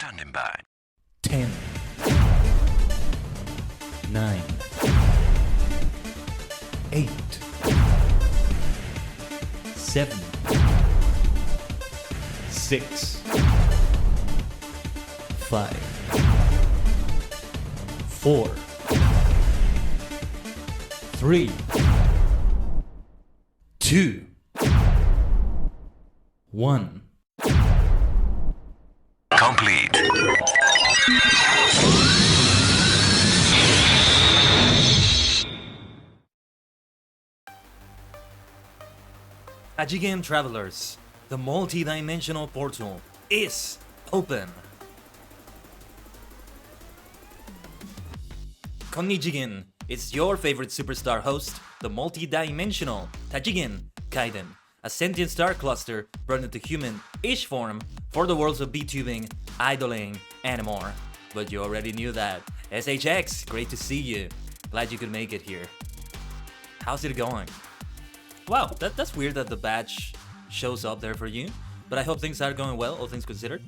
Standing by. 10, 9, 8, 7, 6, 5, 4, 3, 2, 1. Complete. Ajigen Travelers, the multi-dimensional portal is open. Konnichigen, it's your favorite superstar host, the multi-dimensional Tajigen Kaiden, a sentient star cluster brought into human-ish form for the worlds of VTubing, idoling, and more. But you already knew that. SHX, great to see you. Glad you could make it here. How's it going? Wow, that's weird that the badge shows up there for you, but I hope things are going well, all things considered.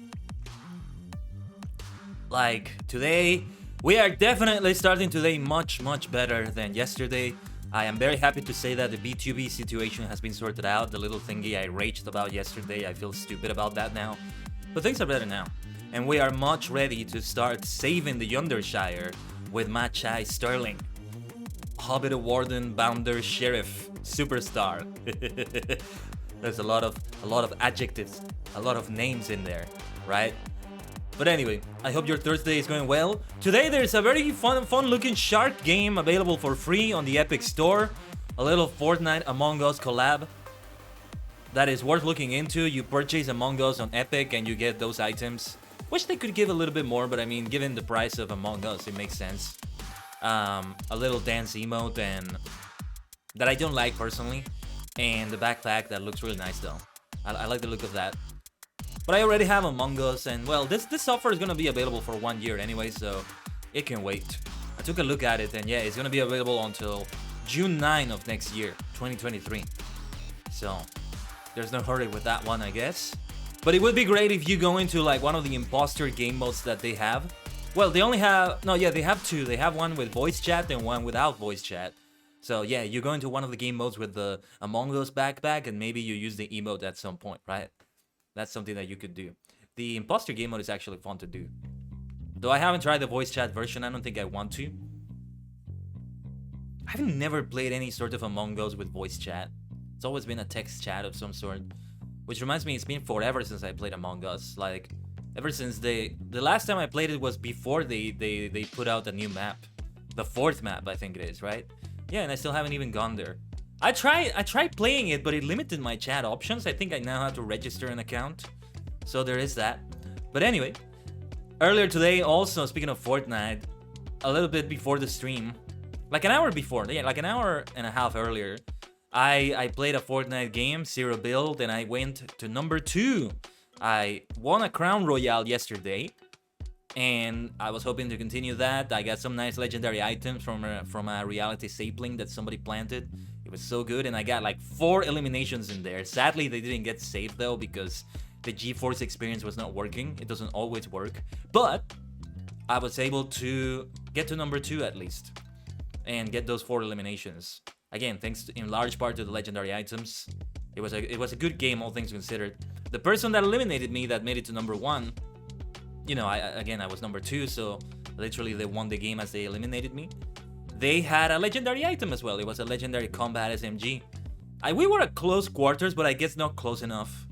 Like, today, we are definitely starting today much better than yesterday. I am very happy to say that the VTubing situation has been sorted out. The little thingy I raged about yesterday, I feel stupid about that now. But things are better now. And we are much ready to start saving the Yondershire with Machai Sterling. Hobbit Warden, Bounder, Sheriff, Superstar. There's a lot of adjectives, a lot of names in there, right? But anyway, I hope your Thursday is going well. Today there's a very fun looking shark game available for free on the Epic Store. A little Fortnite Among Us collab that is worth looking into. You purchase Among Us on Epic and you get those items. Wish they could give a little bit more, but I mean, given the price of Among Us, it makes sense. A little dance emote and that I don't like personally, and the backpack that looks really nice though. I like the look of that. But I already have Among Us, and well, this offer is gonna be available for 1 year anyway, so it can wait. I took a look at it, and yeah, it's gonna be available until June 9 of next year, 2023. So there's no hurry with that one, I guess. But it would be great if you go into like one of the imposter game modes that they have. Well, they only have, no, yeah, they have two. They have one with voice chat and one without voice chat. So yeah, you go into one of the game modes with the Among Us backpack, and maybe you use the emote at some point, right? That's something that you could do. The imposter game mode is actually fun to do. Though I haven't tried the voice chat version, I don't think I want to. I've never played any sort of Among Us with voice chat. It's always been a text chat of some sort. Which reminds me, it's been forever since I played Among Us. Like, ever since the last time I played it was before they put out a new map. The 4th map, I think it is, right? Yeah, and I still haven't even gone there. I tried playing it, but it limited my chat options. I think I now have to register an account. So there is that. But anyway, earlier today also, speaking of Fortnite, a little bit before the stream, like an hour before, yeah, like an hour and a half earlier, I played a Fortnite game, Zero Build, and I went to number 2. I won a Crown Royale yesterday, and I was hoping to continue that. I got some nice legendary items from a reality sapling that somebody planted. It was so good, and I got like 4 eliminations in there. Sadly, they didn't get saved though, because the GeForce experience was not working. It doesn't always work, but I was able to get to number 2 at least, and get those 4 eliminations. Again, thanks in large part to the legendary items. It was a good game, all things considered. The person that eliminated me, that made it to number 1, you know, I was number 2, so literally they won the game as they eliminated me. They had a legendary item as well. It was a legendary combat SMG. We were at close quarters, but I guess not close enough.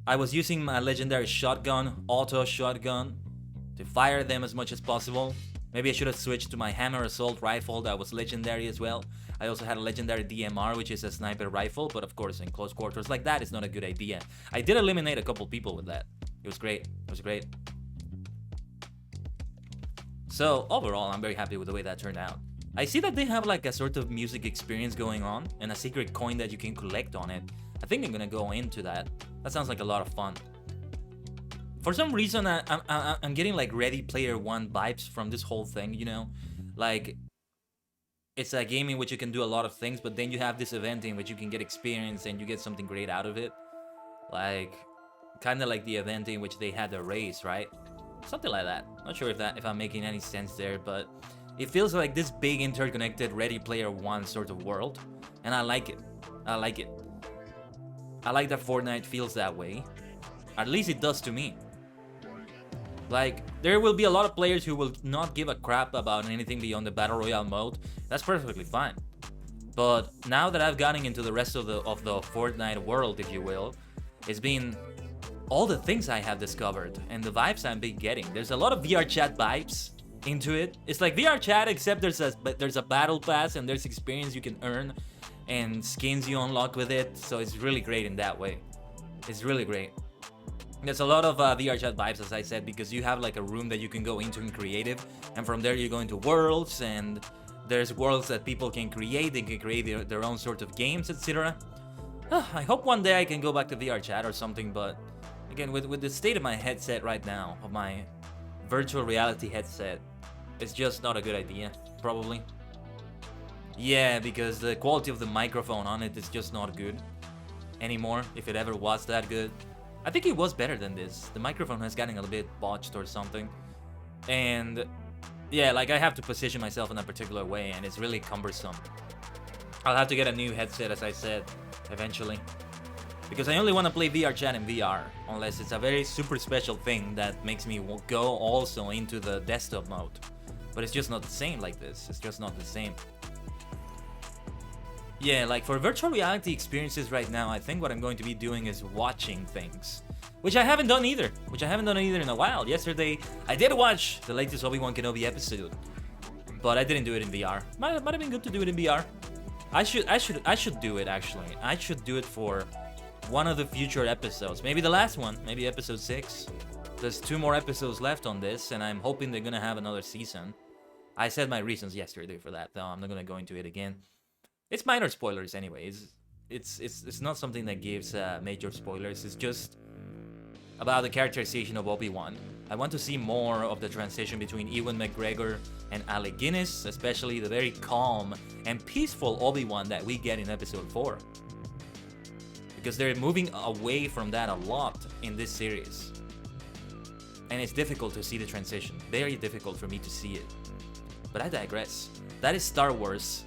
I was using my legendary shotgun, auto shotgun, to fire them as much as possible. Maybe I should have switched to my hammer assault rifle that was legendary as well. I also had a legendary DMR, which is a sniper rifle, but of course in close quarters like that, it's not a good idea. I did eliminate a couple people with that. It was great. It was great. So overall, I'm very happy with the way that turned out. I see that they have like a sort of music experience going on and a secret coin that you can collect on it. I think I'm gonna go into that. That sounds like a lot of fun. For some reason, I'm getting like Ready Player One vibes from this whole thing, you know? Like, it's a game in which you can do a lot of things, but then you have this event in which you can get experience and you get something great out of it. Like, kind of like the event in which they had a race, right? Something like that. Not sure if I'm making any sense there, but it feels like this big interconnected Ready Player One sort of world, and I like it. I like it. I like that Fortnite feels that way. At least it does to me. Like, there will be a lot of players who will not give a crap about anything beyond the Battle Royale mode. That's perfectly fine. But now that I've gotten into the rest of the Fortnite world, if you will, it's been all the things I have discovered and the vibes I've been getting. There's a lot of VR chat vibes into it. It's like VR chat, except there's a battle pass and there's experience you can earn and skins you unlock with it. So it's really great in that way. It's really great. There's a lot of VR chat vibes, as I said, because you have like a room that you can go into in creative, and from there you go into worlds, and there's worlds that people can create. They can create their own sort of games, etc. I hope one day I can go back to VR chat or something, but again, with the state of my headset right now, of my virtual reality headset, it's just not a good idea, probably. Yeah, because the quality of the microphone on it is just not good anymore, if it ever was that good. I think it was better than this. The microphone has gotten a bit botched or something. And yeah, like I have to position myself in a particular way, and it's really cumbersome. I'll have to get a new headset, as I said, eventually. Because I only want to play VR chat in VR, unless it's a very super special thing that makes me go also into the desktop mode. But it's just not the same like this. It's just not the same. Yeah, like for virtual reality experiences right now, I think what I'm going to be doing is watching things. Which I haven't done either. In a while. Yesterday, I did watch the latest Obi-Wan Kenobi episode. But I didn't do it in VR. Might have been good to do it in VR. I should do it, actually. I should do it for one of the future episodes. Maybe the last one. Maybe episode 6. There's 2 more episodes left on this, and I'm hoping they're gonna have another season. I said my reasons yesterday for that, though I'm not gonna go into it again. It's minor spoilers anyways. It's not something that gives major spoilers. It's just about the characterization of Obi-Wan. I want to see more of the transition between Ewan McGregor and Alec Guinness, especially the very calm and peaceful Obi-Wan that we get in episode 4. Because they're moving away from that a lot in this series. And it's difficult to see the transition. Very difficult for me to see it. But I digress. That is Star Wars.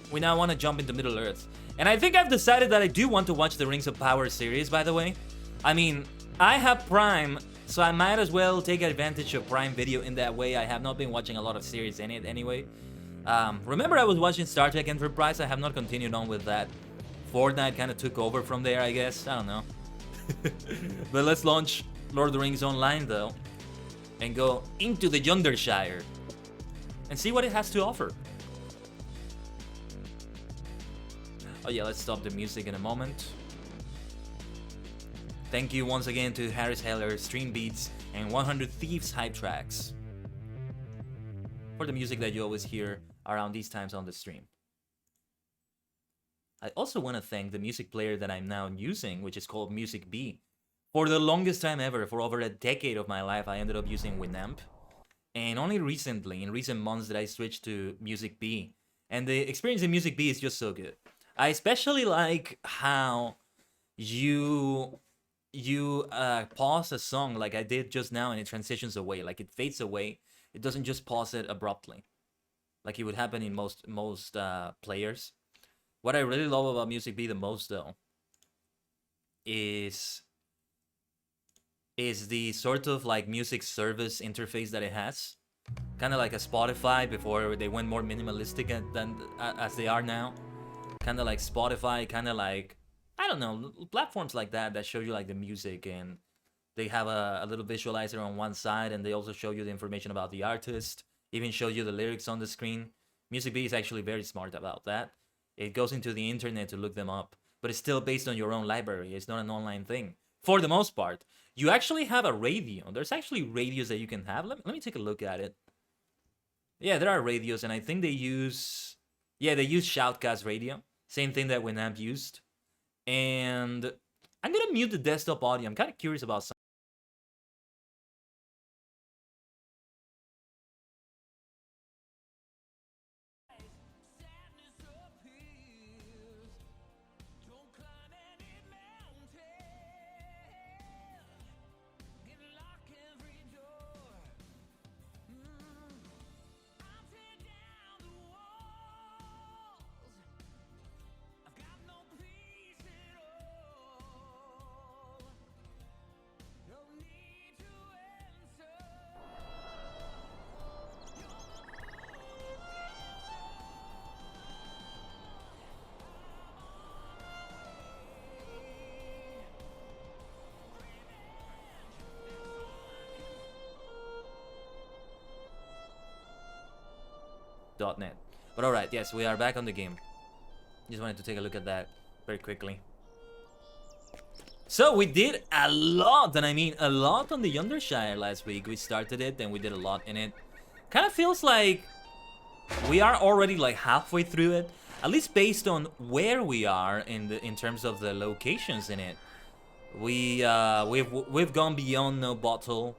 We now want to jump into Middle-earth. And I think I've decided that I do want to watch the Rings of Power series, by the way. I mean, I have Prime, so I might as well take advantage of Prime Video in that way. I have not been watching a lot of series in it anyway. Remember I was watching Star Trek Enterprise? I have not continued on with that. Fortnite kind of took over from there, I guess. I don't know. But let's launch Lord of the Rings Online, though. And go into the Yondershire. And see what it has to offer. Oh yeah, let's stop the music in a moment. Thank you once again to Harris Heller, Stream Beats, and 100 Thieves Hype Tracks for the music that you always hear around these times on the stream. I also want to thank the music player that I'm now using, which is called Music B. For the longest time ever, for over a decade of my life, I ended up using Winamp. And only recently, in recent months, did I switch to Music B. And the experience in Music B is just so good. I especially like how you pause a song like I did just now, and it transitions away, like it fades away. It doesn't just pause it abruptly, like it would happen in most players. What I really love about Music B the most, though, is the sort of like music service interface that it has, kind of like a Spotify before they went more minimalistic than as they are now. Kind of like Spotify, kind of like, I don't know, platforms like that show you like the music, and they have a little visualizer on one side, and they also show you the information about the artist, even show you the lyrics on the screen. Music B is actually very smart about that. It goes into the internet to look them up, but it's still based on your own library. It's not an online thing. For the most part, you actually have a radio. There's actually radios that you can have. Let me take a look at it. Yeah, there are radios, and I think they use Shoutcast radio. Same thing that Winamp used. And I'm gonna mute the desktop audio. I'm kind of curious about something. .net. But alright, yes, we are back on the game. Just wanted to take a look at that very quickly. So we did a lot, and I mean a lot on the Yondershire last week. We started it, and we did a lot in it. Kind of feels like we are already like halfway through it, at least based on where we are in terms of the locations in it. We've gone beyond No Bottle,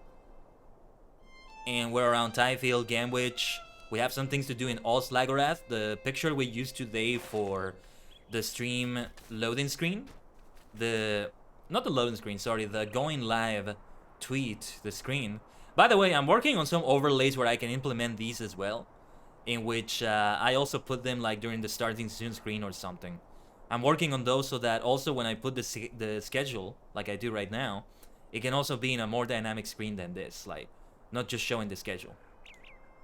and we're around Tyfield, Gamwich. We have some things to do in ℂ𝕠𝕟𝕤𝕒, the picture we used today for the stream loading screen. Not the loading screen, sorry, the going live tweet, the screen. By the way, I'm working on some overlays where I can implement these as well, in which I also put them like during the starting soon screen or something. I'm working on those so that also when I put the schedule, like I do right now, it can also be in a more dynamic screen than this, like not just showing the schedule.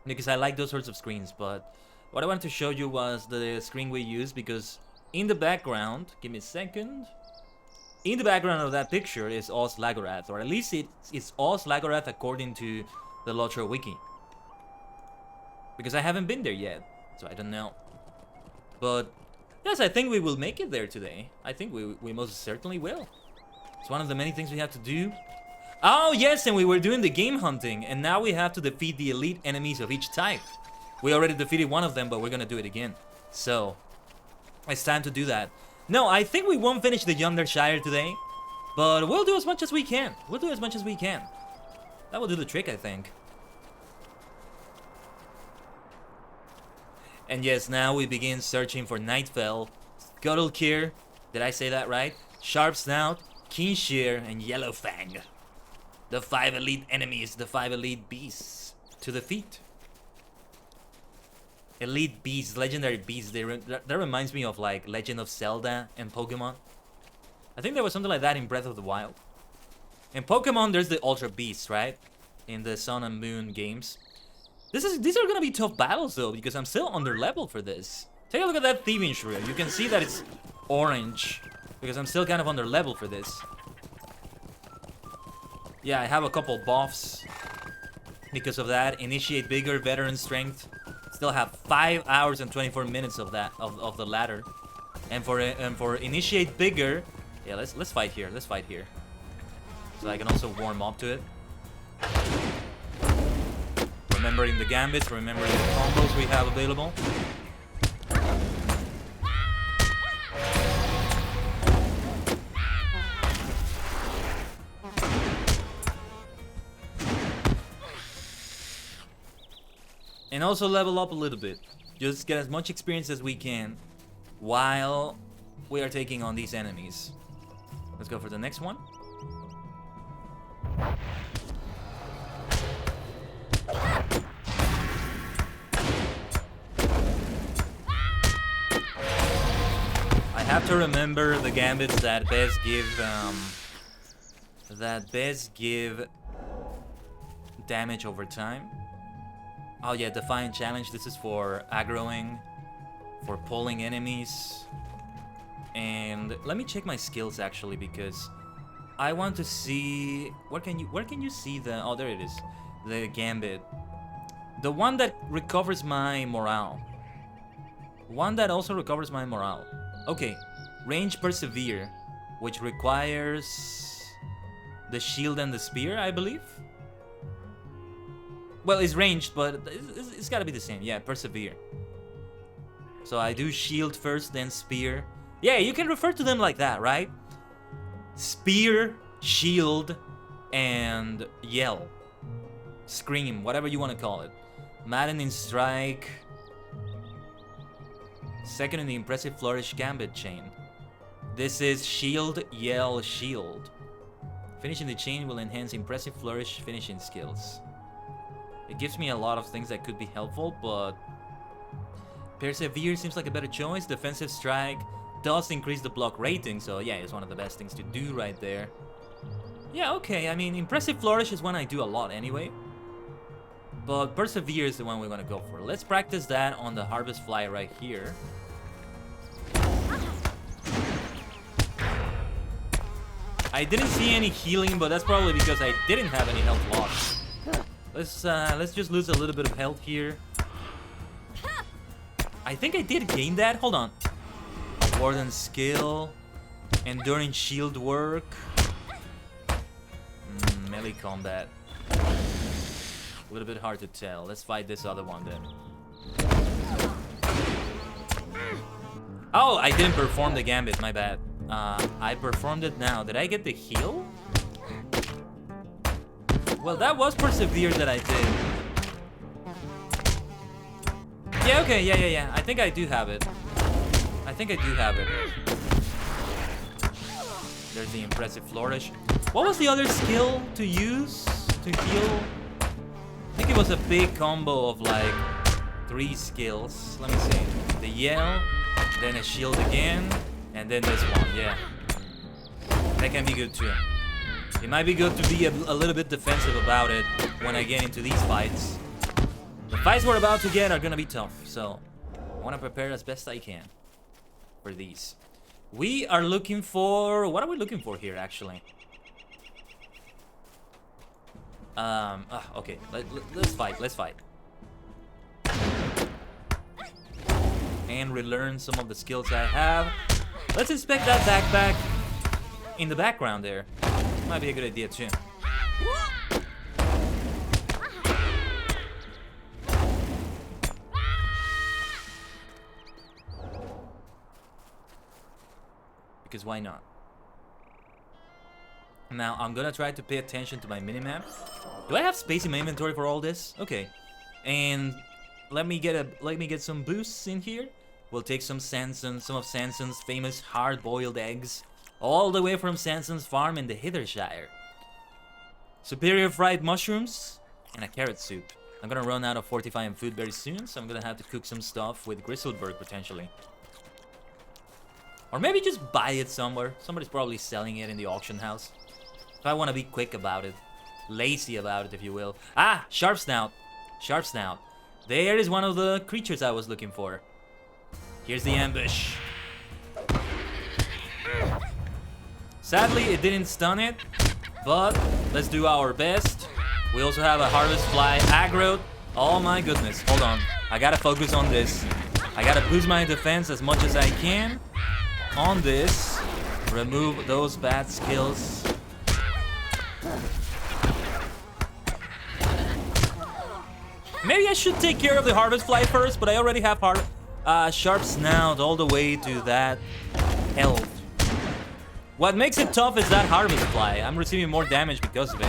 Because I like those sorts of screens, but what I wanted to show you was the screen we use, because in the background, give me a second. In the background of that picture is ℂ𝕠𝕠𝕟, or at least it's ℂ𝕠𝕠𝕠 according to the LOTRO wiki. Because I haven't been there yet, so I don't know. But yes, I think we will make it there today. I think we most certainly will. It's one of the many things we have to do. Oh yes, and we were doing the game hunting, and now we have to defeat the elite enemies of each type. We already defeated one of them, but we're gonna do it again. So it's time to do that. No, I think we won't finish the Yondershire today, but we'll do as much as we can. We'll do as much as we can. That will do the trick, I think. And yes, now we begin searching for Nightfell, ℂ𝕠𝕠𝕟𝕤, did I say that right? Sharp Snout, Keen Shear, and Yellowfang. The 5 elite enemies, the 5 elite beasts to defeat. Elite beasts, legendary beasts, that reminds me of like Legend of Zelda and Pokemon. I think there was something like that in Breath of the Wild. In Pokemon, there's the Ultra Beasts, right? In the Sun and Moon games. These are gonna be tough battles though, because I'm still under level for this. Take a look at that Thieving Shrew. You can see that it's orange, because I'm still kind of under level for this. Yeah, I have a couple buffs because of that. Initiate Vigor, Veteran Strength. Still have 5 hours and 24 minutes of that of the ladder. And for Initiate Vigor, yeah, let's fight here. Let's fight here. So I can also warm up to it. Remembering the gambits, remembering the combos we have available. And also level up a little bit. Just get as much experience as we can while we are taking on these enemies. Let's go for the next one. I have to remember the gambits that best give damage over time. Oh yeah, Defiant Challenge. This is for aggroing, for pulling enemies. And let me check my skills actually, because I want to see where can you see the oh there it is. The gambit. The one that recovers my morale. One that also recovers my morale. Okay. Range Persevere, which requires the shield and the spear, I believe. Well, it's ranged, but it's gotta be the same. Yeah, Persevere. So I do shield first, then spear. Yeah, you can refer to them like that, right? Spear, shield, and yell. Scream, whatever you want to call it. Maddening Strike. Second in the Impressive Flourish Gambit chain. This is shield, yell, shield. Finishing the chain will enhance Impressive Flourish finishing skills. It gives me a lot of things that could be helpful, but Persevere seems like a better choice. Defensive Strike does increase the block rating, so yeah, it's one of the best things to do right there. Yeah, okay, I mean, Impressive Flourish is one I do a lot anyway. But Persevere is the one we're gonna go for. Let's practice that on the Harvest Fly right here. I didn't see any healing, but that's probably because I didn't have any health loss. Let's just lose a little bit of health here. I think I did gain that. Hold on. Warden skill. Enduring shield work. Melee combat. A little bit hard to tell. Let's fight this other one then. Oh, I didn't perform the gambit. My bad. I performed it now. Did I get the heal? Well, that was persevere that I did. Yeah, okay, yeah. I think I do have it. There's the impressive flourish. What was the other skill to use to heal? I think it was a big combo of like 3 skills. Let me see. The yell, then a shield again, and then this one. Yeah. That can be good too. It might be good to be a little bit defensive about it when I get into these fights. The fights we're about to get are gonna be tough, so I want to prepare as best I can for these. We are looking for... What are we looking for here, actually? Okay, let's fight. And relearn some of the skills I have. Let's inspect that backpack in the background there. Might be a good idea too. Because why not? Now I'm gonna try to pay attention to my minimap. Do I have space in my inventory for all this? Okay. And let me get some boosts in here. We'll take some of Sanson's famous hard-boiled eggs, all the way from Sanson's farm in the Yondershire. Superior fried mushrooms and a carrot soup. I'm gonna run out of fortifying food very soon, so I'm gonna have to cook some stuff with Grizzleberg potentially. Or maybe just buy it somewhere. Somebody's probably selling it in the auction house. If I want to be quick about it. Lazy about it, if you will. Ah! Sharp Snout. Sharp Snout. There is one of the creatures I was looking for. Here's the ambush. Sadly, it didn't stun it. But let's do our best. We also have a Harvest Fly aggro. Oh my goodness. Hold on. I gotta focus on this. I gotta boost my defense as much as I can. On this, remove those bad skills. Maybe I should take care of the Harvest Fly first, but I already have Sharp Snout all the way to that health. What makes it tough is that Harvest Fly. I'm receiving more damage because of it.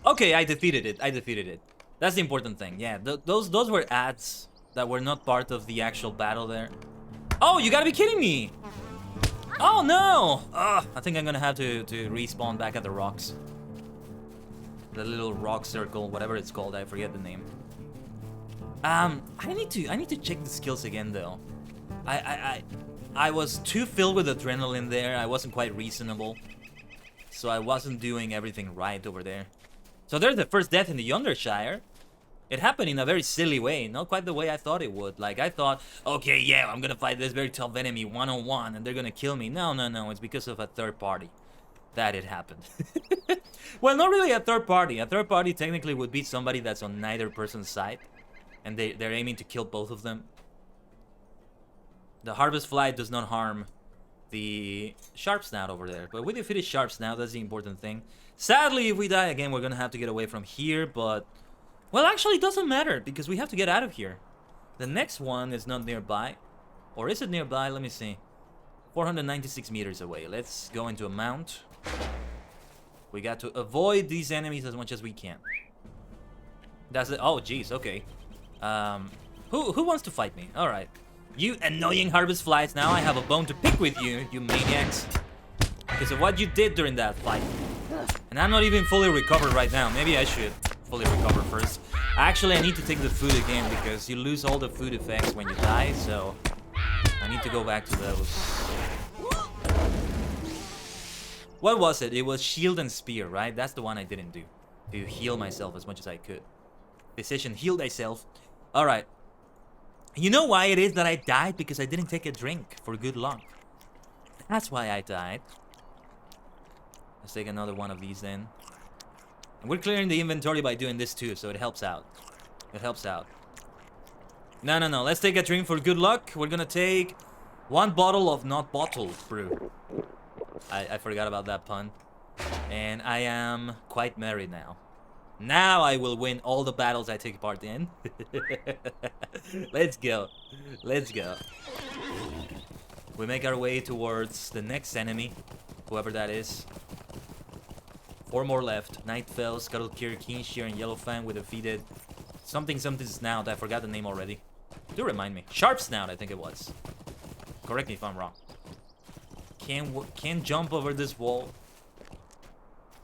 Okay, I defeated it. That's the important thing. Yeah, those were ads that were not part of the actual battle there. Oh, you gotta be kidding me! Oh no! Ugh, I think I'm gonna have to respawn back at the rocks. The little rock circle, whatever it's called, I forget the name. I need to check the skills again though. I was too filled with adrenaline there. I wasn't quite reasonable, so I wasn't doing everything right over there. So there's the first death in the Yondershire. It happened in a very silly way, not quite the way I thought it would. Like, I thought, okay, yeah, I'm gonna fight this very tough enemy one-on-one, and they're gonna kill me. No, it's because of a third party that it happened. Well, not really a third party. A third party technically would be somebody that's on neither person's side, and they're aiming to kill both of them. The Harvest Fly does not harm the Sharp Snout over there, but we defeated Sharp Snout. That's the important thing. Sadly, if we die again, we're gonna have to get away from here, but... Well, actually, it doesn't matter, because we have to get out of here. The next one is not nearby. Or is it nearby? Let me see. 496 meters away. Let's go into a mount. We got to avoid these enemies as much as we can. That's it. Oh, jeez, okay. Who wants to fight me? Alright. You annoying Harvest Flies, now I have a bone to pick with you, you maniacs. Because of what you did during that fight. And I'm not even fully recovered right now. Maybe I should fully recover first. Actually, I need to take the food again because you lose all the food effects when you die, so I need to go back to those. What was it? It was shield and spear, right? That's the one I didn't do. To heal myself as much as I could. Decision, heal thyself. Alright. You know why it is that I died? Because I didn't take a drink for good luck. That's why I died. Let's take another one of these then. And we're clearing the inventory by doing this too, so it helps out. It helps out. No. Let's take a drink for good luck. We're gonna take 1 bottle of not bottled brew. I forgot about that pun. And I am quite merry now. Now I will win all the battles I take part in. Let's go. Let's go. We make our way towards the next enemy, whoever that is. 4 more left. Nightfell, Scuttlekier, Keenshire, and Yellowfang with defeated something snout. I forgot the name already. Do remind me. Sharp Snout, I think it was. Correct me if I'm wrong. Can't jump over this wall.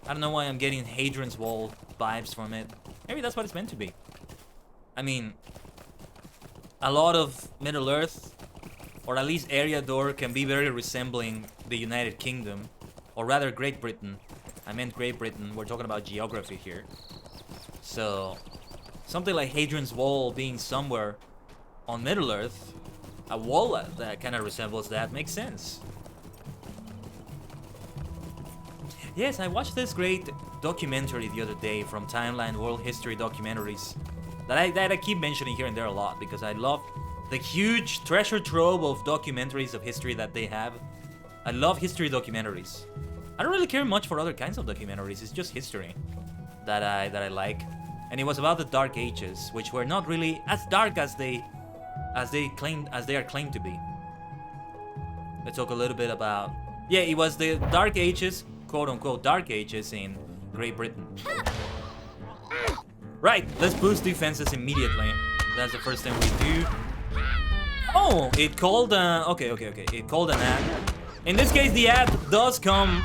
I don't know why I'm getting Hadrian's Wall vibes from it. Maybe that's what it's meant to be. I mean, a lot of Middle Earth, or at least Eriador, can be very resembling the United Kingdom, or rather Great Britain. I meant Great Britain. We're talking about geography here. So, something like Hadrian's Wall being somewhere on Middle Earth, a wall that kind of resembles that makes sense. Yes, I watched this great documentary the other day from Timeline World History Documentaries that I keep mentioning here and there a lot because I love the huge treasure trove of documentaries of history that they have. I love history documentaries. I don't really care much for other kinds of documentaries. It's just history that I like. And it was about the Dark Ages, which were not really as dark as they are claimed to be. Let's talk a little bit about... Yeah, it was the Dark Ages, quote-unquote Dark Ages in Great Britain. Right, let's boost defenses immediately. That's the first thing we do. Oh, it called... Okay. It called an ad. In this case, the ad does come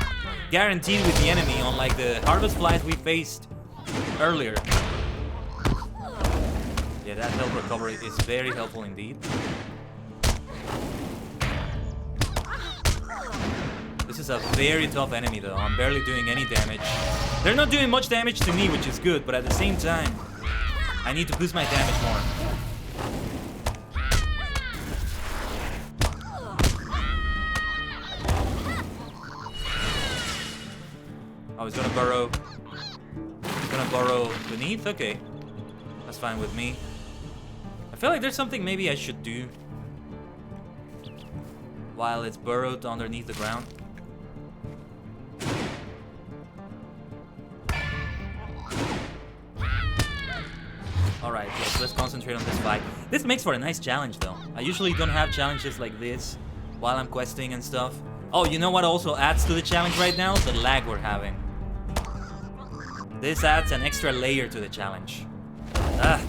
guaranteed with the enemy, unlike the harvest flies we faced earlier. Yeah, that health recovery is very helpful indeed. This is a very tough enemy though. I'm barely doing any damage. They're not doing much damage to me, which is good, but at the same time, I need to boost my damage more. Oh, he's gonna burrow. He's gonna burrow beneath? Okay. That's fine with me. I feel like there's something maybe I should do while it's burrowed underneath the ground. Alright, yes, let's concentrate on this fight. This makes for a nice challenge though. I usually don't have challenges like this while I'm questing and stuff. Oh, you know what also adds to the challenge right now? The lag we're having. This adds an extra layer to the challenge. Ah.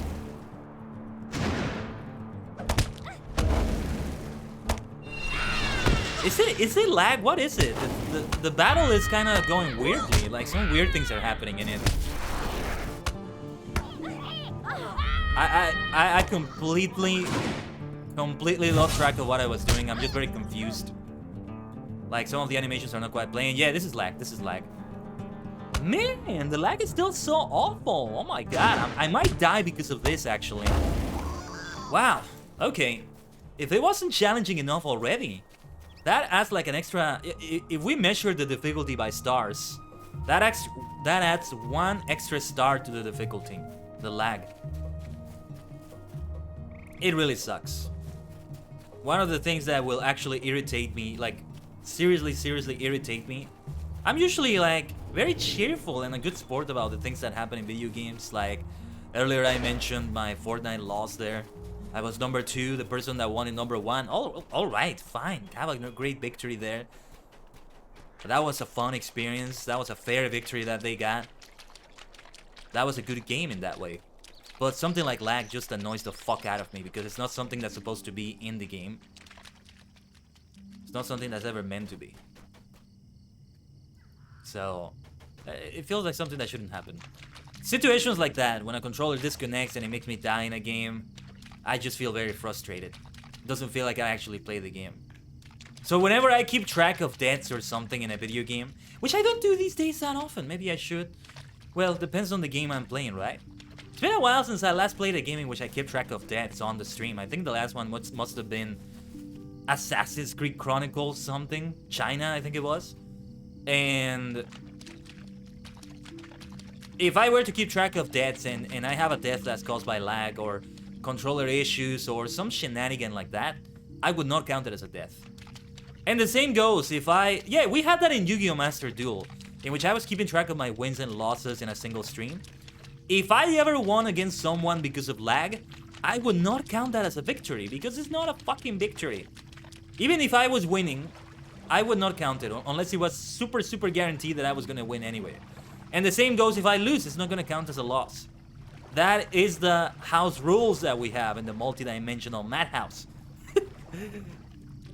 Is it lag? What is it? The battle is kind of going weirdly. Like some weird things are happening in it. I completely lost track of what I was doing. I'm just very confused. Like some of the animations are not quite playing. Yeah, this is lag. This is lag. Man, the lag is still so awful. Oh my god, I might die because of this actually. Wow. Okay. If it wasn't challenging enough already, that adds like an extra. If we measure the difficulty by stars, that adds 1 extra star to the difficulty. The lag. It really sucks. One of the things that will actually irritate me, like seriously irritate me. I'm usually like very cheerful and a good sport about the things that happen in video games. Like earlier I mentioned my Fortnite loss there. I was number 2, the person that won in number 1. All right, fine. Have a great victory there. But that was a fun experience. That was a fair victory that they got. That was a good game in that way. But something like lag just annoys the fuck out of me because it's not something that's supposed to be in the game. It's not something that's ever meant to be. So, it feels like something that shouldn't happen. Situations like that, when a controller disconnects and it makes me die in a game, I just feel very frustrated. It doesn't feel like I actually play the game. So whenever I keep track of deaths or something in a video game, which I don't do these days that often, maybe I should. Well, it depends on the game I'm playing, right? It's been a while since I last played a game in which I kept track of deaths on the stream. I think the last one must have been Assassin's Creed Chronicles something. China, I think it was. And if I were to keep track of deaths and I have a death that's caused by lag or controller issues or some shenanigan like that, I would not count it as a death. And the same goes if yeah, we had that in Yu-Gi-Oh! Master Duel, in which I was keeping track of my wins and losses in a single stream. If I ever won against someone because of lag, I would not count that as a victory, because it's not a fucking victory. Even if I was winning, I would not count it, unless it was super, super guaranteed that I was gonna win anyway. And the same goes if I lose, it's not gonna count as a loss. That is the house rules that we have in the multi-dimensional madhouse.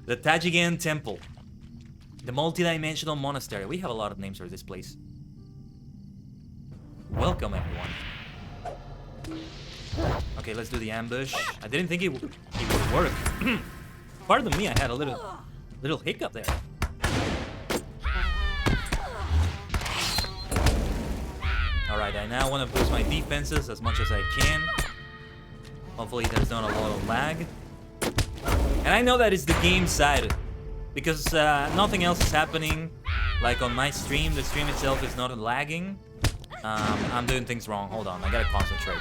The Tajigan Temple. The multi-dimensional monastery. We have a lot of names for this place. Welcome, everyone. Okay, let's do the ambush. I didn't think it would work. Pardon me, I had a little hiccup there. Alright, I now want to boost my defenses as much as I can. Hopefully there's not a lot of lag. And I know that it's the game side, because nothing else is happening. Like on my stream, the stream itself is not lagging. I'm doing things wrong. Hold on, I gotta concentrate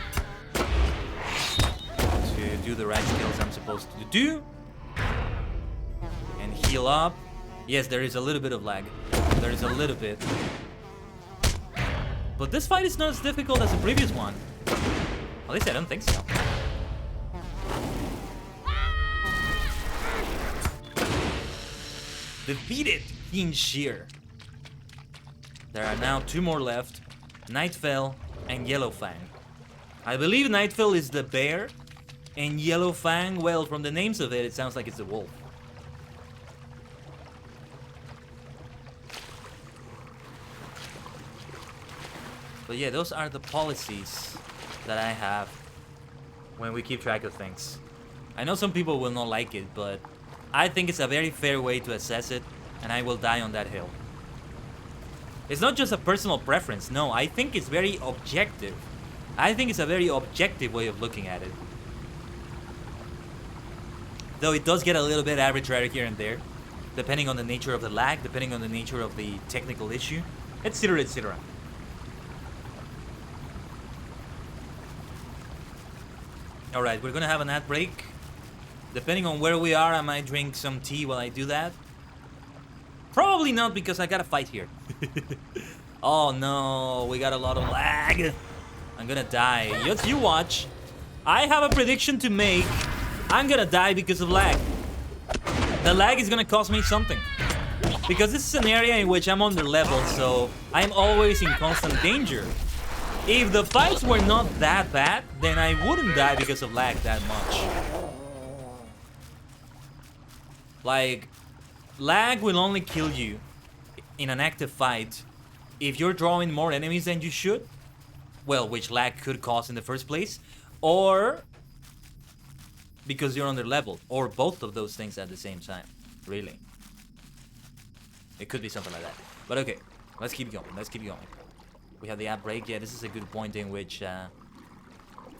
to do the right skills I'm supposed to do. And heal up. Yes, there is a little bit of lag. There is a little bit. But this fight is not as difficult as the previous one. At least I don't think so. Defeated Yondershire. There are now 2 more left. Nightfell and Yellowfang. I believe Nightfell is the bear, and Yellowfang, well, from the names of it, it sounds like it's a wolf. But yeah, those are the policies that I have when we keep track of things. I know some people will not like it, but I think it's a very fair way to assess it, and I will die on that hill. It's not just a personal preference, no, I think it's very objective. I think it's a very objective way of looking at it. Though it does get a little bit arbitrary here and there, depending on the nature of the lag, depending on the nature of the technical issue, etc, etc. Alright, we're gonna have an ad break. Depending on where we are, I might drink some tea while I do that. Probably not, because I gotta fight here. Oh no, we got a lot of lag. I'm gonna die. Just you watch. I have a prediction to make. I'm gonna die because of lag. The lag is gonna cost me something. Because this is an area in which I'm under level, so I'm always in constant danger. If the fights were not that bad, then I wouldn't die because of lag that much. Like, lag will only kill you in an active fight if you're drawing more enemies than you should. Well, which lag could cause in the first place. Or because you're under level. Or both of those things at the same time. Really. It could be something like that. But okay, let's keep going. Let's keep going. We have the ad break. Yeah, this is a good point in which to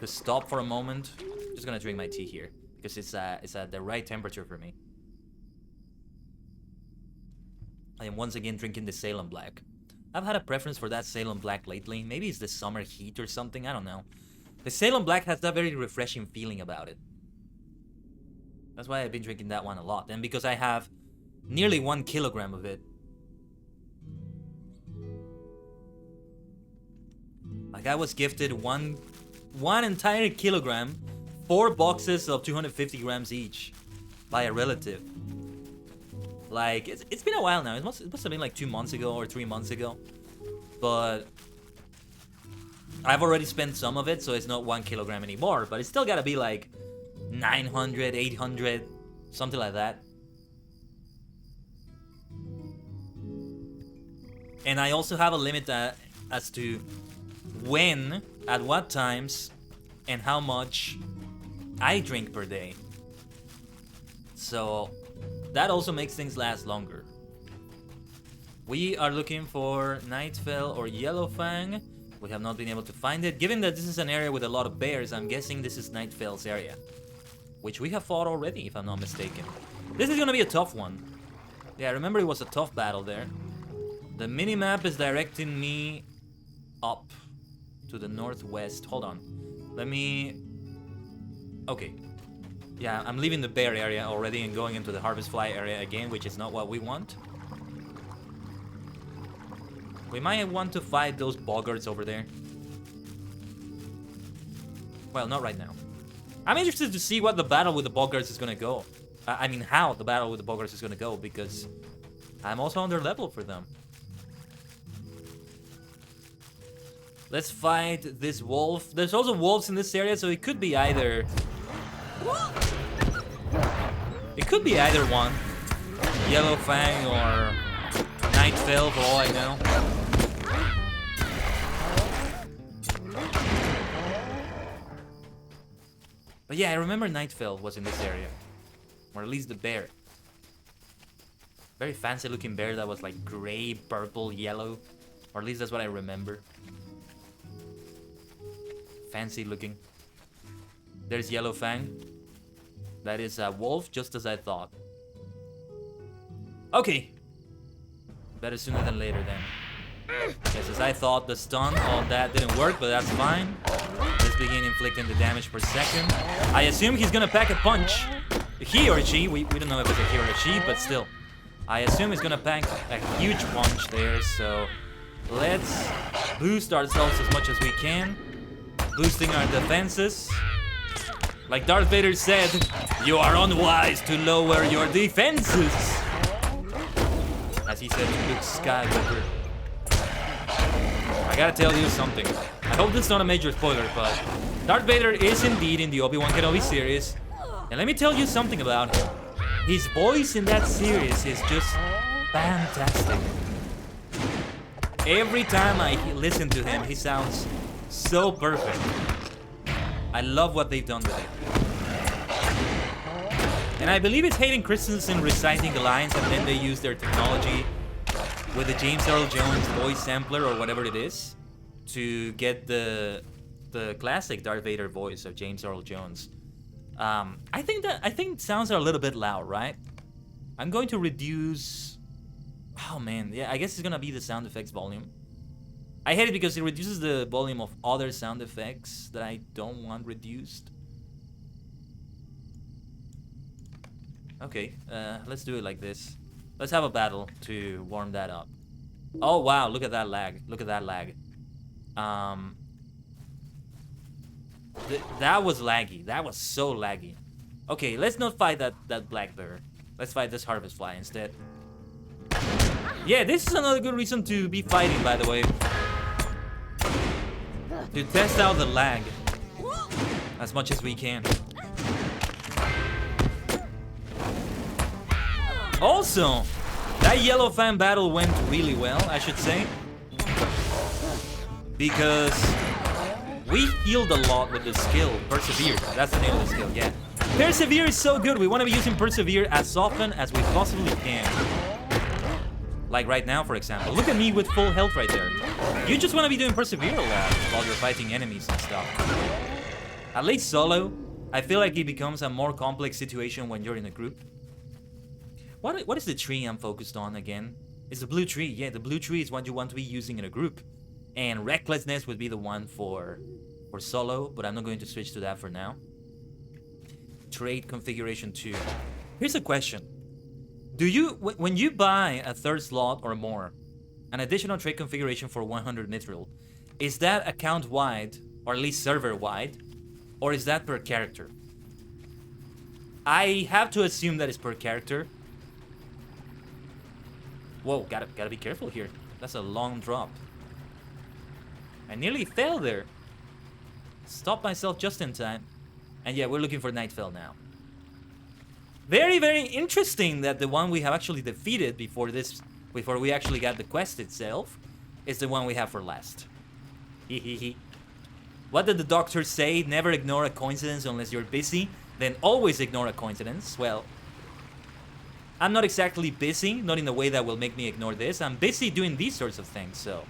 stop for a moment. Just gonna drink my tea here because it's at the right temperature for me. I am once again drinking the Salem Black. I've had a preference for that Salem Black lately. Maybe it's the summer heat or something. I don't know. The Salem Black has that very refreshing feeling about it. That's why I've been drinking that one a lot. And because I have nearly 1 kilogram of it. Like I was gifted one entire kilogram, 4 boxes of 250 grams each by a relative. Like, it's been a while now. It must have been like 2 months ago or 3 months ago. But I've already spent some of it, so it's not 1 kilogram anymore. But it's still gotta be like 900, 800, something like that. And I also have a limit as to when, at what times, and how much I drink per day. So that also makes things last longer. We are looking for Nightfell or Yellowfang. We have not been able to find it. Given that this is an area with a lot of bears, I'm guessing this is Nightfell's area, which we have fought already, if I'm not mistaken. This is gonna be a tough one. Yeah, remember it was a tough battle there. The minimap is directing me up. to the northwest. Hold on. Let me... Okay. Yeah, I'm leaving the bear area already and going into the harvest fly area again, which is not what we want. We might want to fight those boggarts over there. Well, not right now. I'm interested to see what the battle with the boggarts is gonna go. I mean, how the battle with the boggarts is gonna go, because I'm also under level for them. Let's fight this wolf. There's also wolves in this area, so it could be either... It could be either one. Yellow Fang or Nightfell, for all I know. But yeah, I remember Nightfell was in this area. Or at least the bear. Very fancy looking bear that was like gray, purple, yellow. Or at least that's what I remember. Fancy looking. There's Yellow Fang. That is a wolf, just as I thought. Okay. Better sooner than later then. Yes, as I thought, the stun, all that didn't work, but that's fine. Let's begin inflicting the damage per second. I assume he's gonna pack a punch. He or she, we don't know if it's a he or a she, but still. I assume he's gonna pack a huge punch there, so let's boost ourselves as much as we can. Boosting our defenses. Like Darth Vader said, you are unwise to lower your defenses. As he said to Luke Skywalker. I gotta tell you something. I hope this is not a major spoiler, but Darth Vader is indeed in the Obi-Wan Kenobi series. And let me tell you something about him. His voice in that series is just fantastic. Every time I listen to him, he sounds so perfect. I love what they've done with it. And I believe it's Hayden Christensen reciting the lines, and then they use their technology with the James Earl Jones voice sampler or whatever it is to get the classic Darth Vader voice of James Earl Jones. I think sounds are a little bit loud, right? I'm going to reduce... Oh man, yeah, I guess it's gonna be the sound effects volume. I hate it because it reduces the volume of other sound effects that I don't want reduced. Okay, let's do it like this. Let's have a battle to warm that up. Oh wow, look at that lag. Look at that lag. That was laggy. That was so laggy. Okay, let's not fight that black bear. Let's fight this harvest fly instead. Yeah, this is another good reason to be fighting, by the way. To test out the lag as much as we can. Also, that Yellow Fan battle went really well, I should say. Because we healed a lot with the skill, Persevere. That's the name of the skill, yeah. Persevere is so good. We want to be using Persevere as often as we possibly can. Like right now, for example. Look at me with full health right there. You just want to be doing Persevere a lot while you're fighting enemies and stuff. At least solo, I feel like it becomes a more complex situation when you're in a group. What is the tree I'm focused on again? It's the blue tree. Yeah, the blue tree is what you want to be using in a group. And Recklessness would be the one for solo, but I'm not going to switch to that for now. Trait configuration 2. Here's a question. Do you, when you buy a third slot or more, an additional trait configuration for 100 mithril, is that account-wide, or at least server-wide, or is that per character? I have to assume that it's per character. Whoa, gotta be careful here. That's a long drop. I nearly fell there. Stopped myself just in time. And yeah, we're looking for Nightfell now. Very, very interesting that the one we have actually defeated before we actually got the quest itself, is the one we have for last. Hehehe. What did the doctor say? Never ignore a coincidence unless you're busy, then always ignore a coincidence. Well, I'm not exactly busy, not in a way that will make me ignore this. I'm busy doing these sorts of things, so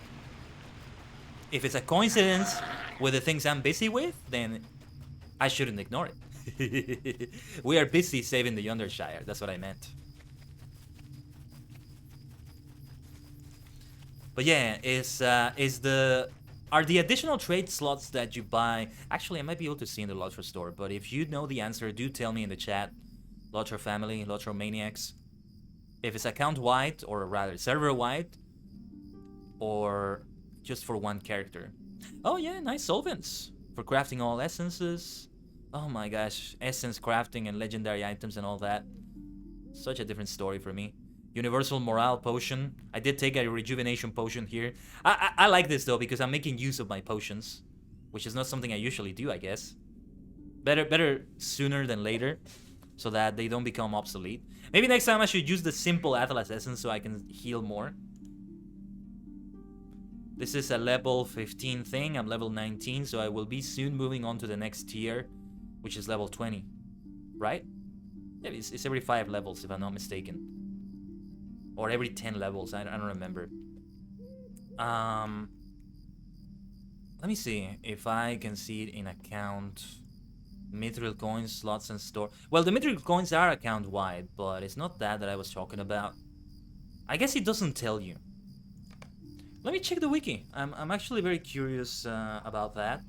if it's a coincidence with the things I'm busy with, then I shouldn't ignore it. We are busy saving the Yondershire, that's what I meant. But yeah, is the Are the additional trade slots that you buy... Actually, I might be able to see in the LOTRO store, but if you know the answer, do tell me in the chat. LOTRO family, LOTRO maniacs. If it's account-wide, or rather server-wide, or just for one character. Oh yeah, nice solvents. For crafting all essences. Oh my gosh, essence crafting and legendary items and all that. Such a different story for me. Universal morale potion. I did take a rejuvenation potion here. I like this though because I'm making use of my potions, which is not something I usually do, I guess. Better sooner than later, so that they don't become obsolete. Maybe next time I should use the simple Atlas essence so I can heal more. This is a level 15 thing. I'm level 19, so I will be soon moving on to the next tier, which is level 20, right? Yeah, it's every 5 levels if I'm not mistaken. Or every 10 levels, I don't remember. Let me see if I can see it in account. Mithril coins, slots, and store. Well, the Mithril coins are account-wide, but it's not that I was talking about. I guess it doesn't tell you. Let me check the wiki. I'm actually very curious about that.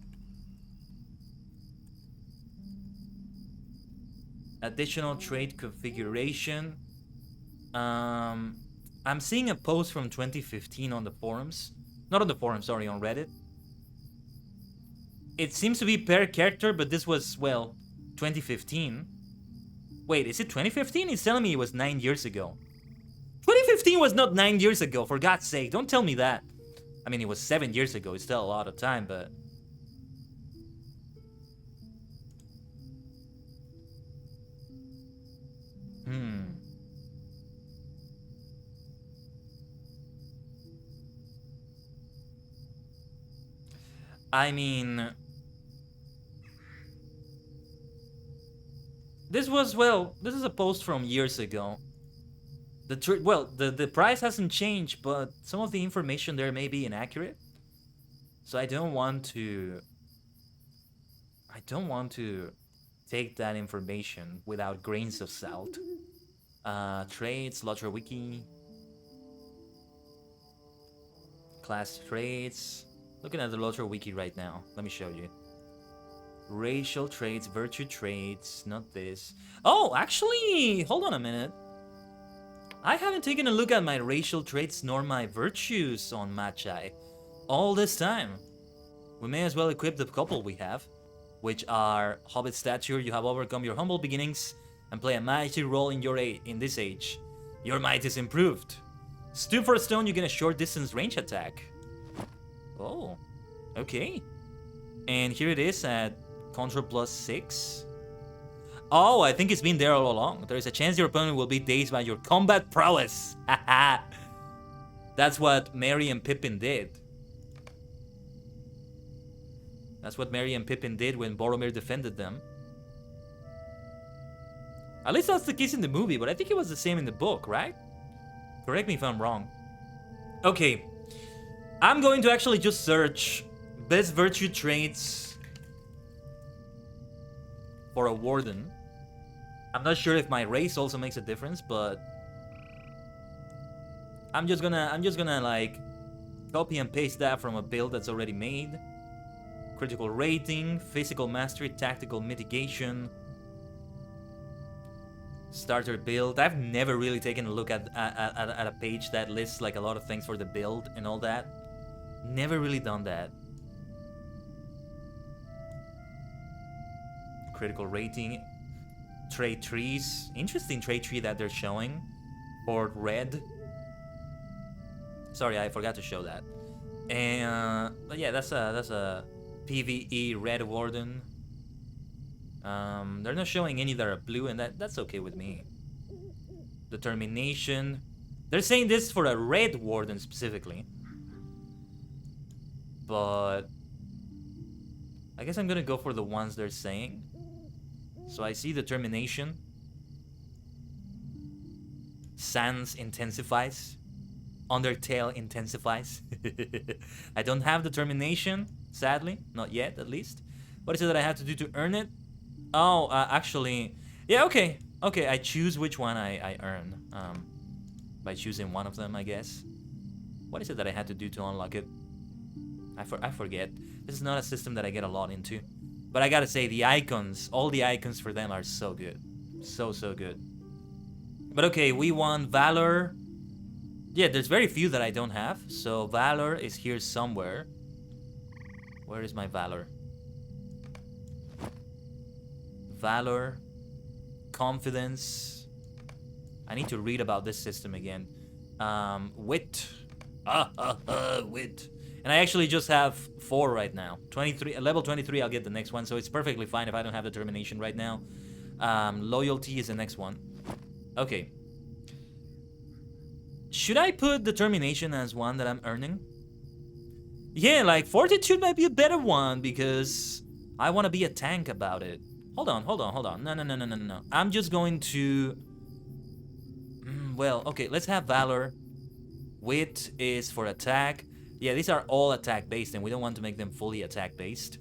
Additional trade configuration. I'm seeing a post from 2015 on the forums. Not on the forums, sorry, on Reddit. It seems to be per character, but this was, well, 2015. Wait, is it 2015? It's telling me it was 9 years ago. 2015 was not 9 years ago, for God's sake. Don't tell me that. I mean, it was 7 years ago. It's still a lot of time, but... I mean... This was, well, this is a post from years ago. The price hasn't changed, but some of the information there may be inaccurate. So I don't want to take that information without grains of salt. Trades, LOTRO wiki. Class traits. Looking at the LOTRO wiki right now. Let me show you. Racial traits, virtue traits, not this. Oh, actually, hold on a minute. I haven't taken a look at my racial traits nor my virtues on Magi all this time. We may as well equip the couple we have, which are Hobbit stature, you have overcome your humble beginnings, and play a mighty role in this age. Your might is improved. Stoop for a stone, you get a short distance range attack. Oh, okay. And here it is at Control +6. Oh, I think it's been there all along. There is a chance your opponent will be dazed by your combat prowess. Haha. That's what Merry and Pippin did. That's what Merry and Pippin did when Boromir defended them. At least that's the case in the movie, but I think it was the same in the book, right? Correct me if I'm wrong. Okay. I'm going to actually just search best virtue traits for a warden. I'm not sure if my race also makes a difference, but I'm just gonna like copy and paste that from a build that's already made. Critical rating, physical mastery, tactical mitigation, starter build. I've never really taken a look at a page that lists like a lot of things for the build and all that. Never really done that. Critical rating, trait trees. Interesting trait tree that they're showing for red. Sorry, I forgot to show that. And but yeah, that's a PvE red warden. They're not showing any that are blue, and that's okay with me. Determination. They're saying this for a red warden specifically. But I guess I'm gonna go for the ones they're saying. So I see determination. Sans intensifies. Undertale intensifies. I don't have determination, sadly. Not yet, at least. What is it that I have to do to earn it? Oh, actually... Yeah, okay. Okay, I choose which one I earn. By choosing one of them, I guess. What is it that I had to do to unlock it? I forget. This is not a system that I get a lot into. But I gotta say, the icons, all the icons for them are so good. So good. But okay, we want Valor. Yeah, there's very few that I don't have. So Valor is here somewhere. Where is my Valor? Valor. Confidence. I need to read about this system again. Wit. Wit. And I actually just have 4 right now. 23, level 23, I'll get the next one. So it's perfectly fine if I don't have determination right now. Loyalty is the next one. Okay. Should I put determination as one that I'm earning? Yeah, like fortitude might be a better one because I want to be a tank about it. Hold on. No. I'm just going to... well, okay, let's have Valor. Wit is for attack. Yeah, these are all attack based and we don't want to make them fully attack based.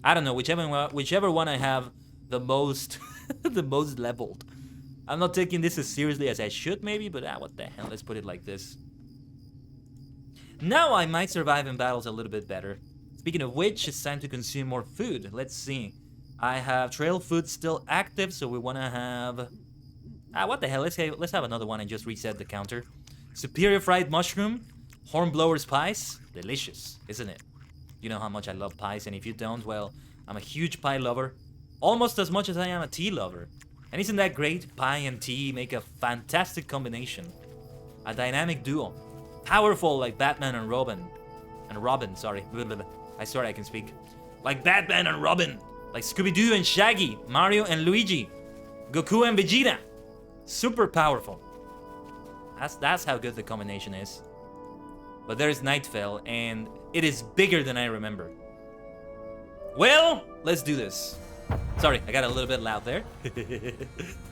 I don't know, whichever one I have the most the most leveled. I'm not taking this as seriously as I should maybe, but what the hell, let's put it like this. Now I might survive in battles a little bit better. Speaking of which, it's time to consume more food. Let's see. I have trail food still active, so we want to have... what the hell, let's have another one and just reset the counter. Superior fried mushroom, hornblower's pies. Delicious, isn't it? You know how much I love pies, and if you don't, well, I'm a huge pie lover. Almost as much as I am a tea lover. And isn't that great? Pie and tea make a fantastic combination. A dynamic duo. Powerful like Batman and Robin. Sorry. I swear I can speak. Like Batman and Robin. Like Scooby-Doo and Shaggy. Mario and Luigi. Goku and Vegeta. Super powerful. That's how good the combination is. But there's Nightfell, and it is bigger than I remember. Well, let's do this. Sorry, I got a little bit loud there.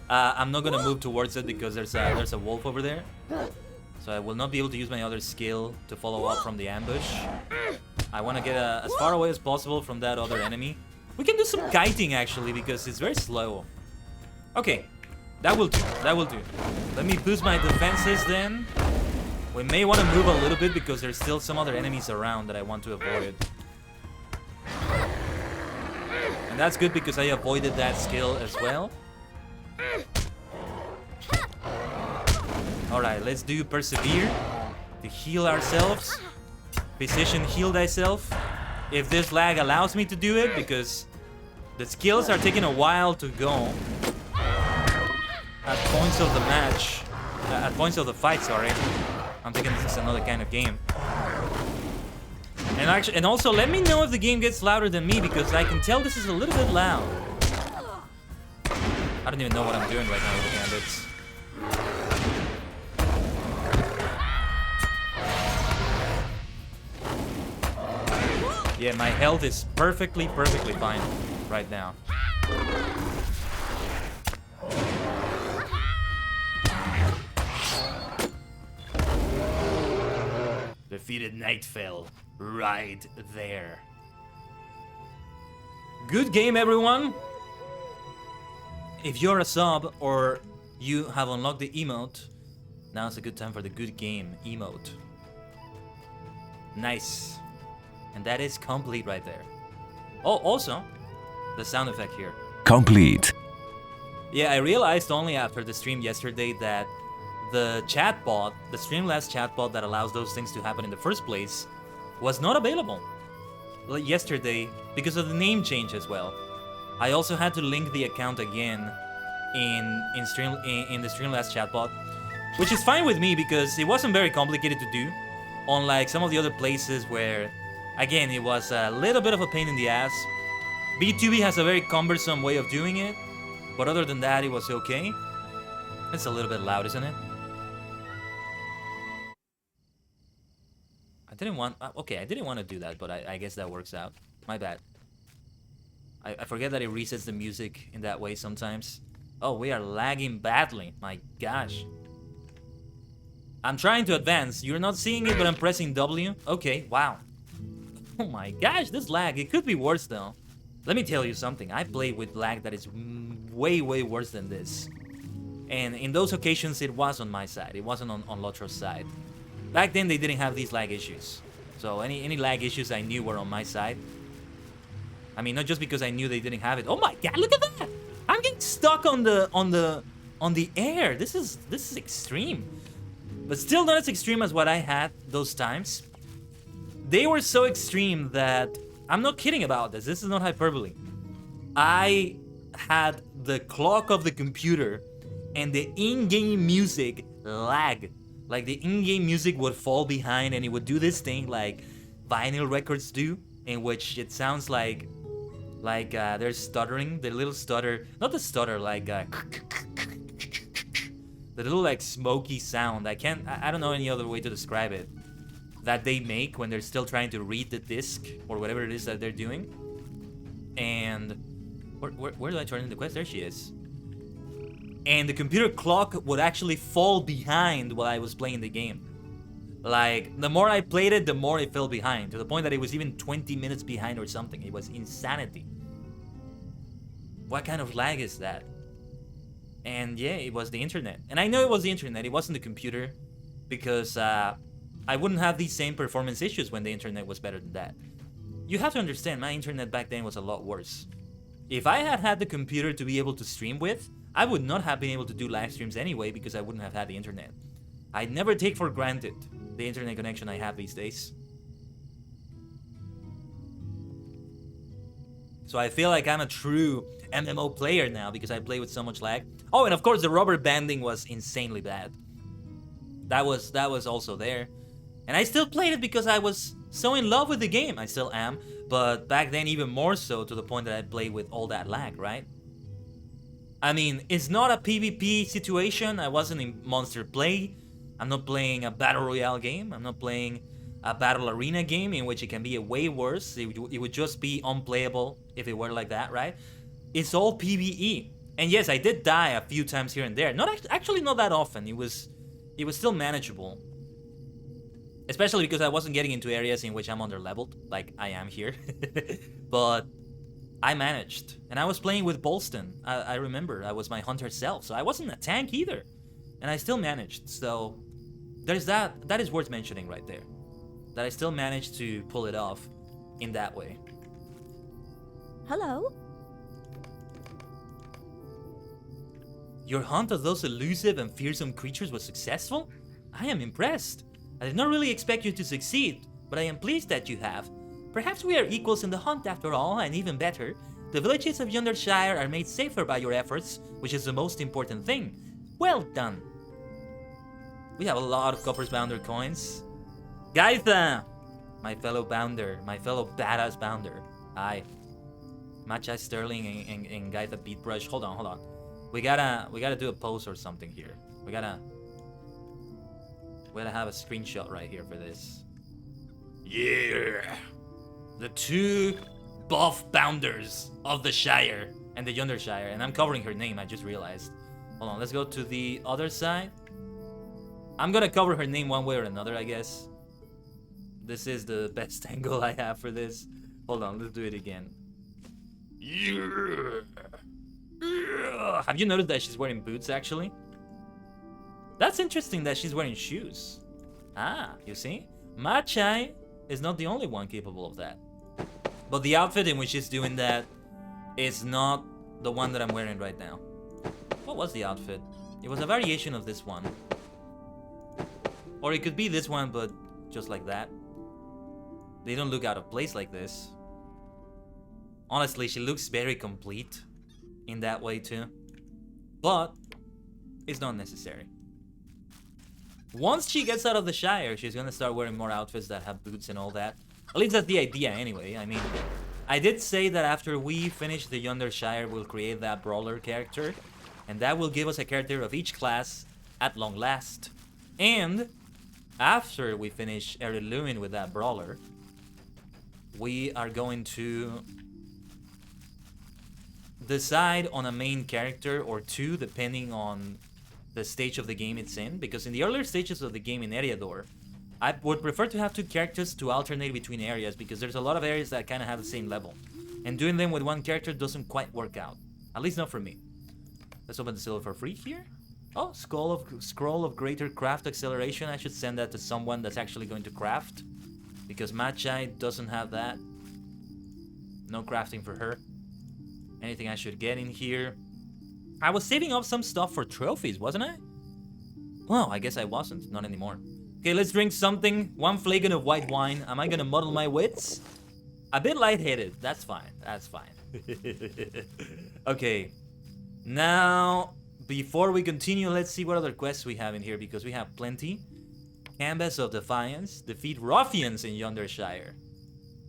I'm not gonna move towards it because there's a wolf over there. So I will not be able to use my other skill to follow up from the ambush. I want to get as far away as possible from that other enemy. We can do some kiting actually because it's very slow. Okay, that will do. Let me boost my defenses then. We may want to move a little bit because there's still some other enemies around that I want to avoid. And that's good because I avoided that skill as well. Alright, let's do Persevere to heal ourselves. Physician, heal thyself. If this lag allows me to do it, because the skills are taking a while to go. At points of the match. At points of the fight, sorry. I'm thinking this is another kind of game. And also, let me know if the game gets louder than me, because I can tell this is a little bit loud. I don't even know what I'm doing right now with the gambits. Yeah, my health is perfectly fine right now. Defeated Nightfell right there. Good game, everyone. If you're a sub or you have unlocked the emote, now's a good time for the good game emote. Nice. And that is complete right there. Oh, also, the sound effect here. Complete. Yeah, I realized only after the stream yesterday that the chatbot, the Streamlabs chatbot that allows those things to happen in the first place, was not available yesterday because of the name change as well. I also had to link the account again in the Streamlabs chatbot, which is fine with me because it wasn't very complicated to do, unlike some of the other places where, again, it was a little bit of a pain in the ass. VTuber has a very cumbersome way of doing it, but other than that, it was okay. It's a little bit loud, isn't it? I didn't want to do that, but I guess that works out. My bad. I forget that it resets the music in that way sometimes. Oh, we are lagging badly. My gosh. I'm trying to advance. You're not seeing it, but I'm pressing W. Okay, wow. Oh my gosh, this lag. It could be worse though. Let me tell you something. I played with lag that is way worse than this. And in those occasions, it was on my side. It wasn't on LOTRO's side. Back then, they didn't have these lag issues. So any lag issues I knew were on my side. I mean, not just because I knew they didn't have it. Oh my god, look at that! I'm getting stuck on the air. This is extreme. But still not as extreme as what I had those times. They were so extreme that I'm not kidding about this. This is not hyperbole. I had the clock of the computer and the in-game music lag. Like the in-game music would fall behind and it would do this thing like vinyl records do, in which it sounds like they're stuttering, the little stutter, not the stutter, like the little like smoky sound. I don't know any other way to describe it, that they make when they're still trying to read the disc or whatever it is that they're doing. And where do I turn in the quest? There she is. And the computer clock would actually fall behind while I was playing the game. Like, the more I played it, the more it fell behind, to the point that it was even 20 minutes behind or something. It was insanity. What kind of lag is that? And yeah, it was the internet. And I know it was the internet, it wasn't the computer, because I wouldn't have these same performance issues when the internet was better than that. You have to understand, my internet back then was a lot worse. If I had had the computer to be able to stream with, I would not have been able to do live streams anyway because I wouldn't have had the internet. I'd never take for granted the internet connection I have these days. So I feel like I'm a true MMO player now because I play with so much lag. Oh, and of course the rubber banding was insanely bad. That was also there. And I still played it because I was so in love with the game. I still am, but back then even more so, to the point that I played with all that lag, right? I mean, it's not a PvP situation. I wasn't in Monster Play. I'm not playing a Battle Royale game. I'm not playing a Battle Arena game in which it can be way worse. It would just be unplayable if it were like that, right? It's all PvE. And yes, I did die a few times here and there. Actually not that often. It was still manageable. Especially because I wasn't getting into areas in which I'm under-leveled, like I am here. But I managed. And I was playing with Bolston. I remember, I was my hunter self, so I wasn't a tank either. And I still managed, so there's that. That is worth mentioning right there. That I still managed to pull it off in that way. Hello? Your hunt of those elusive and fearsome creatures was successful? I am impressed. I did not really expect you to succeed, but I am pleased that you have. Perhaps we are equals in the hunt after all, and even better, the villages of Yondershire are made safer by your efforts, which is the most important thing. Well done. We have a lot of Copper's Bounder coins. Gaitha! My fellow bounder, my fellow badass bounder. Aye. Matcha Sterling and Gaitha Beatbrush. Hold on. We gotta do a pose or something here. We gotta have a screenshot right here for this. Yeah! The two buff bounders of the Shire and the Yondershire. And I'm covering her name, I just realized. Hold on, let's go to the other side. I'm gonna cover her name one way or another, I guess. This is the best angle I have for this. Hold on, let's do it again. Yeah. Have you noticed that she's wearing boots, actually? That's interesting that she's wearing shoes. Ah, you see? Machai is not the only one capable of that. But the outfit in which she's doing that is not the one that I'm wearing right now. What was the outfit? It was a variation of this one. Or it could be this one, but just like that. They don't look out of place like this. Honestly, she looks very complete in that way too. But it's not necessary. Once she gets out of the Shire, she's gonna start wearing more outfits that have boots and all that. At least that's the idea anyway. I mean, I did say that after we finish the Yondershire, we'll create that brawler character. And that will give us a character of each class at long last. And after we finish Heirloom with that brawler, we are going to decide on a main character or two, depending on the stage of the game it's in. Because in the earlier stages of the game in Eriador, I would prefer to have two characters to alternate between areas, because there's a lot of areas that kind of have the same level. And doing them with one character doesn't quite work out. At least not for me. Let's open the silver for free here. Oh, Scroll of Greater Craft Acceleration. I should send that to someone that's actually going to craft. because Machai doesn't have that. No crafting for her. Anything I should get in here? I was saving up some stuff for trophies, wasn't I? Well, I guess I wasn't. Not anymore. Okay, let's drink something. 1 flagon of white wine. Am I gonna muddle my wits? A bit lightheaded. That's fine. That's fine. Okay. Now, before we continue, let's see what other quests we have in here, because we have plenty. Canvas of Defiance. Defeat ruffians in Yondershire.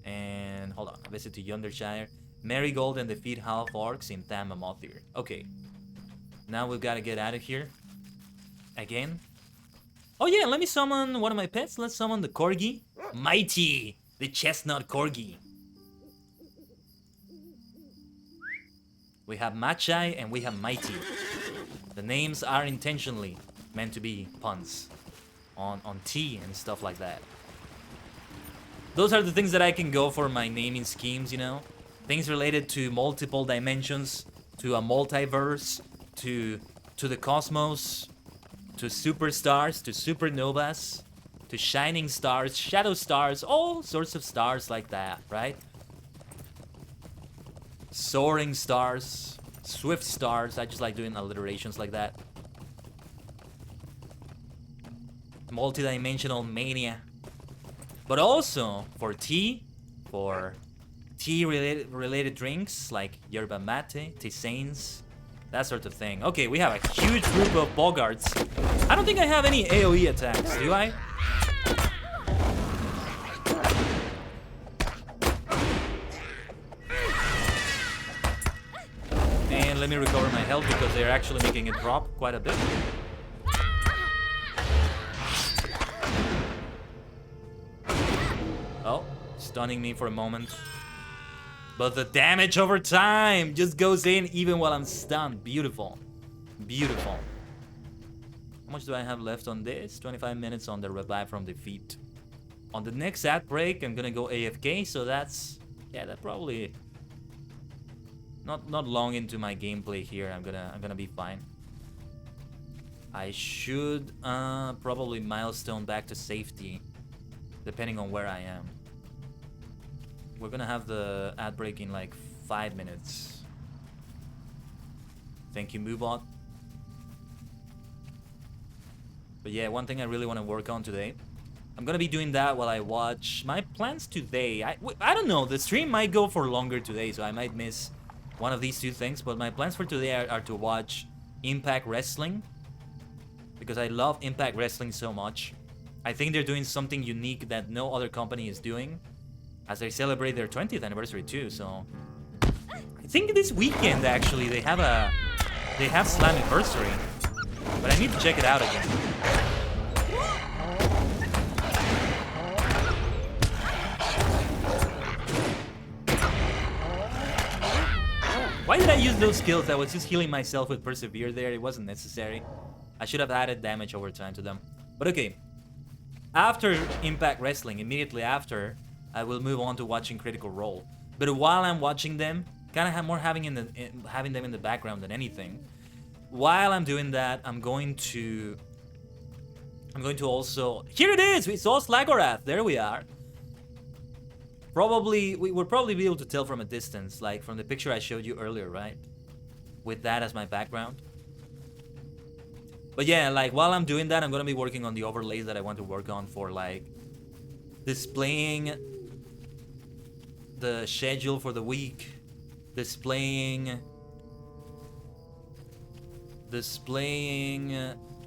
And hold on. Visit to Yondershire. Marigold and defeat half-orcs in Tamamothir. Okay. Now we've got to get out of here. Again. Oh yeah, let me summon one of my pets. Let's summon the Corgi. Mighty! The chestnut Corgi. We have Machai and we have Mighty. The names are intentionally meant to be puns. On tea and stuff like that. Those are the things that I can go for my naming schemes, you know? Things related to multiple dimensions, to a multiverse, to the cosmos, to superstars, to supernovas, to shining stars, shadow stars, all sorts of stars like that, right? Soaring stars, swift stars. I just like doing alliterations like that. Multidimensional mania. But also for tea related drinks like yerba mate, tisanes, that sort of thing. Okay, we have a huge group of bogarts. I don't think I have any AoE attacks, do I? And let me recover my health because they're actually making it drop quite a bit. Oh, stunning me for a moment. But the damage over time just goes in even while I'm stunned. Beautiful. Beautiful. How much do I have left on this? 25 minutes on the revive from defeat. On the next ad break, I'm gonna go AFK, so that's... yeah, that probably... Not long into my gameplay here. I'm gonna be fine. I should probably milestone back to safety, depending on where I am. We're gonna have the ad break in like 5 minutes. Thank you, Moobot. But yeah, one thing I really want to work on today. I'm gonna be doing that while I watch. My plans today, I don't know, the stream might go for longer today, so I might miss one of these two things, but my plans for today are to watch Impact Wrestling, because I love Impact Wrestling so much. I think they're doing something unique that no other company is doing, as they celebrate their 20th anniversary too. So I think this weekend actually they have Slammiversary, but I need to check it out again. Why did I use those skills? I was just healing myself with Persevere there. It wasn't necessary. I should have added damage over time to them. But okay. After Impact Wrestling, immediately after, I will move on to watching Critical Role. But while I'm watching them, kind of more having them in the background than anything. While I'm doing that, I'm going to also... Here it is! We saw Slagorath! There we are. We would probably be able to tell from a distance, like from the picture I showed you earlier, right? With that as my background. But yeah, like while I'm doing that, I'm gonna be working on the overlays that I want to work on for like displaying the schedule for the week, displaying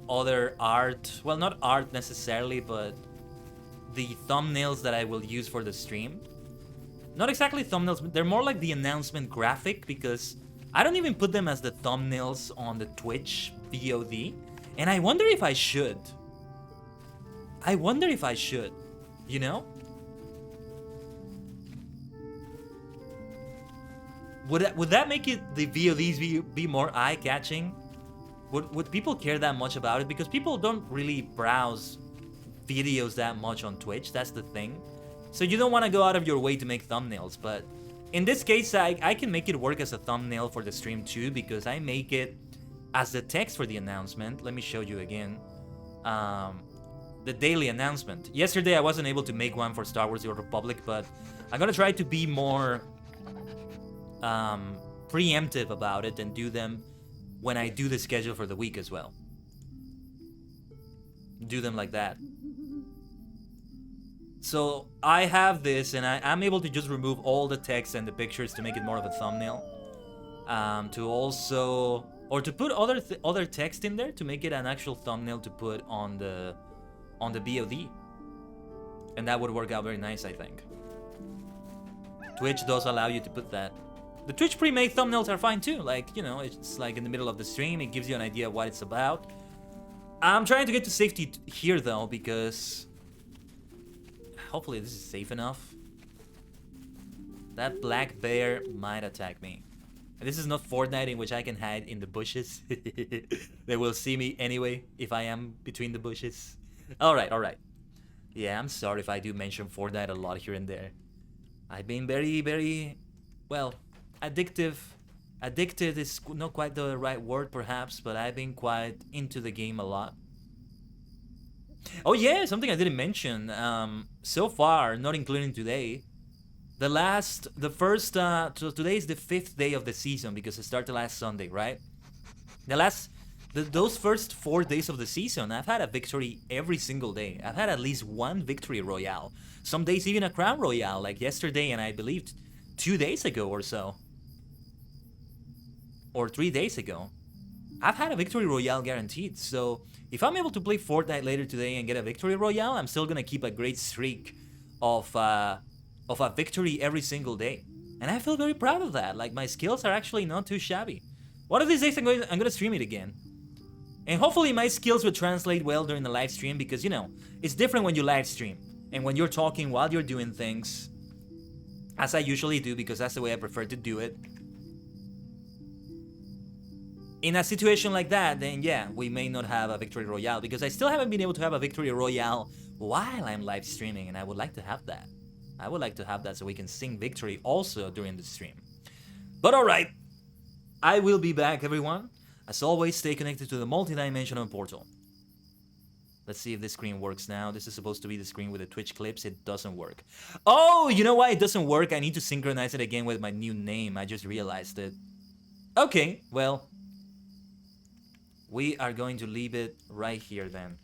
other art. Well, not art necessarily, but the thumbnails that I will use for the stream. Not exactly thumbnails, but they're more like the announcement graphic, because I don't even put them as the thumbnails on the Twitch VOD. And I wonder if I should. You know? Would that make it the VODs be more eye-catching? Would people care that much about it? Because people don't really browse videos that much on Twitch, that's the thing. So you don't want to go out of your way to make thumbnails, but in this case, I can make it work as a thumbnail for the stream too, because I make it as the text for the announcement. Let me show you again. the daily announcement. Yesterday I wasn't able to make one for Star Wars: The Old Republic, but I'm gonna try to be more preemptive about it and do them when I do the schedule for the week as well. Do them like that. So I have this, and I'm able to just remove all the text and the pictures to make it more of a thumbnail. To also, or to put other text in there to make it an actual thumbnail to put on the VOD, and that would work out very nice, I think. Twitch does allow you to put that. The Twitch pre-made thumbnails are fine too. Like, you know, it's like in the middle of the stream. It gives you an idea of what it's about. I'm trying to get to safety here though, because hopefully this is safe enough. That black bear might attack me. And this is not Fortnite in which I can hide in the bushes. They will see me anyway if I am between the bushes. Alright, alright. Yeah, I'm sorry if I do mention Fortnite a lot here and there. I've been very, very, well, addictive. Addicted is not quite the right word perhaps, but I've been quite into the game a lot. Oh yeah, something I didn't mention. So far, not including today, the first, so today is the 5th day of the season because it started last Sunday, right? Those first 4 days of the season, I've had a victory every single day. I've had at least one victory royale. Some days even a crown royale, like yesterday and I believe 2 days ago or so. Or 3 days ago. I've had a victory royale guaranteed, so if I'm able to play Fortnite later today and get a victory royale, I'm still gonna keep a great streak of a victory every single day. And I feel very proud of that. Like, my skills are actually not too shabby. One of these days I'm gonna stream it again. And hopefully my skills will translate well during the live stream, because, you know, it's different when you live stream and when you're talking while you're doing things, as I usually do, because that's the way I prefer to do it. In a situation like that, then yeah, we may not have a victory royale, because I still haven't been able to have a victory royale while I'm live streaming, and I would like to have that. I would like to have that so we can sing victory also during the stream. But alright, I will be back, everyone. As always, stay connected to the multi-dimensional portal. Let's see if this screen works now. This is supposed to be the screen with the Twitch clips. It doesn't work. Oh, you know why it doesn't work? I need to synchronize it again with my new name. I just realized it. Okay, well, we are going to leave it right here then.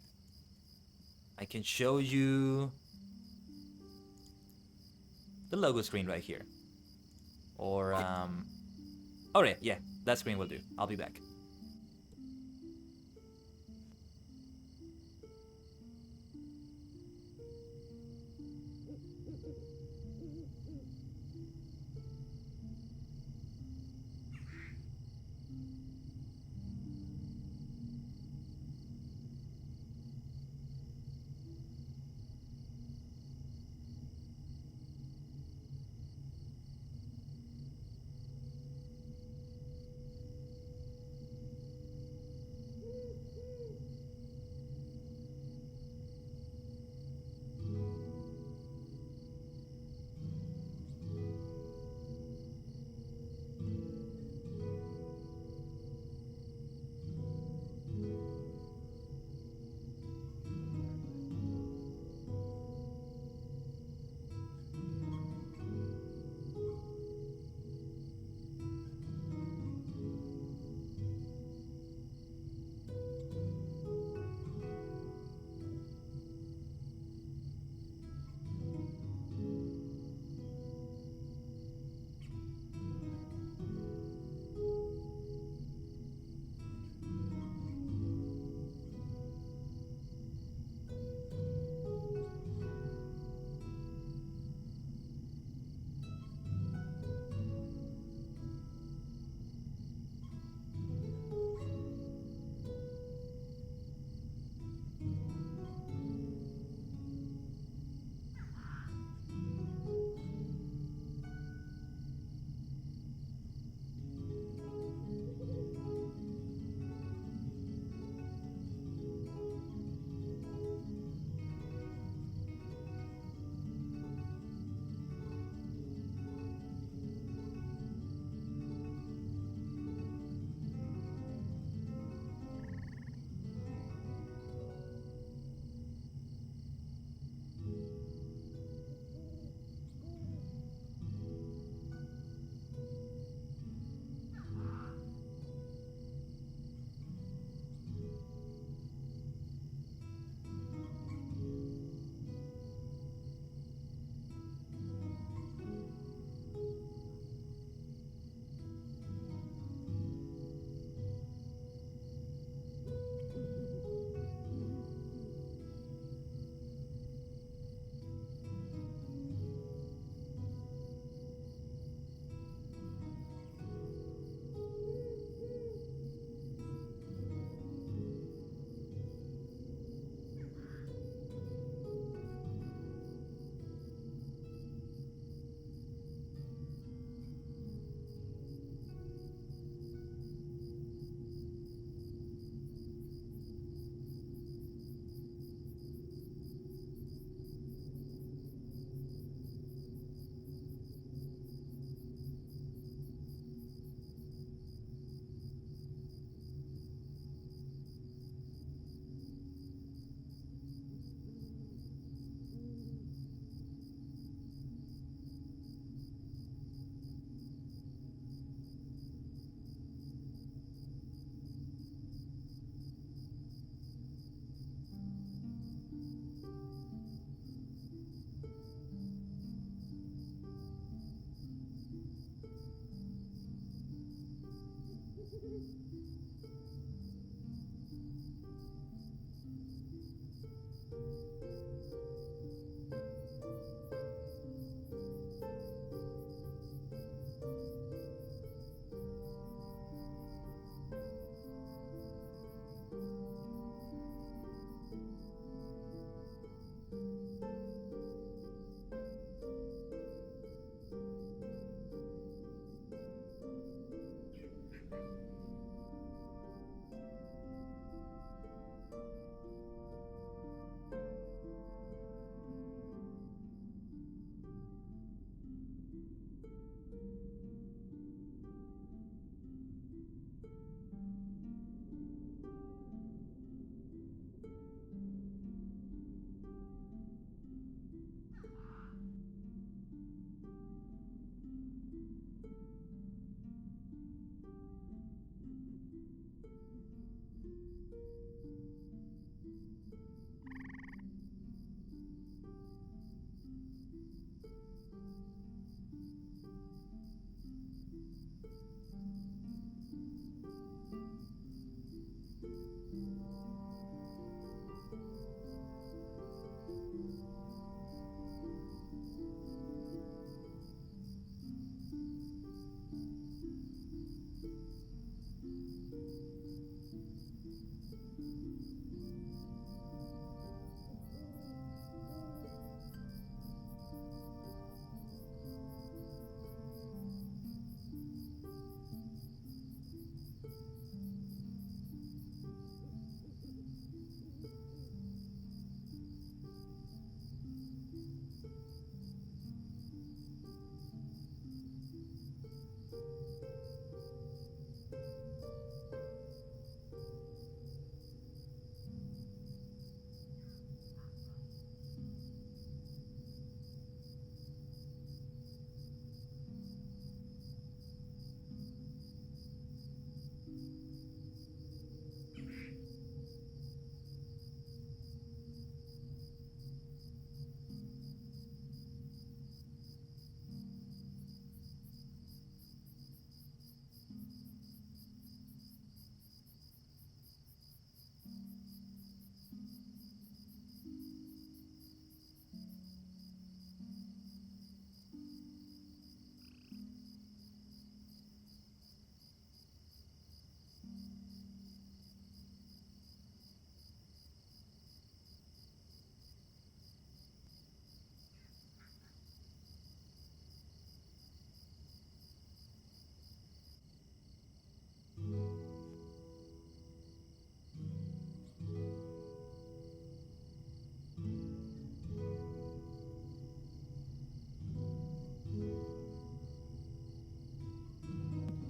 I can show you the logo screen right here. Or, alright, yeah, that screen will do. I'll be back.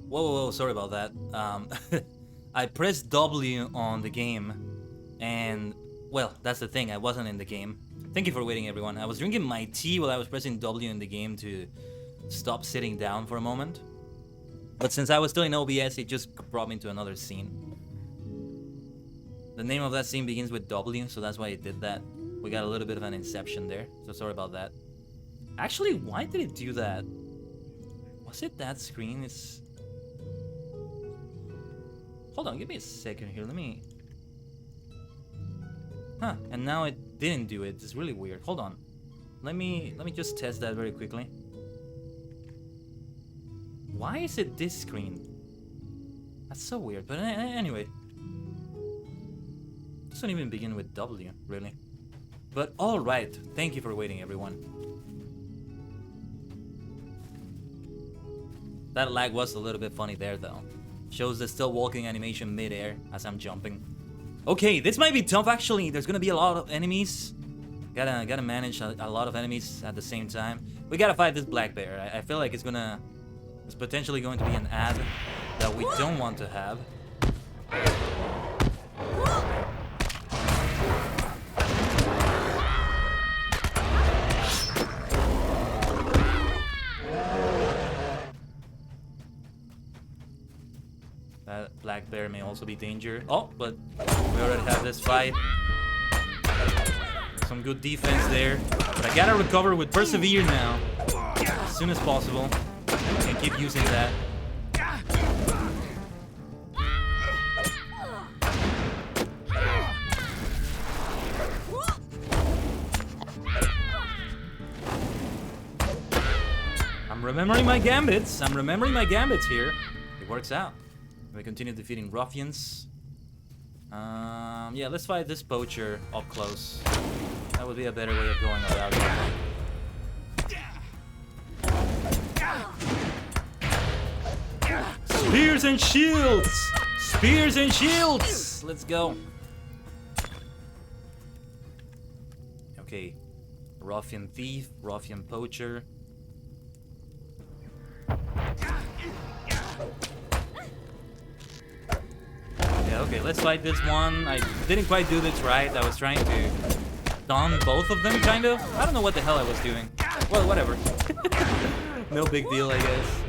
Whoa, whoa, whoa, sorry about that. I pressed W on the game, and, well, that's the thing, I wasn't in the game. Thank you for waiting, everyone. I was drinking my tea while I was pressing W in the game to stop sitting down for a moment. But since I was still in OBS, it just brought me to another scene. The name of that scene begins with W, so that's why it did that. We got a little bit of an inception there, so sorry about that. Actually, why did it do that? Was it that screen? It's... Hold on, give me a second here, let me... Huh, and now it didn't do it. It's really weird. Hold on. Let me just test that very quickly. Why is it this screen? That's so weird, but anyway. It doesn't even begin with W, really. But alright, thank you for waiting, everyone. That lag was a little bit funny there, though. Shows the still walking animation mid-air as I'm jumping. Okay, this might be tough, actually. There's gonna be a lot of enemies. Gotta manage a lot of enemies at the same time. We gotta fight this black bear. I feel like it's potentially going to be an ad that we don't want to have. That black bear may also be danger. Oh, but we already have this fight. Some good defense there. But I gotta recover with persevere now. As soon as possible. Can't keep using that. remembering my gambits. I'm remembering my gambits here. It works out. We continue defeating ruffians. Yeah, let's fight this poacher up close. That would be a better way of going about it. Spears and shields! Spears and shields! Let's go. Okay. Ruffian thief, ruffian poacher. Yeah, okay, let's fight this one. I didn't quite do this right. I was trying to stun both of them, kind of. I don't know what the hell I was doing. Well, whatever. No big deal, I guess.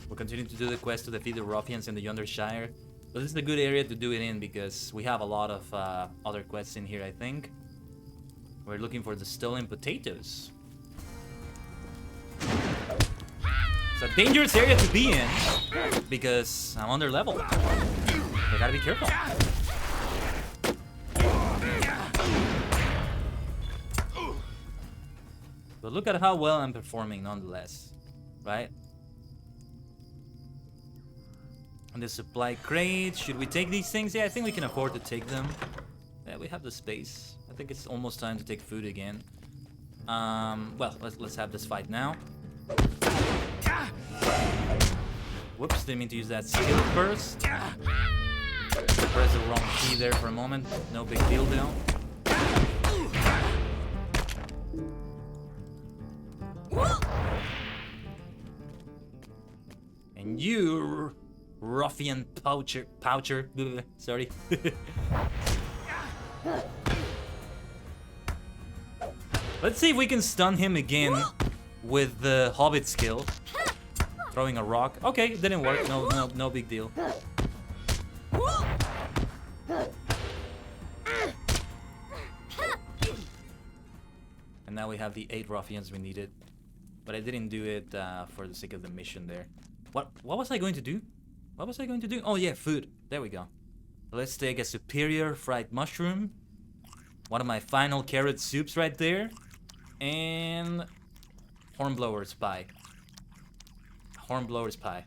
We'll continue to do the quest to defeat the ruffians in the Yondershire. But this is a good area to do it in because we have a lot of other quests in here, I think. We're looking for the stolen potatoes. It's a dangerous area to be in because I'm under level. I gotta be careful. But look at how well I'm performing nonetheless, right? And the supply crate, should we take these things? Yeah, I think we can afford to take them. Yeah, we have the space. I think it's almost time to take food again. Well, let's have this fight now. Whoops, didn't mean to use that skill first. Press the wrong key there for a moment. No big deal though. And you, ruffian poucher, sorry. Let's see if we can stun him again with the hobbit skill. Throwing a rock. Okay, it didn't work. No big deal. And now we have the 8 ruffians we needed. But I didn't do it for the sake of the mission there. What was I going to do? What was I going to do? Oh yeah, food. There we go. Let's take a superior fried mushroom. One of my final carrot soups right there. And hornblower's pie. Hornblower's pie.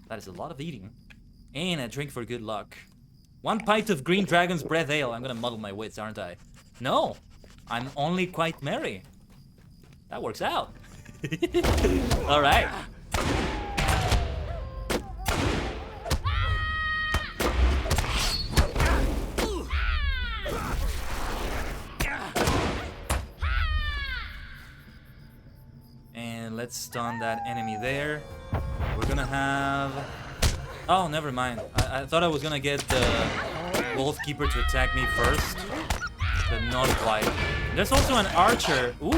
That is a lot of eating. And a drink for good luck. 1 pint of Green Dragon's Breath Ale. I'm gonna muddle my wits, aren't I? No, I'm only quite merry. That works out. All right. And let's stun that enemy there. We're gonna have... Oh, never mind. I thought I was gonna get the Wolf Keeper to attack me first, but not quite. There's also an archer. Ooh.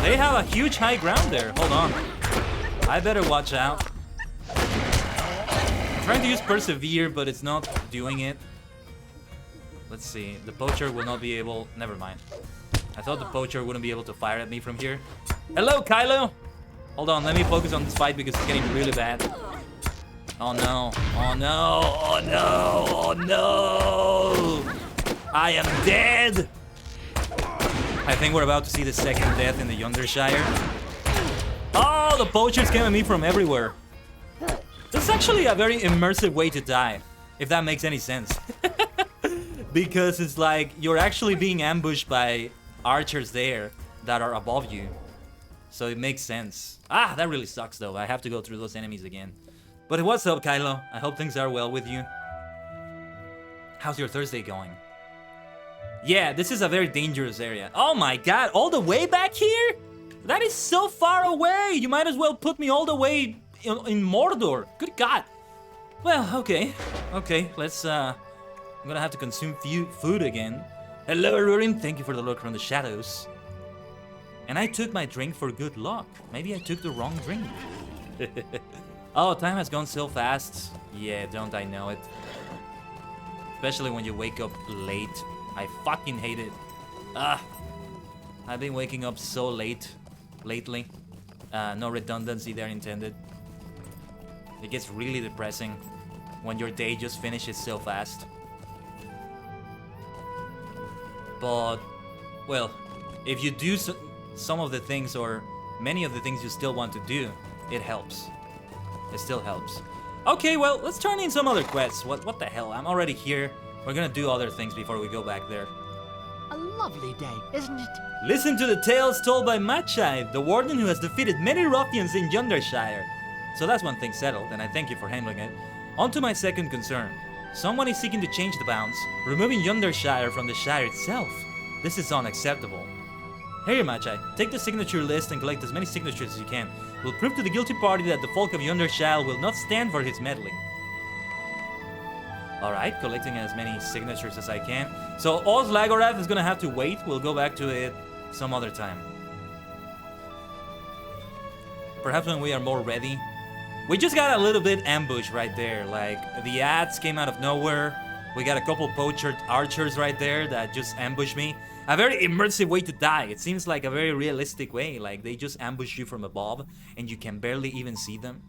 They have a huge high ground there. Hold on. I better watch out. I'm trying to use Persevere, but it's not doing it. Let's see. The poacher will not be able... Never mind. I thought the poacher wouldn't be able to fire at me from here. Hello, Kylo! Hold on, let me focus on this fight because it's getting really bad. Oh no. Oh no. Oh no. Oh no. I am dead! I think we're about to see the second death in the Yondershire. Oh, the poachers came at me from everywhere. This is actually a very immersive way to die, if that makes any sense. Because it's like you're actually being ambushed by archers there that are above you. So it makes sense. Ah, that really sucks though. I have to go through those enemies again. But what's up, Kylo? I hope things are well with you. How's your Thursday going? Yeah, this is a very dangerous area. Oh my god, all the way back here? That is so far away. You might as well put me all the way in Mordor. Good god. Well, okay. Okay, let's, I'm gonna have to consume food again. Hello, Rurin. Thank you for the look from the shadows. And I took my drink for good luck. Maybe I took the wrong drink. Oh, time has gone so fast. Yeah, don't I know it. Especially when you wake up late. I fucking hate it. I've been waking up so late lately. No redundancy there intended. It gets really depressing when your day just finishes so fast. But, well, if you do some of the things or many of the things you still want to do, it helps. It still helps. Okay, well, let's turn in some other quests. What the hell? I'm already here. We're gonna do other things before we go back there. A lovely day, isn't it? Listen to the tales told by Machai, the warden who has defeated many ruffians in Yondershire. So that's one thing settled, and I thank you for handling it. On to my second concern. Someone is seeking to change the bounds, removing Yondershire from the Shire itself. This is unacceptable. Here, Machai, take the signature list and collect as many signatures as you can. We'll prove to the guilty party that the folk of Yondershire will not stand for his meddling. Alright, collecting as many signatures as I can. So ℂ𝕠𝕟𝕤𝕒𝕚𝕒 is gonna have to wait. We'll go back to it some other time. Perhaps when we are more ready. We just got a little bit ambushed right there. Like, the ads came out of nowhere. We got a couple poacher archers right there that just ambushed me. A very immersive way to die. It seems like a very realistic way. Like, they just ambush you from above and you can barely even see them.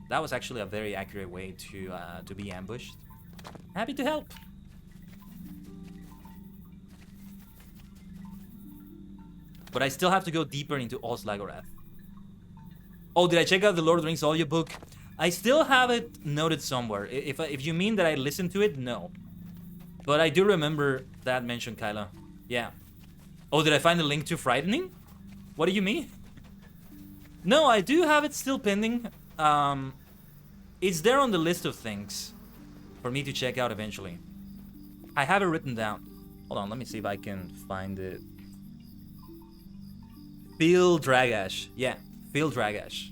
That was actually a very accurate way to be ambushed. Happy to help. But I still have to go deeper into ℂ𝕠𝕠𝕟𝕒. Oh, did I check out the Lord of the Rings audiobook? I still have it noted somewhere. If you mean that I listened to it, no. But I do remember that mentioned, Kyla. Yeah. Oh, did I find the link to Frightening? What do you mean? No, I do have it still pending. It's there on the list of things for me to check out eventually. I have it written down. Hold on, let me see if I can find it. ℂ𝕠𝕠𝕟𝕒𝕠𝕒. Yeah, ℂ𝕠𝕠𝕠𝕒𝕠𝕒.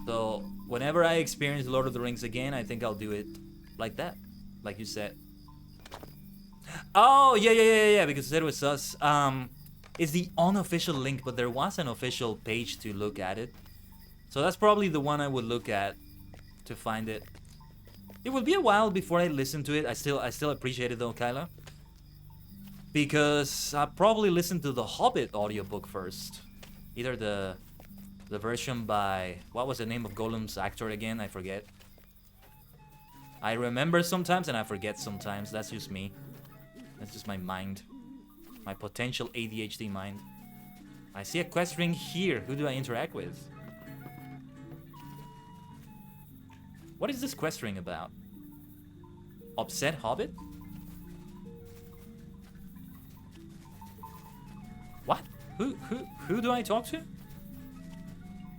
So, whenever I experience Lord of the Rings again, I think I'll do it like that. Like you said. Oh, yeah, because you said it was us. It's the unofficial link, but there was an official page to look at it. So that's probably the one I would look at to find it. It will be a while before I listen to it. I still appreciate it though, Kyla. Because I probably listened to the Hobbit audiobook first. Either the version by... What was the name of Gollum's actor again? I forget. I remember sometimes and I forget sometimes. That's just me. That's just my mind. My potential ADHD mind. I see a quest ring here. Who do I interact with? What is this quest ring about? Upset Hobbit? What? Who do I talk to?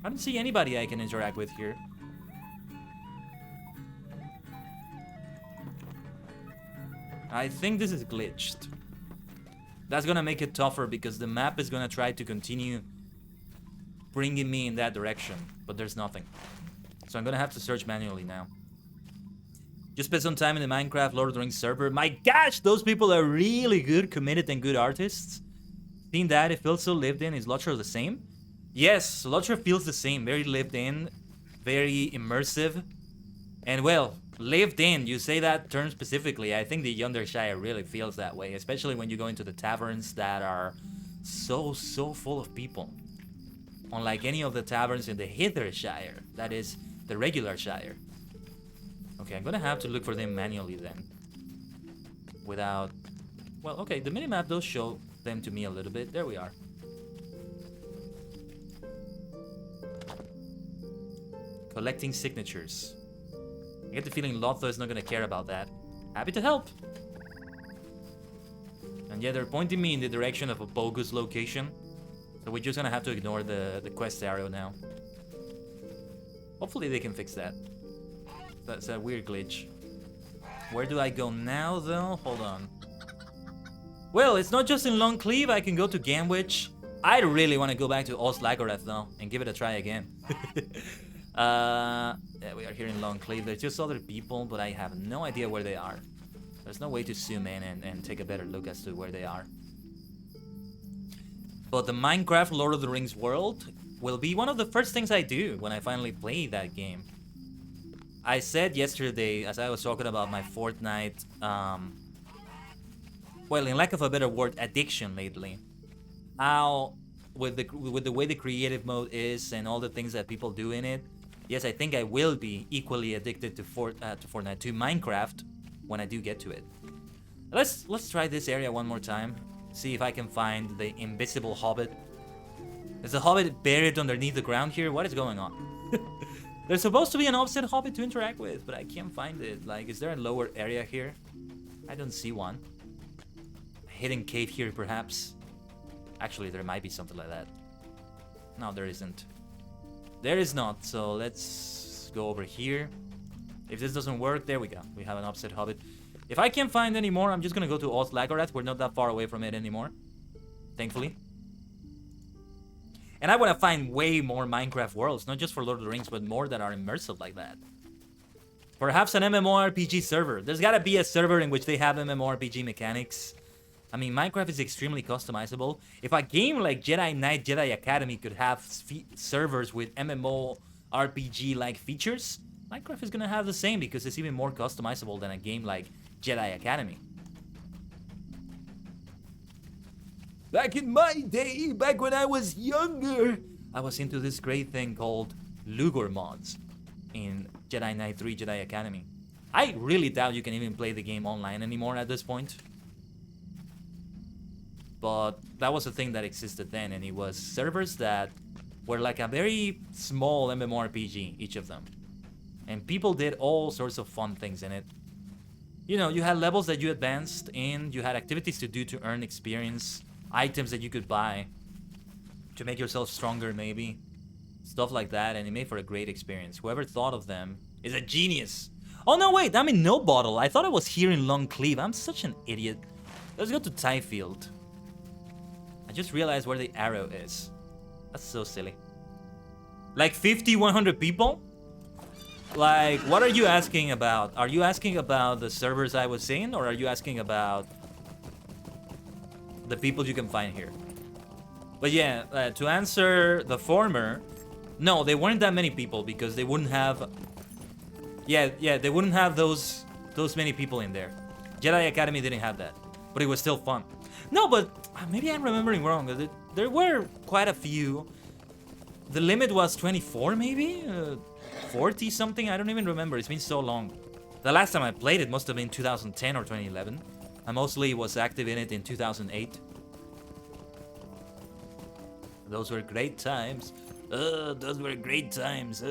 I don't see anybody I can interact with here. I think this is glitched. That's gonna make it tougher because the map is gonna try to continue bringing me in that direction, but there's nothing. So I'm gonna have to search manually now. Just spent some time in the Minecraft Lord of the Rings server. My gosh, those people are really good, committed, and good artists. Seeing that, it feels so lived in. Is LOTRO the same? Yes, LOTRO feels the same. Very lived in, very immersive. And well, lived in, you say that term specifically. I think the Yondershire really feels that way, especially when you go into the taverns that are so full of people. Unlike any of the taverns in the Hithershire, that is the regular Shire. Okay, I'm gonna have to look for them manually then. Without... Well, okay, the minimap does show them to me a little bit. There we are. Collecting signatures. I get the feeling LOTRO is not gonna care about that. Happy to help. And yeah, they're pointing me in the direction of a bogus location. So we're just gonna have to ignore the quest arrow now. Hopefully they can fix that. That's a weird glitch. Where do I go now, though? Hold on. Well, it's not just in Longcleave. I can go to Gamwich. I really want to go back to ℂ𝕠𝕠𝕟𝕒, though, and give it a try again. Yeah, we are here in Longcleave. There's just other people, but I have no idea where they are. There's no way to zoom in and take a better look as to where they are. But the Minecraft Lord of the Rings world will be one of the first things I do when I finally play that game. I said yesterday, as I was talking about my Fortnite well, in lack of a better word, addiction lately. How, with the way the creative mode is and all the things that people do in it, yes, I think I will be equally addicted to Fortnite, to Minecraft, when I do get to it. Let's try this area one more time. See if I can find the invisible hobbit. Is the hobbit buried underneath the ground here? What is going on? There's supposed to be an offset hobbit to interact with, but I can't find it. Like, is there a lower area here? I don't see one. A hidden cave here, perhaps. Actually, there might be something like that. No, there isn't. There is not, so let's go over here. If this doesn't work, there we go. We have an offset hobbit. If I can't find any more, I'm just gonna go to ℂ𝕠𝕟𝕤𝕒𝕠𝕟𝕤. We're not that far away from it anymore. Thankfully. And I want to find way more Minecraft worlds, not just for Lord of the Rings, but more that are immersive like that. Perhaps an MMORPG server. There's gotta be a server in which they have MMORPG mechanics. I mean, Minecraft is extremely customizable. If a game like Jedi Knight Jedi Academy could have servers with MMORPG-like features, Minecraft is gonna have the same because it's even more customizable than a game like Jedi Academy. Back in my day, back when I was younger, I was into this great thing called Lugor mods in Jedi Knight 3 Jedi Academy. I really doubt you can even play the game online anymore at this point. But that was a thing that existed then, and it was servers that were like a very small MMORPG, each of them. And people did all sorts of fun things in it. You know, you had levels that you advanced in, you had activities to do to earn experience, items that you could buy to make yourself stronger, maybe. Stuff like that, and it made for a great experience. Whoever thought of them is a genius. Oh no, wait, I'm in No Bottle. I thought I was here in Long Cleave. I'm such an idiot. Let's go to Tyfield. I just realized where the arrow is. That's so silly. Like 50, 100 people? Like, what are you asking about? Are you asking about the servers I was in, or are you asking about the people you can find here? But yeah, to answer the former, no, they weren't that many people because they wouldn't have... Yeah, they wouldn't have those many people in there. Jedi Academy didn't have that, but it was still fun. No, but maybe I'm remembering wrong. There were quite a few. The limit was 24, maybe? 40 something? I don't even remember. It's been so long. The last time I played it must have been 2010 or 2011. I mostly was active in it in 2008. Those were great times. Those were great times.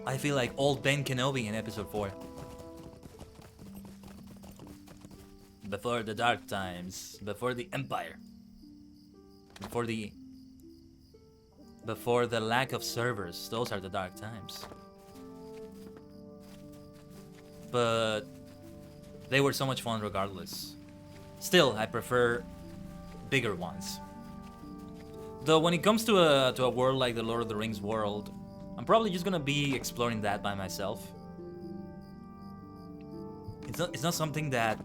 I feel like old Ben Kenobi in episode 4. Before the dark times, before the Empire, before the lack of servers, those are the dark times. But they were so much fun regardless. Still, I prefer bigger ones. Though when it comes to a world like the Lord of the Rings world, I'm probably just gonna be exploring that by myself. It's not something that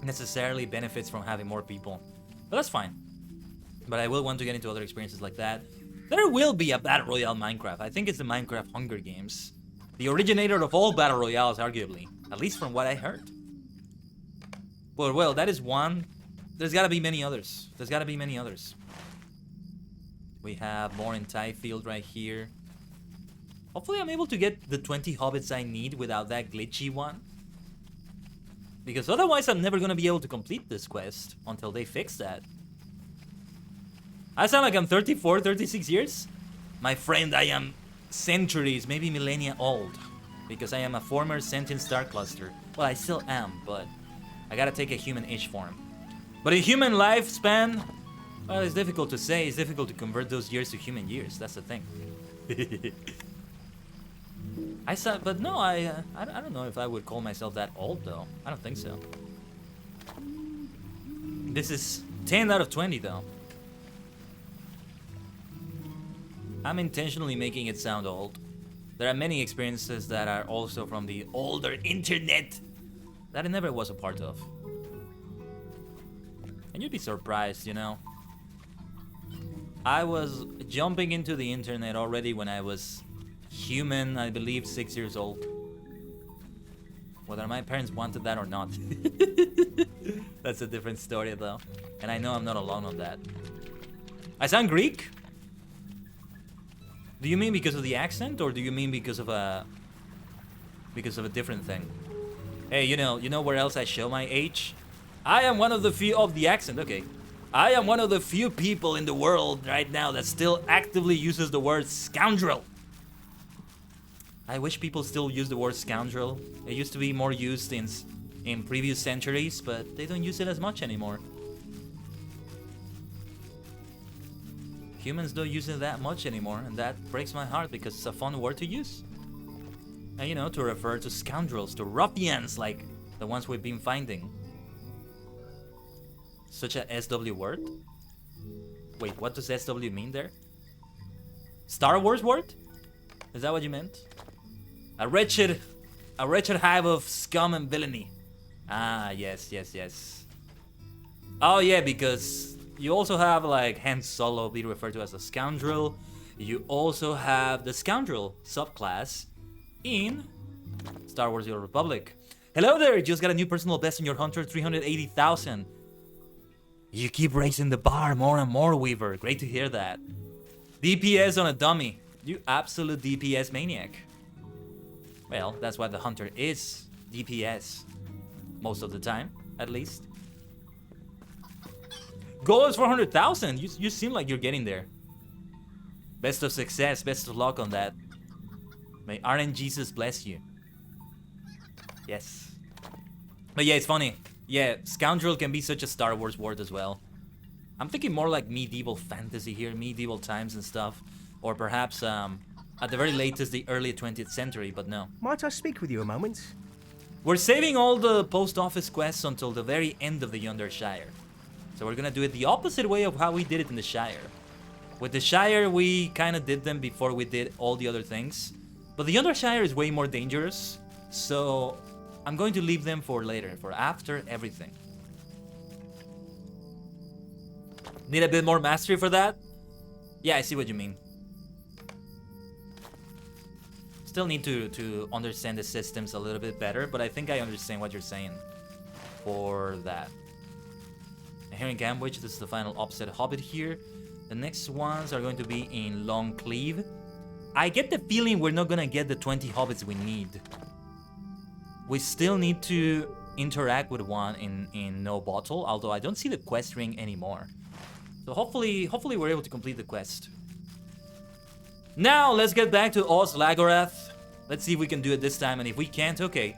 necessarily benefits from having more people, but that's fine. But I will want to get into other experiences like that. There will be a Battle Royale Minecraft. I think it's the Minecraft Hunger Games. The originator of all Battle Royales, arguably. At least from what I heard. Well, that is one. There's gotta be many others. We have more in Tyfield right here. Hopefully I'm able to get the 20 hobbits I need without that glitchy one. Because otherwise I'm never gonna be able to complete this quest until they fix that. I sound like I'm 34, 36 years? My friend, I am centuries, maybe millennia old. Because I am a former sentient star cluster. Well, I still am, but I gotta take a human-ish form. But in human lifespan, well, it's difficult to say. It's difficult to convert those years to human years. That's the thing. But no, I don't know if I would call myself that old, though. I don't think so. This is 10 out of 20, though. I'm intentionally making it sound old. There are many experiences that are also from the older internet that I never was a part of. And you'd be surprised, you know. I was jumping into the internet already when I was human, I believe 6 years old. Whether my parents wanted that or not. That's a different story though. And I know I'm not alone on that. I sound Greek? Do you mean because of the accent, or do you mean because of a different thing? Hey, you know where else I show my age? I am one of the few of the accent, okay. I am one of the few people in the world right now that still actively uses the word scoundrel. I wish people still use the word scoundrel. It used to be more used in previous centuries, but they don't use it as much anymore. Humans don't use it that much anymore, and that breaks my heart because it's a fun word to use. And you know, to refer to scoundrels, to ruffians like the ones we've been finding. Such a SW word? Wait, what does SW mean there? Star Wars word? Is that what you meant? A wretched hive of scum and villainy. Ah, yes. Oh yeah, because you also have like Han Solo be referred to as a scoundrel. You also have the scoundrel subclass in Star Wars: The Old Republic. Hello there, just got a new personal best in your Hunter, 380,000. You keep raising the bar more and more, Weaver. Great to hear that. DPS on a dummy. You absolute DPS maniac. Well, that's why the Hunter is DPS. Most of the time, at least. Goal is 400,000. You seem like you're getting there. Best of success, best of luck on that. May RNGesus bless you. Yes. But yeah, it's funny. Yeah, scoundrel can be such a Star Wars word as well. I'm thinking more like medieval fantasy here, medieval times and stuff. Or perhaps, at the very latest, the early 20th century, but no. Might I speak with you a moment? We're saving all the post office quests until the very end of the Yondershire. So we're gonna do it the opposite way of how we did it in the Shire. With the Shire, we kind of did them before we did all the other things. But the Yondershire is way more dangerous, so I'm going to leave them for later, for after everything. Need a bit more mastery for that? Yeah, I see what you mean. Still need to understand the systems a little bit better, but I think I understand what you're saying for that. Here in Cambridge, this is the final offset hobbit here. The next ones are going to be in Longcleave. I get the feeling we're not gonna get the 20 hobbits we need. We still need to interact with one in No Bottle, although I don't see the quest ring anymore. So hopefully we're able to complete the quest. Now let's get back to ℂ𝕠𝕟𝕤𝕒. Let's see if we can do it this time, and if we can't, okay.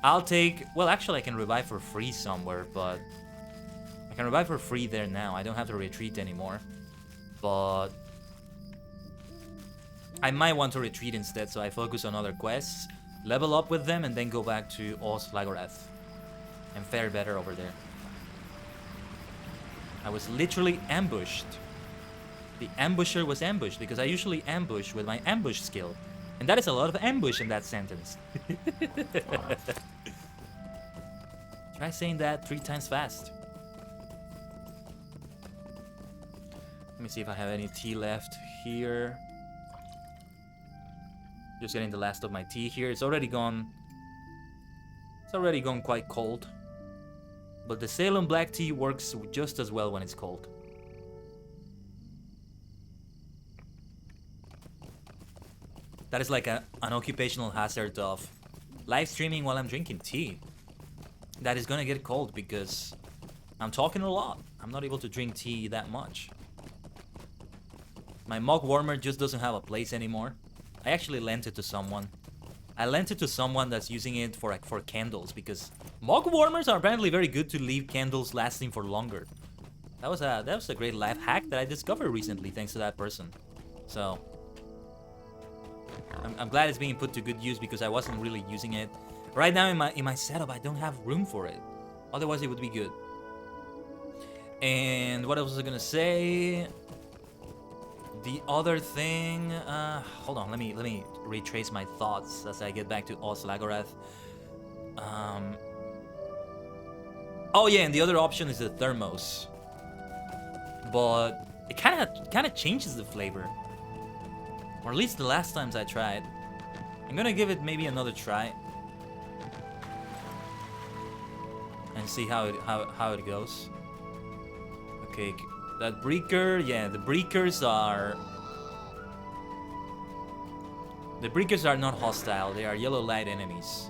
I'll take... Well, actually I can revive for free somewhere, but... I can revive for free there now. I don't have to retreat anymore. But... I might want to retreat instead, so I focus on other quests, level up with them, and then go back to ℂ𝕠𝕠𝕟𝕤𝕒. And fare better over there. I was literally ambushed. The ambusher was ambushed, because I usually ambush with my ambush skill. And that is a lot of ambush in that sentence. Try saying that 3 times fast. Let me see if I have any tea left here. Just getting the last of my tea here. It's already gone. It's already gone quite cold. But the Salem black tea works just as well when it's cold. That is like an occupational hazard of live streaming while I'm drinking tea. That is gonna get cold because I'm talking a lot. I'm not able to drink tea that much. My mug warmer just doesn't have a place anymore. I actually lent it to someone. I lent it to someone that's using it for candles, because mug warmers are apparently very good to leave candles lasting for longer. That was a great life hack that I discovered recently thanks to that person. So I'm glad it's being put to good use, because I wasn't really using it. Right now in my setup I don't have room for it. Otherwise it would be good. And what else was I gonna say? The other thing, hold on, let me retrace my thoughts as I get back to ℂ𝕠𝕠𝕒𝕒. Oh yeah, and the other option is the thermos, but it kind of changes the flavor, or at least the last times I tried. I'm gonna give it maybe another try. and see how it goes. Okay, that breaker, yeah, the breakers are not hostile. They are yellow light enemies.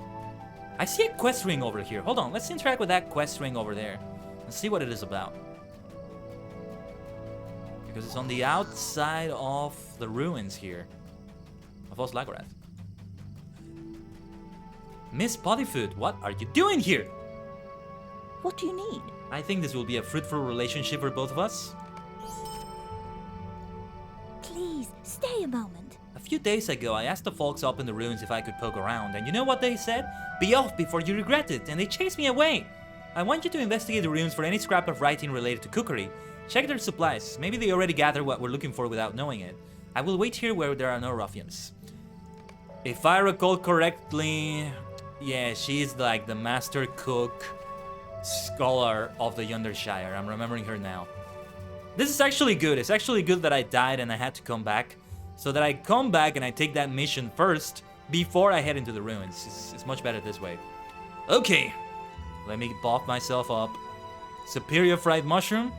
I see a quest ring over here. Hold on, let's interact with that quest ring over there and see what it is about. Because it's on the outside of the ruins here of Oslagorath. Miss Bodyfoot, what are you doing here? What do you need? I think this will be a fruitful relationship for both of us. Please, stay a moment. A few days ago, I asked the folks up in the ruins if I could poke around, and you know what they said? Be off before you regret it, and they chased me away. I want you to investigate the ruins for any scrap of writing related to cookery. Check their supplies. Maybe they already gathered what we're looking for without knowing it. I will wait here where there are no ruffians. If I recall correctly, yeah, she's like the master cook scholar of the Yondershire. I'm remembering her now. This is actually good. It's actually good that I died and I had to come back. So that I come back and I take that mission first before I head into the ruins. It's much better this way. Okay. Let me bulk myself up. Superior fried mushroom.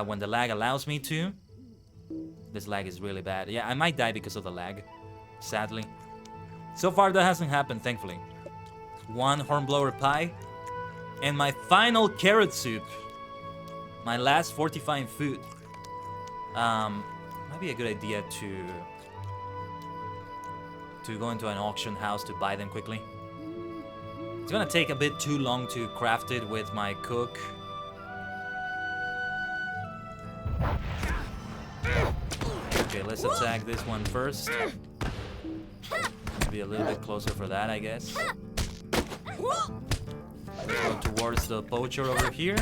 When the lag allows me to. This lag is really bad. Yeah, I might die because of the lag. Sadly. So far that hasn't happened, thankfully. One hornblower pie. And my final carrot soup. My last fortifying food. Might be a good idea to go into an auction house to buy them quickly. It's gonna take a bit too long to craft it with my cook. Okay, let's attack this one first. Be a little bit closer for that, I guess. Let's go towards the poacher over here.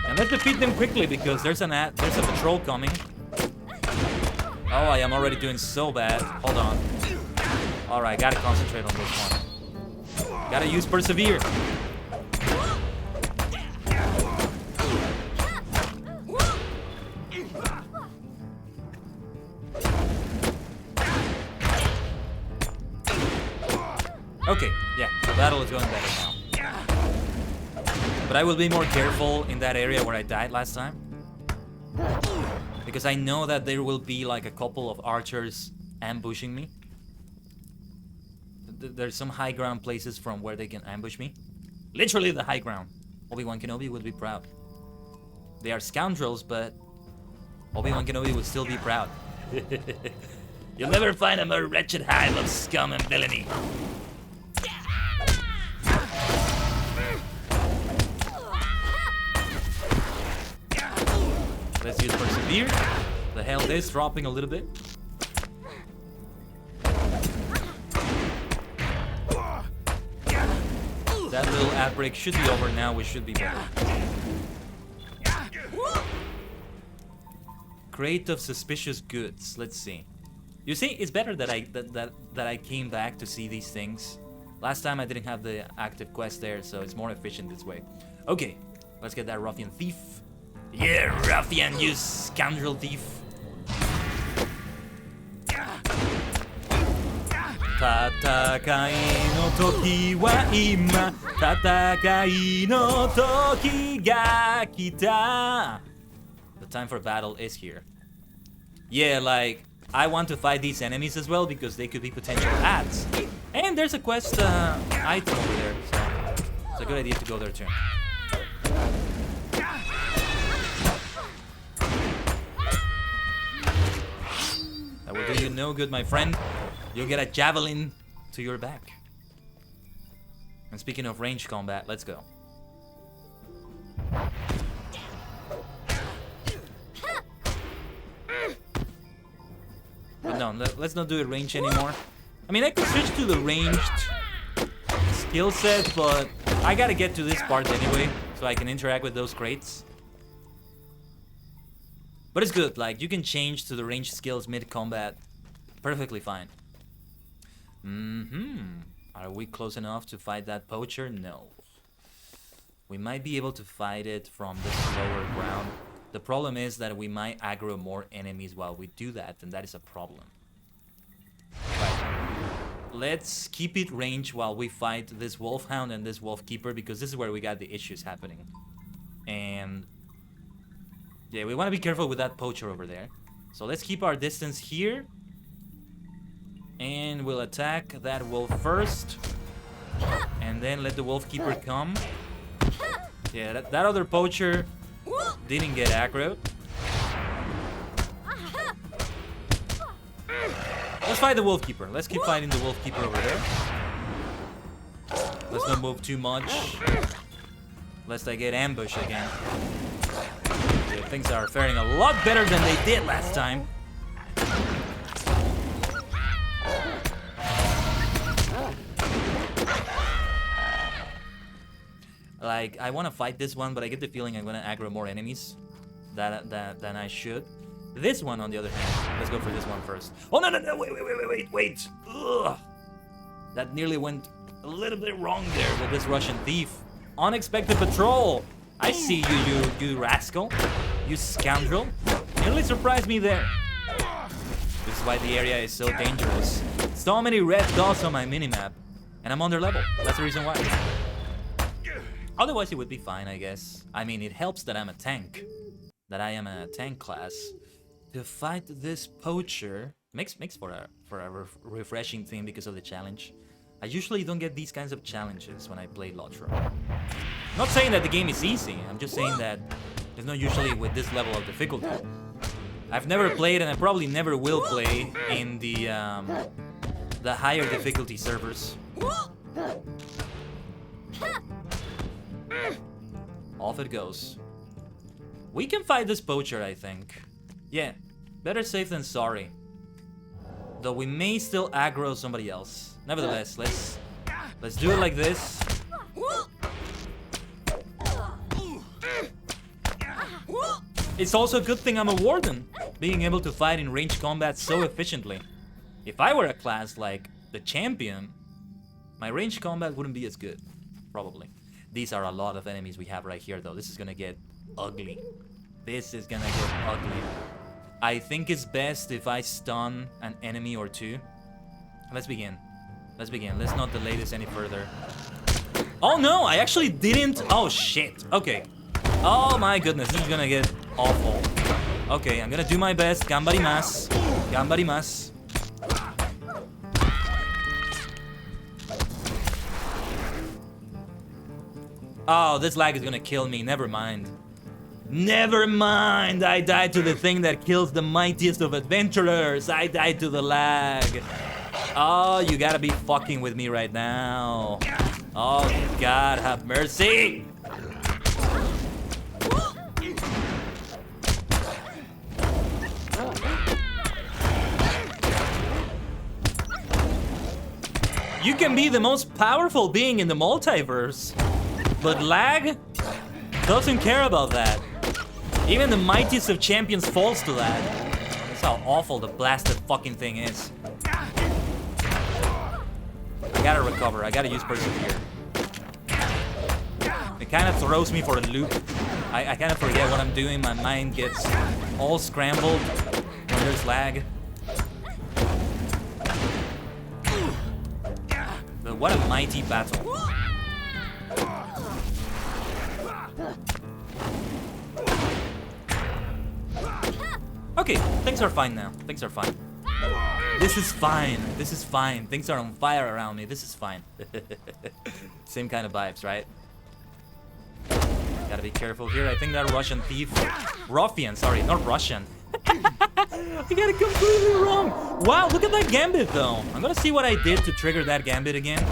And let's defeat them quickly because there's a patrol coming. Oh, I am already doing so bad. Hold on. Alright, gotta concentrate on this one. Gotta use persevere. Okay, yeah, the battle is going better now. But I will be more careful in that area where I died last time. Because I know that there will be like a couple of archers ambushing me. There's some high ground places from where they can ambush me. Literally the high ground. Obi-Wan Kenobi would be proud. They are scoundrels, but Obi-Wan Kenobi would still be proud. You'll never find a more wretched hive of scum and villainy. Let's use persevere. The health is dropping a little bit. That little outbreak should be over now. We should be better. Crate of suspicious goods. Let's see. You see, it's better that I came back to see these things. Last time I didn't have the active quest there, so it's more efficient this way. Okay, let's get that ruffian thief. Yeah, ruffian, you scoundrel thief. Tatakai no toki wa ima, tatakai no toki ga kita. The time for battle is here. Yeah, like, I want to fight these enemies as well because they could be potential ads. And there's a quest item over there, so it's a good idea to go there too. That will do you no good, my friend. You'll get a javelin to your back. And speaking of ranged combat, let's go. But no, let's not do it range anymore. I mean, I could switch to the ranged skill set, but I gotta get to this part anyway, so I can interact with those crates. But it's good, like, you can change to the ranged skills mid-combat. Perfectly fine. Are we close enough to fight that poacher? No. We might be able to fight it from the lower ground. The problem is that we might aggro more enemies while we do that, and that is a problem. Right. let's keep it range while we fight this wolfhound and this wolf keeper, because this is where we got the issues happening. And yeah, we want to be careful with that poacher over there. So let's keep our distance here. And we'll attack that wolf first. And then let the wolf keeper come. Yeah, that other poacher didn't get aggro. Let's fight the wolf keeper. Let's keep fighting the wolf keeper over there. Let's not move too much, lest I get ambushed again. Yeah, things are faring a lot better than they did last time. Like, I want to fight this one, but I get the feeling I'm gonna aggro more enemies than I should. This one, on the other hand, let's go for this one first. Oh, no, wait. Ugh. That nearly went a little bit wrong there with this Russian thief. Unexpected patrol. I see you rascal. You scoundrel. Nearly surprised me there. This is why the area is so dangerous. So many red dots on my minimap, and I'm under level. That's the reason why. Otherwise, it would be fine, I guess. I mean, it helps that I'm a tank. That I am a tank class. To fight this poacher makes for a refreshing thing because of the challenge. I usually don't get these kinds of challenges when I play LOTRO. Not saying that the game is easy. I'm just saying that it's not usually with this level of difficulty. I've never played, and I probably never will play in the higher difficulty servers. Off it goes. We can fight this poacher, I think. Yeah, better safe than sorry. Though we may still aggro somebody else. Nevertheless, let's do it like this. It's also a good thing I'm a warden, being able to fight in range combat so efficiently. If I were a class like the champion, my range combat wouldn't be as good, probably. These are a lot of enemies we have right here, though. This is gonna get ugly. This is gonna get ugly. I think it's best if I stun an enemy or two. Let's begin. Let's not delay this any further. Oh no, I actually didn't. Oh shit. Okay. Oh my goodness, this is gonna get awful. Okay, I'm gonna do my best. Gambarimasu. Gambarimasu. Oh, this lag is gonna kill me. Never mind. Never mind. I died to the thing that kills the mightiest of adventurers. I died to the lag. Oh, you gotta be fucking with me right now. Oh, God, have mercy. You can be the most powerful being in the multiverse, but lag doesn't care about that. Even the mightiest of champions falls to that. That's how awful the blasted fucking thing is. I gotta recover. I gotta use persevere. It kind of throws me for a loop. I kind of forget what I'm doing. My mind gets all scrambled when there's lag. But what a mighty battle. Okay, things are fine now. Things are fine. This is fine. This is fine. Things are on fire around me. This is fine. Same kind of vibes, right? Gotta be careful here. I think that Russian thief... Ruffian, sorry, not Russian. I got it completely wrong. Wow, look at that gambit, though. I'm gonna see what I did to trigger that gambit again.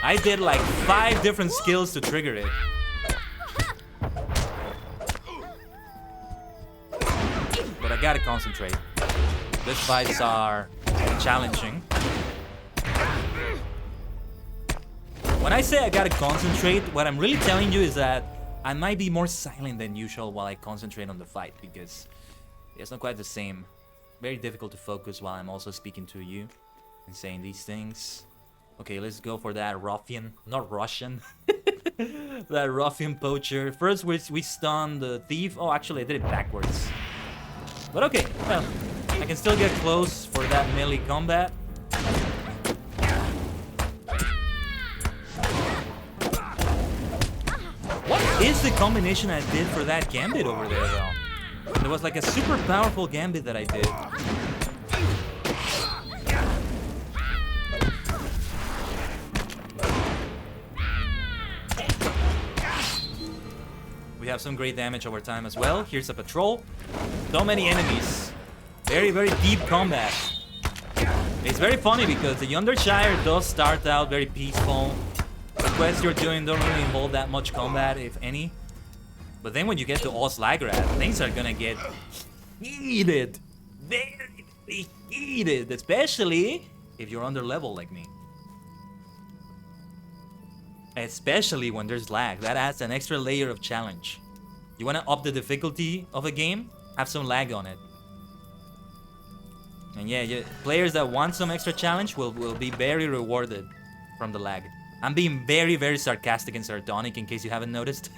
I did like 5 different skills to trigger it. But I gotta concentrate. These fights are challenging. When I say I gotta concentrate, what I'm really telling you is that I might be more silent than usual while I concentrate on the fight, because it's not quite the same. Very difficult to focus while I'm also speaking to you and saying these things. Okay, let's go for that ruffian, not Russian. That ruffian poacher. First we stun the thief. Oh, actually I did it backwards. But okay, well, I can still get close for that melee combat. is the combination I did for that gambit over there, though. There was like a super powerful gambit that I did. We have some great damage over time as well. Here's a patrol. So many enemies. Very, very deep combat. It's very funny because the Yondershire does start out very peaceful. The quests you're doing don't really involve that much combat, if any. But then when you get to ℂ𝕠𝕟𝕤𝕒𝕒, things are gonna get heated. Very heated. Especially if you're under level like me. Especially when there's lag. That adds an extra layer of challenge. You wanna up the difficulty of a game? Have some lag on it. And yeah, players that want some extra challenge will be very rewarded from the lag. I'm being very, very sarcastic and sardonic in case you haven't noticed.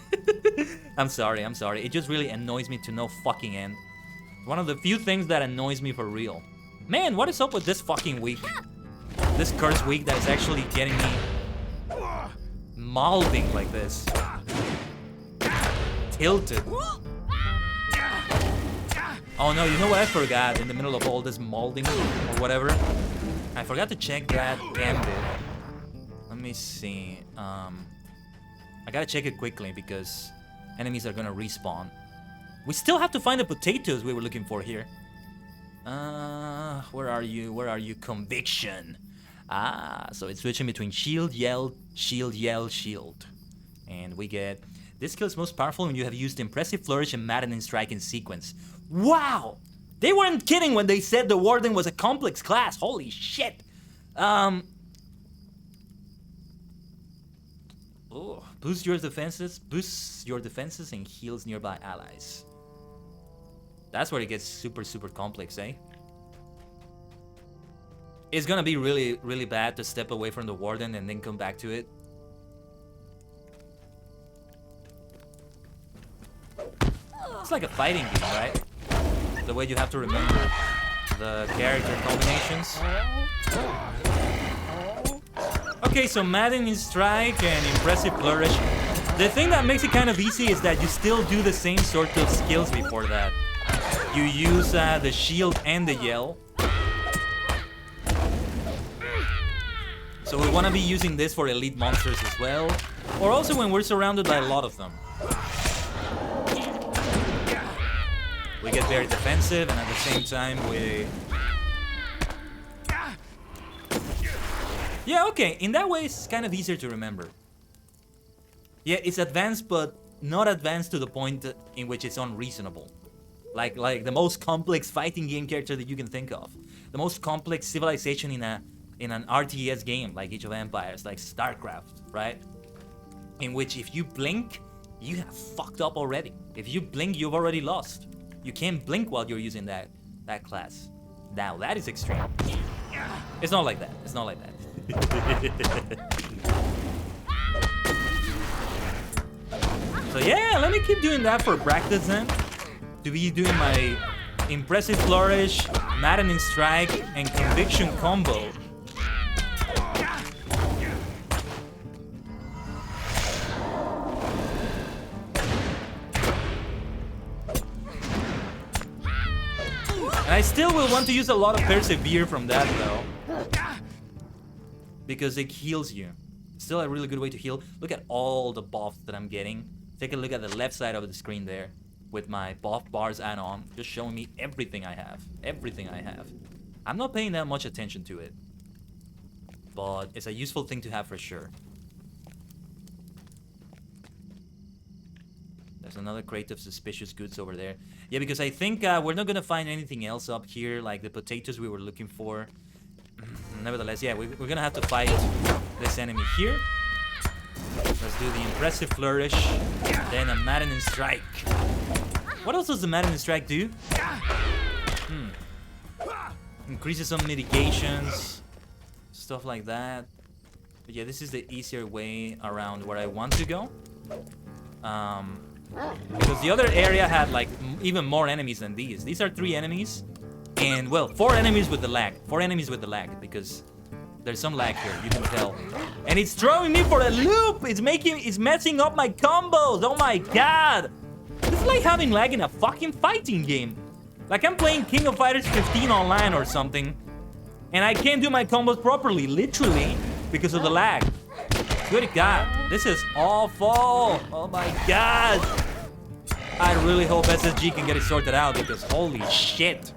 I'm sorry. It just really annoys me to no fucking end. One of the few things that annoys me for real. Man, what is up with this fucking week? This cursed week that is actually getting me moulding like this. Tilted. Oh no, you know what I forgot in the middle of all this moulding or whatever? I forgot to check that gambit. Let me see. I gotta check it quickly because enemies are gonna respawn. We still have to find the potatoes we were looking for here. Where are you? Where are you? Conviction. So it's switching between shield, yell, shield, yell, shield. And we get... This skill is most powerful when you have used Impressive Flourish and Maddening Strike in sequence. Wow! They weren't kidding when they said the Warden was a complex class. Holy shit! Boosts your defenses and heals nearby allies. That's where it gets super, super complex, eh? It's gonna be really, really bad to step away from the Warden and then come back to it. It's like a fighting game, right? The way you have to remember the character combinations. Okay, so Maddening Strike and Impressive Flourish. The thing that makes it kind of easy is that you still do the same sort of skills before that. You use the shield and the yell. So we want to be using this for elite monsters as well. Or also when we're surrounded by a lot of them. We get very defensive and at the same time we... Yeah, okay, in that way it's kind of easier to remember. Yeah, it's advanced but not advanced to the point in which it's unreasonable. Like the most complex fighting game character that you can think of. The most complex civilization in an RTS game like Age of Empires, like StarCraft, right? In which if you blink, you have fucked up already. If you blink, you've already lost. You can't blink while you're using that class. Now that is extreme. It's not like that. It's not like that. So yeah, let me keep doing that for practice then. To be doing my Impressive Flourish, Maddening Strike, and Conviction combo. And I still will want to use a lot of Persevere from that though. Because it heals you. Still a really good way to heal. Look at all the buffs that I'm getting. Take a look at the left side of the screen there. With my buff bars add-on. Just showing me everything I have. Everything I have. I'm not paying that much attention to it. But it's a useful thing to have for sure. There's another crate of suspicious goods over there. Yeah, because I think we're not gonna find anything else up here, like the potatoes we were looking for. Nevertheless, yeah, we're gonna have to fight this enemy here. Let's do the Impressive Flourish, then a Maddening Strike. What else does the Maddening Strike do? Increases some mitigations, stuff like that. But yeah, this is the easier way around where I want to go. Because the other area had like even more enemies than these. These are 3 enemies. And well, 4 enemies with the lag. 4 enemies with the lag because There's some lag here, you can tell. And it's throwing me for a loop! It's messing up my combos! Oh my god! It's like having lag in a fucking fighting game. Like I'm playing King of Fighters 15 online or something. And I can't do my combos properly, literally, because of the lag. Good god, this is awful! Oh my god! I really hope SSG can get it sorted out because holy shit.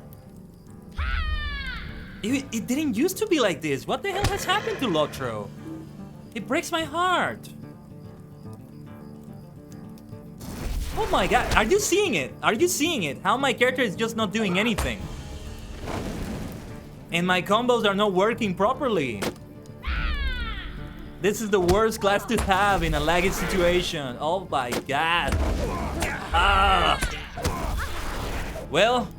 It didn't used to be like this. What the hell has happened to LOTRO? It breaks my heart. Oh my god, are you seeing it? Are you seeing it? How my character is just not doing anything. And my combos are not working properly. This is the worst class to have in a laggy situation. Oh my god. Ah. Well,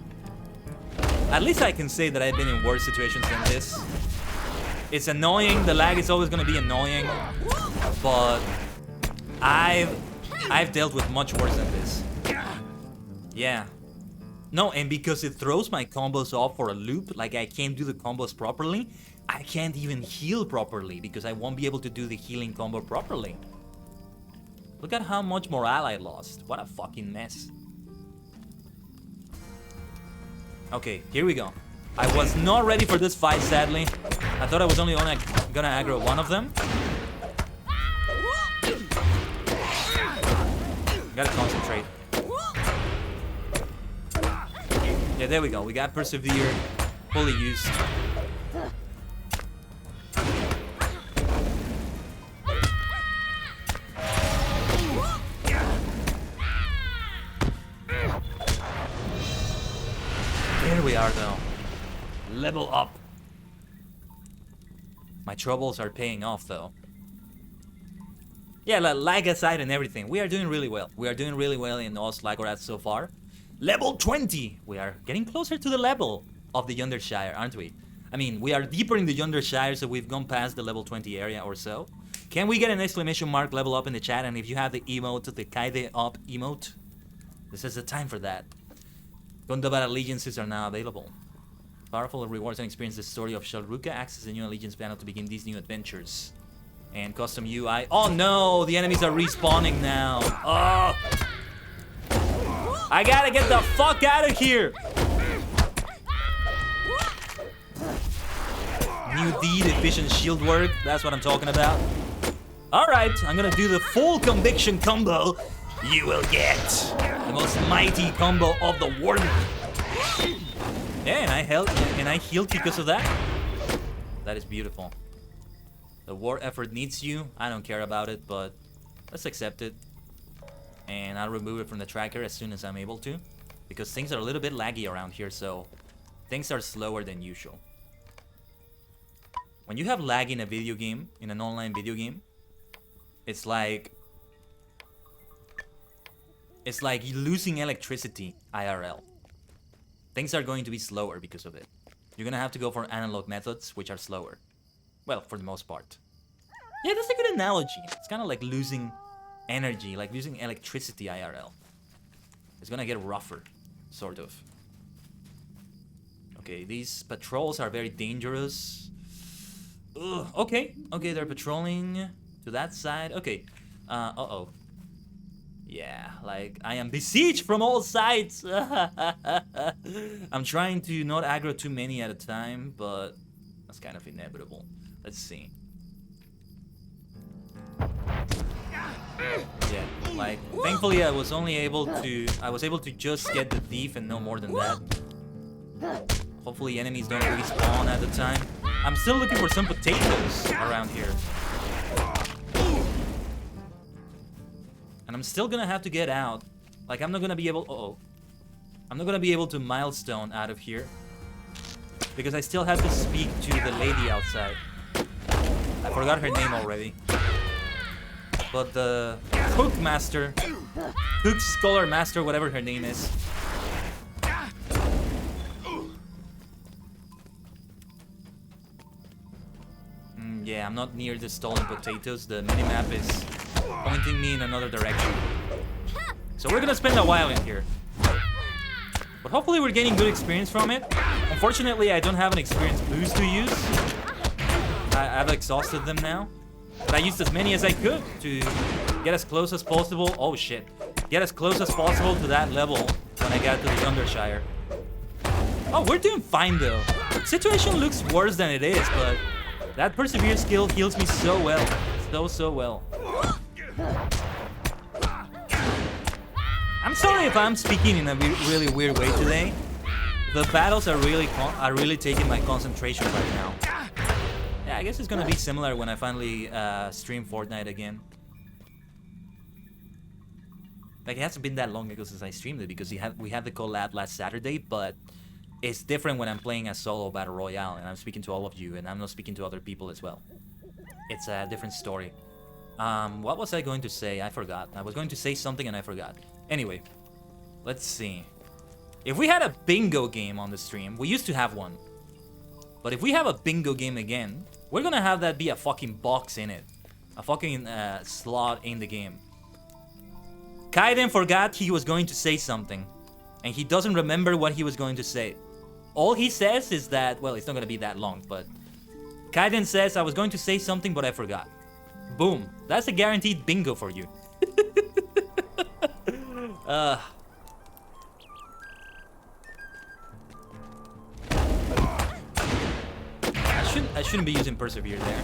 at least I can say that I've been in worse situations than this. It's annoying, the lag is always gonna be annoying, but I've dealt with much worse than this. Yeah. No, and because it throws my combos off for a loop, like I can't do the combos properly, I can't even heal properly because I won't be able to do the healing combo properly. Look at how much morale I lost. What a fucking mess. Okay, here we go. I was not ready for this fight, sadly. I thought I was only gonna aggro one of them. Gotta concentrate. Yeah, there we go. We got Persevere fully used. There we are, though. Level up. My troubles are paying off, though. Yeah, lag aside and everything, we are doing really well. We are doing really well in ℂ/℠𝕠𝕟𝕤 so far. Level 20! We are getting closer to the level of the Yondershire, aren't we? I mean, we are deeper in the Yondershire, so we've gone past the level 20 area or so. Can we get an exclamation mark level up in the chat? And if you have the emote, the Kaide up emote, this is the time for that. Gondobara allegiances are now available. Powerful rewards and experience the story of Shalruka. Access the new allegiance panel to begin these new adventures. And custom UI. Oh no! The enemies are respawning now. Oh! I gotta get the fuck out of here! New deed, efficient shield work. That's what I'm talking about. Alright, I'm gonna do the full conviction combo. You will get the most mighty combo of the world. Yeah, and I healed because of that. That is beautiful. The war effort needs you. I don't care about it, but let's accept it. And I'll remove it from the tracker as soon as I'm able to. Because things are a little bit laggy around here, so things are slower than usual. When you have lag in a video game, in an online video game, it's like losing electricity IRL. Things are going to be slower because of it. You're gonna have to go for analog methods, which are slower. Well, for the most part. Yeah, that's a good analogy. It's kind of like losing energy, like losing electricity IRL. It's gonna get rougher, sort of. Okay, these patrols are very dangerous. Ugh, okay, they're patrolling to that side. Okay, uh-oh. Yeah, like, I am besieged from all sides. I'm trying to not aggro too many at a time, but that's kind of inevitable. Let's see. Yeah, like, thankfully I was able to just get the thief and no more than that. Hopefully enemies don't respawn at the time. I'm still looking for some potatoes around here. And I'm still gonna have to get out. Like, I'm not gonna be able... I'm not gonna be able to milestone out of here. Because I still have to speak to the lady outside. I forgot her name already. But the Hook Master, Hook Scholar Master, whatever her name is. Yeah, I'm not near the stolen potatoes. The minimap is pointing me in another direction. So we're gonna spend a while in here. But hopefully we're getting good experience from it. Unfortunately, I don't have an experience boost to use. I've exhausted them now. But I used as many as I could to get as close as possible. Oh shit. Get as close as possible to that level when I got to the Yondershire. Oh, we're doing fine though. Situation looks worse than it is, but that persevere skill heals me so well. So well. I'm sorry if I'm speaking in a really weird way today. The battles are really taking my concentration right now. Yeah, I guess it's gonna be similar when I finally stream Fortnite again. Like, it hasn't been that long ago since I streamed it because we had the collab last Saturday, but it's different when I'm playing a solo battle royale and I'm speaking to all of you and I'm not speaking to other people as well. It's a different story. What was I going to say? I forgot. I was going to say something and I forgot. Anyway, let's see. If we had a bingo game on the stream, we used to have one. But if we have a bingo game again, we're gonna have that be a fucking box in it. A fucking slot in the game. Kaiden forgot he was going to say something. And he doesn't remember what he was going to say. All he says is that, well, it's not gonna be that long, but Kaiden says, I was going to say something, but I forgot. Boom. That's a guaranteed bingo for you. I shouldn't be using persevere there.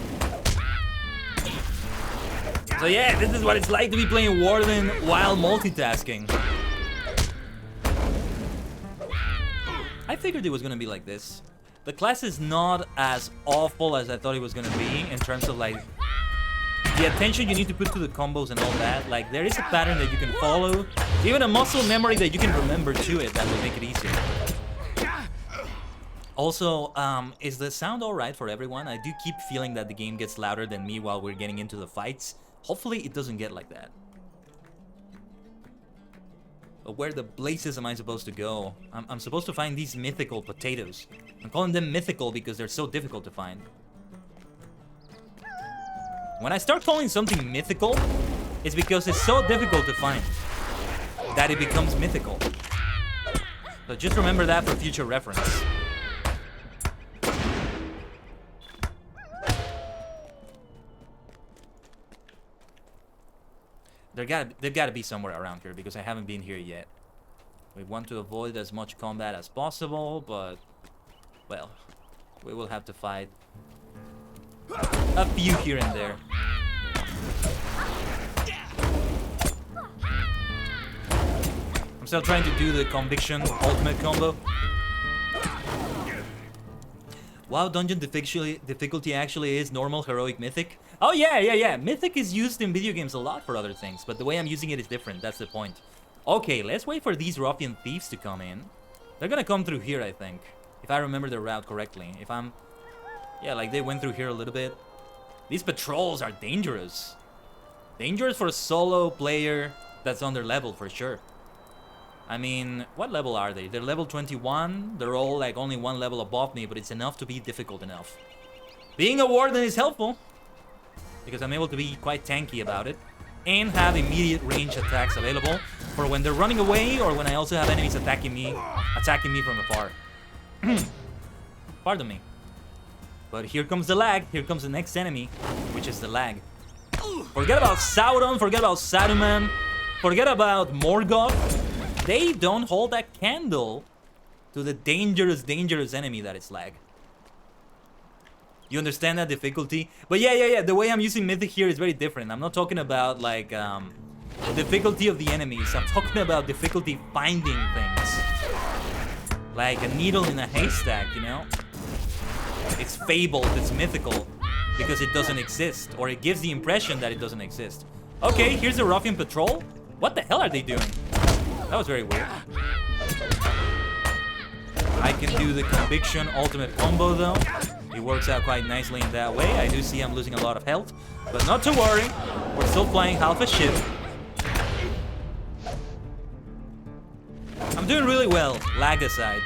So yeah, this is what it's like to be playing Warden while multitasking. I figured it was gonna be like this. The class is not as awful as I thought it was gonna be in terms of like the attention you need to put to the combos and all that. Like, there is a pattern that you can follow, even a muscle memory that you can remember to it that will make it easier. Also, is the sound alright for everyone? I do keep feeling that the game gets louder than me while we're getting into the fights. Hopefully it doesn't get like that. But where the blazes am I supposed to go? I'm supposed to find these mythical potatoes. I'm calling them mythical because they're so difficult to find. When I start calling something mythical, it's because it's so difficult to find that it becomes mythical. So just remember that for future reference. They've got to be somewhere around here because I haven't been here yet. We want to avoid as much combat as possible, but well, we will have to fight a few here and there. I'm still trying to do the conviction ultimate combo. Wow, dungeon difficulty actually is normal, heroic, mythic. Oh yeah. Mythic is used in video games a lot for other things, but the way I'm using it is different. That's the point. Okay, let's wait for these ruffian thieves to come in. They're gonna come through here, I think, if I remember the route correctly. If I'm... Yeah, like they went through here a little bit. These patrols are dangerous. Dangerous for a solo player that's on their level, for sure. I mean, what level are they? They're level 21. They're all like only one level above me, but it's enough to be difficult enough. Being a warden is helpful, because I'm able to be quite tanky about it and have immediate range attacks available for when they're running away or when I also have enemies attacking me from afar. Pardon me. But here comes the lag. Here comes the next enemy, which is the lag. Forget about Sauron, forget about Saruman, forget about Morgoth. They don't hold a candle to the dangerous enemy that is lag. You understand that difficulty? But yeah. The way I'm using Mythic here is very different. I'm not talking about like the difficulty of the enemies. I'm talking about difficulty finding things. Like a needle in a haystack, you know? It's fabled, it's mythical, because it doesn't exist, or it gives the impression that it doesn't exist. Okay, here's a ruffian patrol. What the hell are they doing? That was very weird. I can do the conviction ultimate combo though. It works out quite nicely in that way. I do see I'm losing a lot of health, but not to worry. We're still flying half a ship. I'm doing really well, lag aside.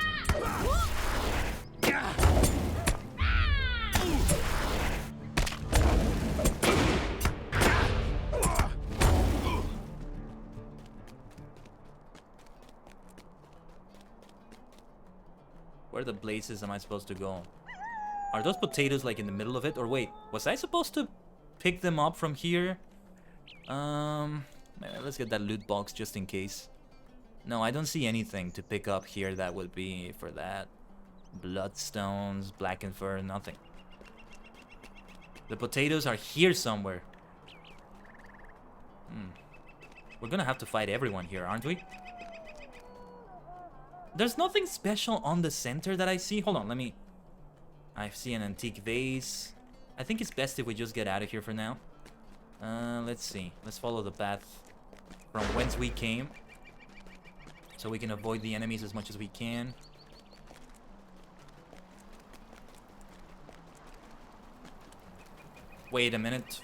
Where the blazes am I supposed to go? Are those potatoes like in the middle of it? Or wait, was I supposed to pick them up from here? Let's get that loot box just in case. No, I don't see anything to pick up here that would be for that. Bloodstones, blackened fur, nothing. The potatoes are here somewhere. We're gonna have to fight everyone here, aren't we? There's nothing special on the center that I see. Hold on, let me... I see an antique vase. I think it's best if we just get out of here for now. Let's see. Let's follow the path from whence we came, so we can avoid the enemies as much as we can. Wait a minute.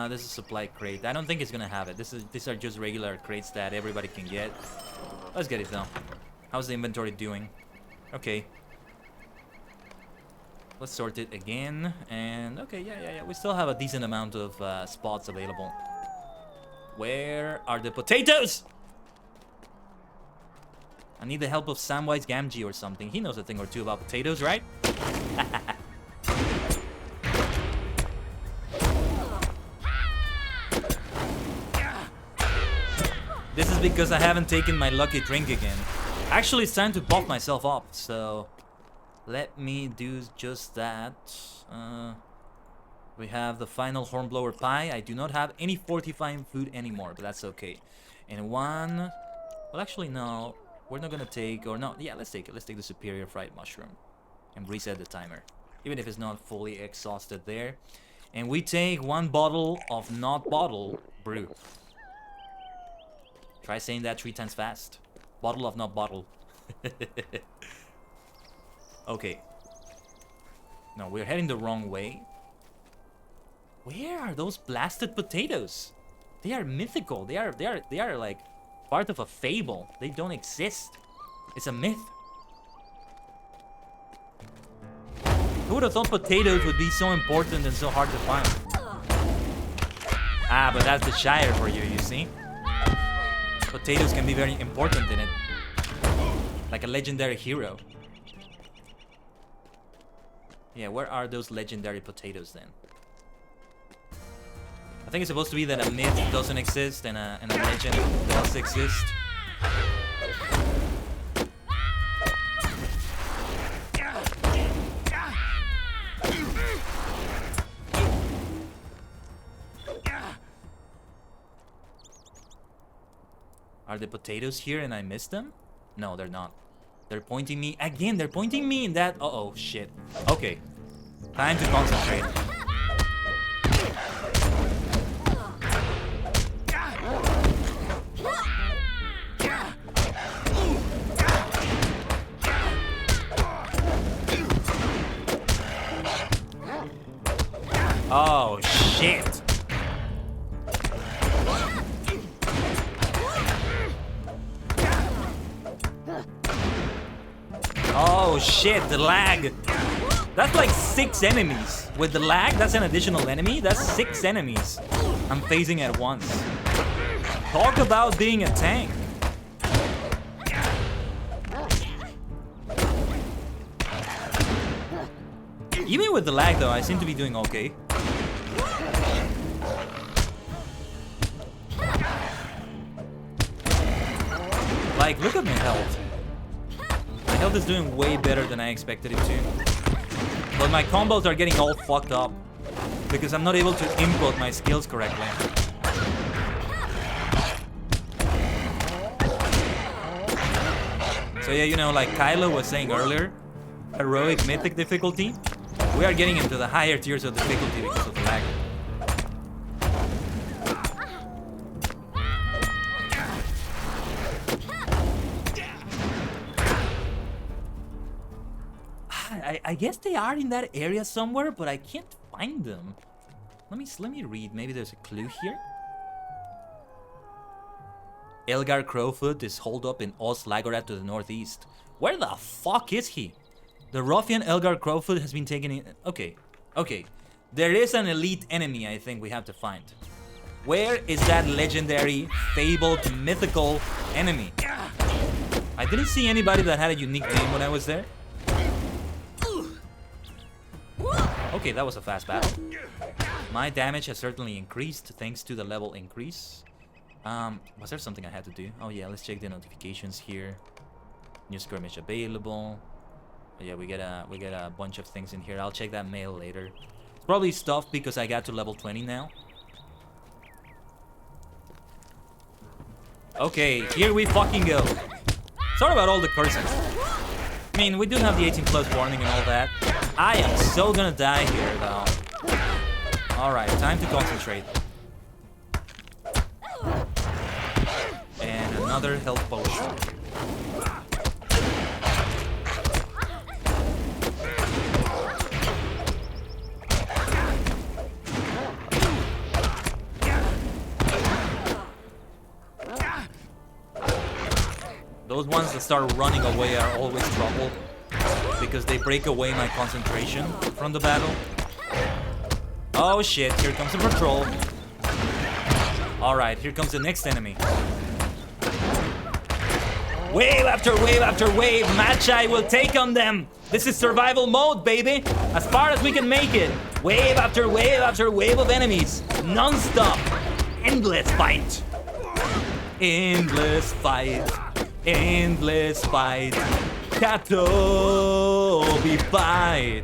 This is a supply crate. I don't think it's gonna have it. These are just regular crates that everybody can get. Let's get it though. How's the inventory doing? Okay. Let's sort it again. And okay, yeah. We still have a decent amount of spots available. Where are the potatoes? I need the help of Samwise Gamgee or something. He knows a thing or two about potatoes, right? This is because I haven't taken my lucky drink again. Actually, it's time to buff myself up, so let me do just that. We have the final hornblower pie. I do not have any fortifying food anymore, but that's okay. And one... Well, actually, no. We're not gonna take... Or no, yeah, let's take it. Let's take the superior fried mushroom. And reset the timer. Even if it's not fully exhausted there. And we take 1 bottle of not bottle brew. Try saying that 3 times fast. Bottle of not bottle. Okay. No, we're heading the wrong way. Where are those blasted potatoes? They are mythical. They are like part of a fable. They don't exist. It's a myth. Who would have thought potatoes would be so important and so hard to find? Ah, but that's the Shire for you, you see? Potatoes can be very important in it. Like a legendary hero. Yeah, where are those legendary potatoes then? I think it's supposed to be that a myth doesn't exist and a legend does exist. Are the potatoes here and I missed them? No, they're not. They're pointing me again. They're pointing me in that. Uh-oh, shit. Okay. Time to concentrate. Oh, shit. Oh shit, the lag. That's like 6 enemies. With the lag, that's an additional enemy. That's 6 enemies I'm facing at once. Talk about being a tank. Even with the lag though, I seem to be doing okay. Like, look at my health. My health is doing way better than I expected it to. But my combos are getting all fucked up because I'm not able to input my skills correctly. So yeah, you know, like Kylo was saying earlier, heroic mythic difficulty, we are getting into the higher tiers of difficulty because of the lag. I guess they are in that area somewhere, but I can't find them. Let me read. Maybe there's a clue here. Elgar Crowfoot is holed up in Oz Lagorath to the northeast. Where the fuck is he? The ruffian Elgar Crowfoot has been taken in... Okay. There is an elite enemy I think we have to find. Where is that legendary, fabled, mythical enemy? I didn't see anybody that had a unique name when I was there. Okay, that was a fast battle. My damage has certainly increased thanks to the level increase. Was there something I had to do? Oh yeah, let's check the notifications here. New skirmish available. Oh, yeah, we get a bunch of things in here. I'll check that mail later. It's probably stuff because I got to level 20 now. Okay, here we fucking go. Sorry about all the cursing. I mean, we do have the 18+ warning and all that. I am so gonna die here, though. Alright, time to concentrate. And another health potion. Those ones that start running away are always trouble, because they break away my concentration from the battle. Oh shit, here comes the patrol. Alright, here comes the next enemy. Wave after wave after wave, Magi will take on them. This is survival mode, baby. As far as we can make it. Wave after wave after wave of enemies. Non-stop. Endless fight. Endless fight. Endless fight. Katobi fight.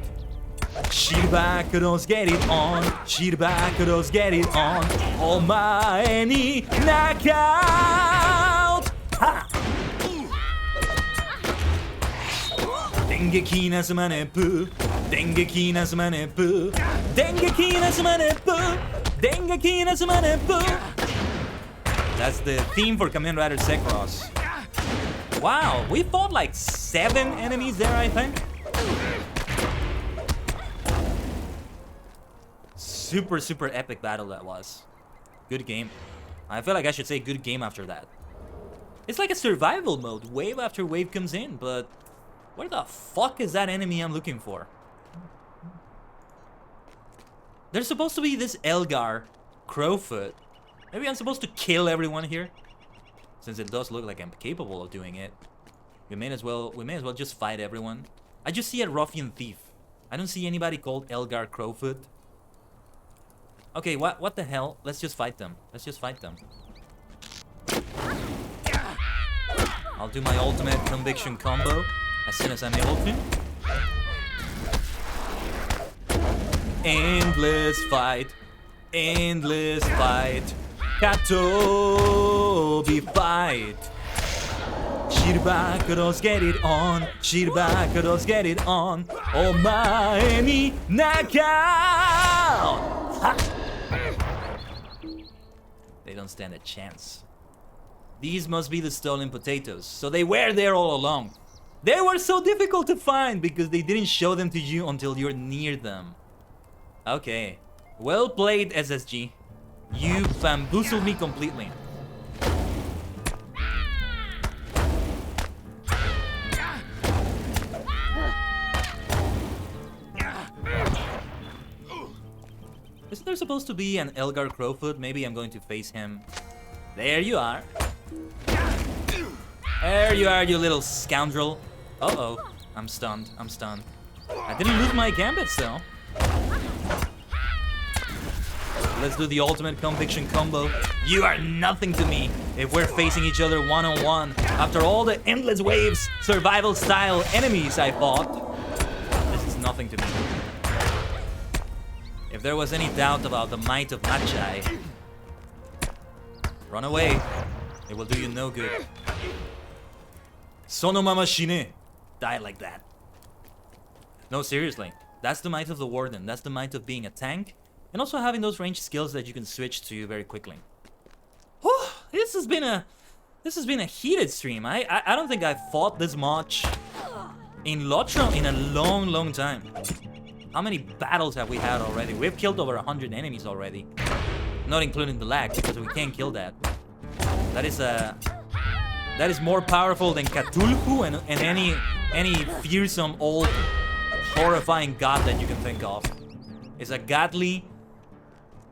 Shirbakuros get it on. Shirbakuros get it on. Omae ni knockout. Ha! Dengeki nasumane pu. Dengeki nasumane pu. Dengeki nasumane pu. Dengeki nasumane pu. That's the theme for Kamen Rider Sekros. Wow, we fought like 7 enemies there, I think. Super, super epic battle that was. Good game. I feel like I should say good game after that. It's like a survival mode. Wave after wave comes in, but where the fuck is that enemy I'm looking for? There's supposed to be this Elgar Crowfoot. Maybe I'm supposed to kill everyone here? Since it does look like I'm capable of doing it. We may as well just fight everyone. I just see a ruffian thief. I don't see anybody called Elgar Crowfoot. Okay, what the hell? Let's just fight them. Let's just fight them. I'll do my ultimate conviction combo as soon as I'm able to. Endless fight. Endless fight. Katobi fight. Shirbakuros get it on. Shirbakuros get it on. Omae ni knockout. Ha! They don't stand a chance. These must be the stolen potatoes. So they were there all along. They were so difficult to find because they didn't show them to you until you're near them. Okay. Well played, SSG. You bamboozled me completely. Isn't there supposed to be an Elgar Crowfoot? Maybe I'm going to face him. There you are. There you are, you little scoundrel. Uh-oh. I'm stunned. I'm stunned. I didn't lose my gambits, though. Let's do the ultimate conviction combo. You are nothing to me if we're facing each other one-on-one. After all the endless waves, survival-style enemies I fought, this is nothing to me. If there was any doubt about the might of Magi, run away. It will do you no good. Sonomama shine. Die like that. No, seriously. That's the might of the Warden. That's the might of being a tank. And also having those ranged skills that you can switch to very quickly. Whew, this has been a heated stream. I don't think I've fought this much in LOTRO in a long time. How many battles have we had already? We've killed over 100 enemies already. Not including the lag, because we can't kill that. That is more powerful than Cthulhu and any fearsome old horrifying god that you can think of. It's a godly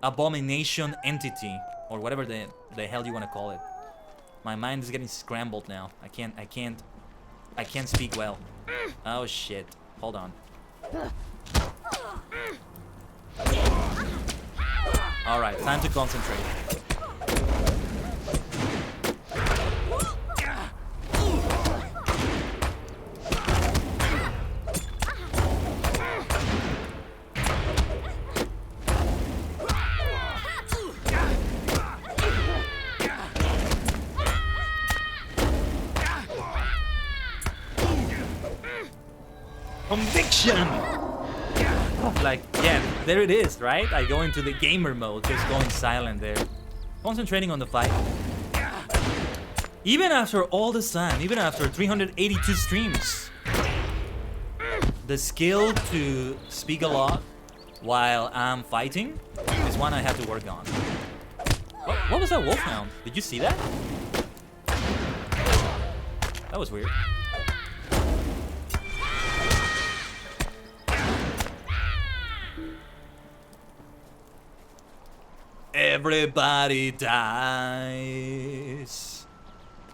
abomination entity, or whatever the hell you want to call it. My mind is getting scrambled now. I can't speak well. Oh shit. Hold on. Alright, time to concentrate. Conviction! Like, yeah, there it is, right? I go into the gamer mode, just going silent there. Concentrating on the fight. Even after all this time, even after 382 streams, the skill to speak a lot while I'm fighting is one I have to work on. What was that wolfhound? Did you see that? That was weird. Everybody dies.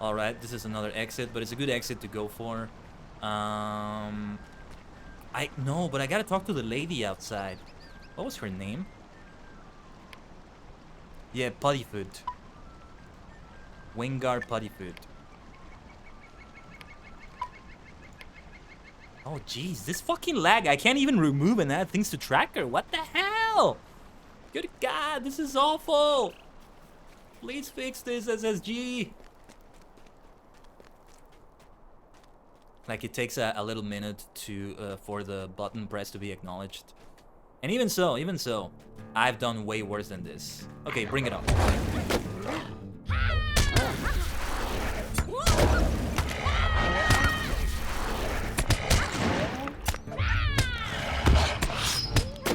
Alright, this is another exit, but it's a good exit to go for. But I gotta talk to the lady outside. What was her name? Yeah, Puttyfoot. Wingar Puttyfoot. Oh jeez, this fucking lag. I can't even remove and add things to tracker. What the hell? Good God, this is awful. Please fix this, SSG. Like, it takes a little minute to for the button press to be acknowledged. And even so, I've done way worse than this. Okay, bring it on.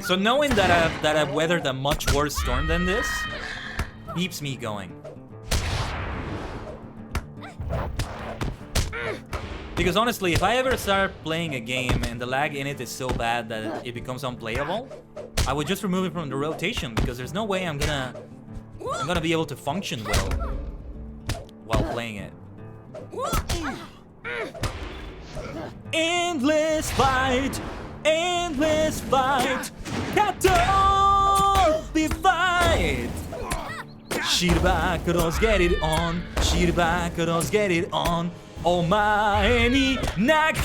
So knowing that I've weathered a much worse storm than this keeps me going. Because honestly, if I ever start playing a game and the lag in it is so bad that it becomes unplayable, I would just remove it from the rotation, because there's no way I'm gonna be able to function well while playing it. Endless fight, endless fight, catastrophe fight. Shirbakuros get it on, Shirbakuros get it on. Omae ni knockout.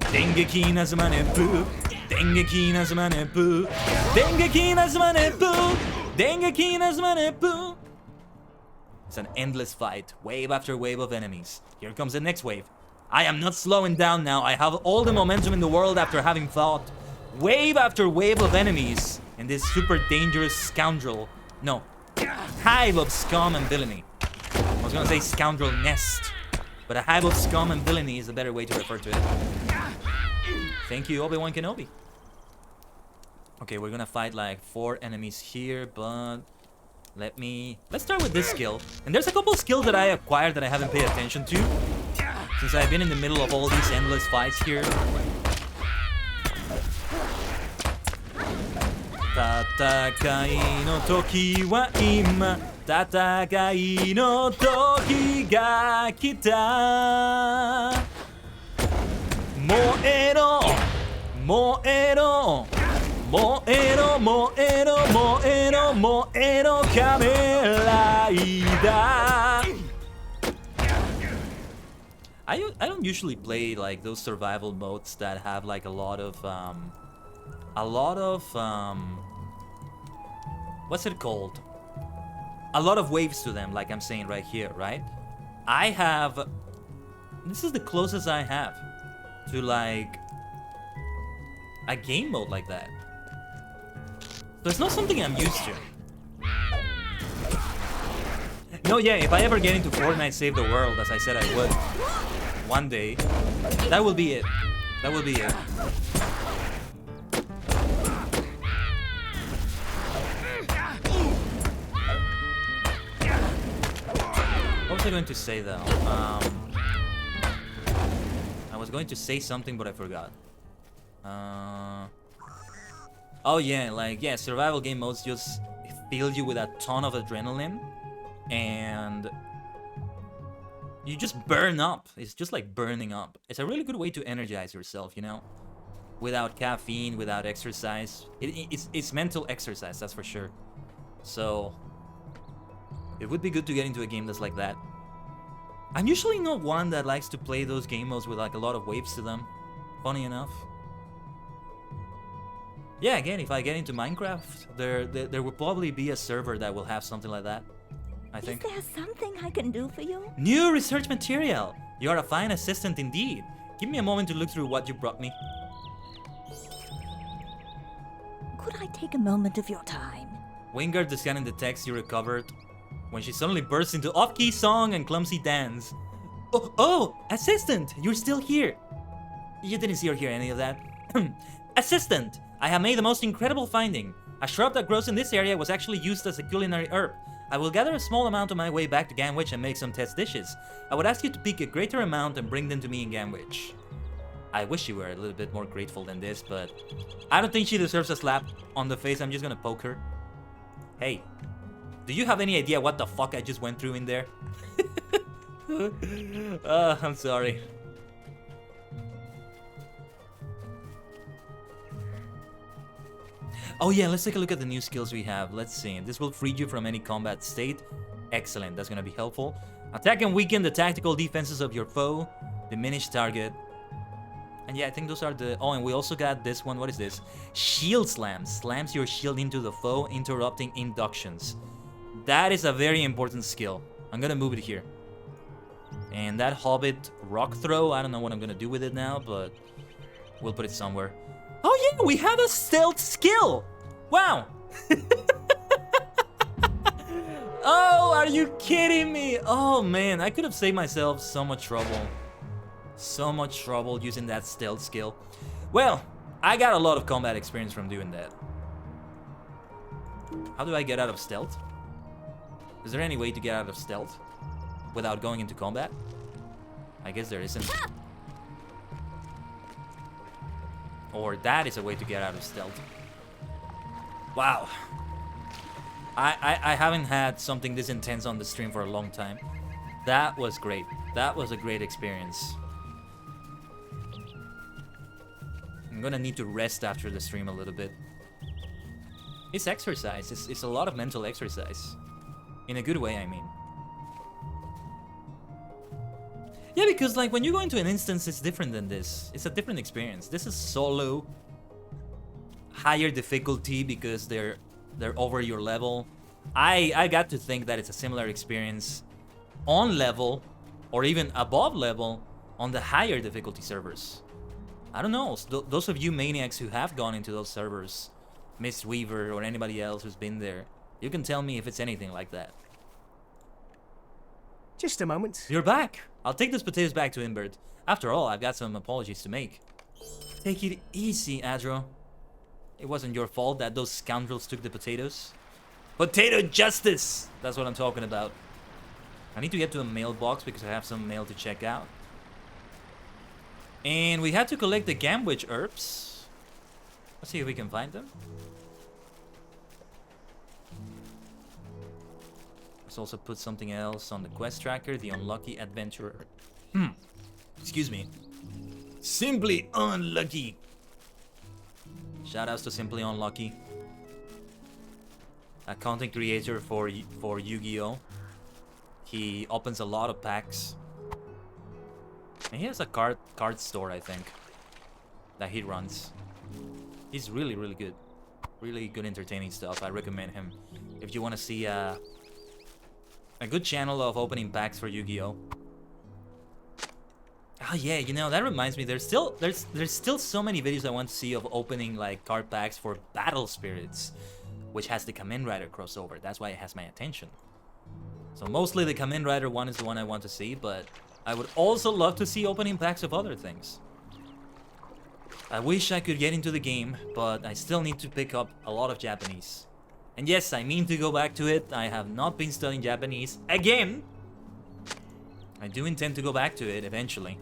Dengeki nazumanepu, Dengeki nazumanepu, Dengeki nazumanepu, Dengeki nazumanepu. It's an endless fight, wave after wave of enemies. Here comes the next wave. I am not slowing down now. I have all the momentum in the world after having fought wave after wave of enemies in this super dangerous scoundrel. No, hive of scum and villainy. I was gonna say scoundrel nest, but a hive of scum and villainy is a better way to refer to it. Thank you, Obi-Wan Kenobi. Okay, we're gonna fight like 4 enemies here, but let's start with this skill. And there's a couple skills that I acquired that I haven't paid attention to, since I've been in the middle of all these endless fights here. Tatakai no toki wa imma, Tatakai no toki ga kita. Moero, moero, moero, moero, moero, moero, Kamen Rider. I don't usually play like those survival modes that have like a lot of what's it called? A lot of waves to them, like I'm saying right here, right? This is the closest I have to like a game mode like that. So it's not something I'm used to. No, yeah, if I ever get into Fortnite Save the World, as I said I would, one day, that will be it. That will be it. What was I going to say though? I was going to say something, but I forgot. Oh yeah, like, yeah, survival game modes just fill you with a ton of adrenaline, and you just burn up. It's just like burning up. It's a really good way to energize yourself, you know? without caffeine, without exercise. It's mental exercise, that's for sure. So it would be good to get into a game that's like that. I'm usually not one that likes to play those game modes with like a lot of waves to them, funny enough. Yeah, again, if I get into Minecraft, there will probably be a server that will have something like that, I think. Is there something I can do for you? New research material! You are a fine assistant indeed. Give me a moment to look through what you brought me. Could I take a moment of your time? Wingard is scanning the text you recovered when she suddenly bursts into off-key song and clumsy dance. Oh, assistant, you're still here. You didn't see or hear any of that. Assistant, I have made the most incredible finding. A shrub that grows in this area was actually used as a culinary herb. I will gather a small amount on my way back to Ganwich and make some test dishes. I would ask you to pick a greater amount and bring them to me in Ganwich. I wish you were a little bit more grateful than this, but I don't think she deserves a slap on the face. I'm just gonna poke her. Hey, do you have any idea what the fuck I just went through in there? I'm sorry. Oh yeah, let's take a look at the new skills we have. Let's see. This will free you from any combat state. Excellent, that's gonna be helpful. Attack and weaken the tactical defenses of your foe. Diminish target. And yeah, I think those are the... Oh, and we also got this one. What is this? Shield slams. Slams your shield into the foe, interrupting inductions. That is a very important skill. I'm gonna move it here. And that Hobbit rock throw, I don't know what I'm gonna do with it now, but we'll put it somewhere. Oh yeah, we have a stealth skill! Wow! Oh, are you kidding me? Oh man, I could have saved myself so much trouble. So much trouble using that stealth skill. Well, I got a lot of combat experience from doing that. How do I get out of stealth? Is there any way to get out of stealth without going into combat? I guess there isn't. Or that is a way to get out of stealth. Wow. I haven't had something this intense on the stream for a long time. That was great. That was a great experience. I'm gonna need to rest after the stream a little bit. It's exercise. It's a lot of mental exercise. In a good way, I mean. Yeah, because like when you go into an instance, it's different than this. It's a different experience. This is solo. Higher difficulty because they're over your level. I got to think that it's a similar experience on level or even above level on the higher difficulty servers. I don't know, those of you maniacs who have gone into those servers, Mistweaver or anybody else who's been there, you can tell me if it's anything like that. Just a moment. You're back! I'll take those potatoes back to Imbert. After all, I've got some apologies to make. Take it easy, Adro. It wasn't your fault that those scoundrels took the potatoes. Potato justice! That's what I'm talking about. I need to get to a mailbox because I have some mail to check out. And we had to collect the Ganwich herbs. Let's see if we can find them. Let's also put something else on the quest tracker. The unlucky adventurer. Excuse me. Simply unlucky. Shoutouts to Simply Unlucky. A content creator for Yu-Gi-Oh! He opens a lot of packs. And he has a card store, I think, that he runs. He's really, really good. Really good entertaining stuff. I recommend him if you want to see a good channel of opening packs for Yu-Gi-Oh! Oh yeah, you know, that reminds me, there's still so many videos I want to see of opening like card packs for Battle Spirits, which has the Kamen Rider crossover. That's why it has my attention. So mostly the Kamen Rider one is the one I want to see, but I would also love to see opening packs of other things. I wish I could get into the game, but I still need to pick up a lot of Japanese. And yes, I mean to go back to it. I have not been studying Japanese again. I do intend to go back to it eventually.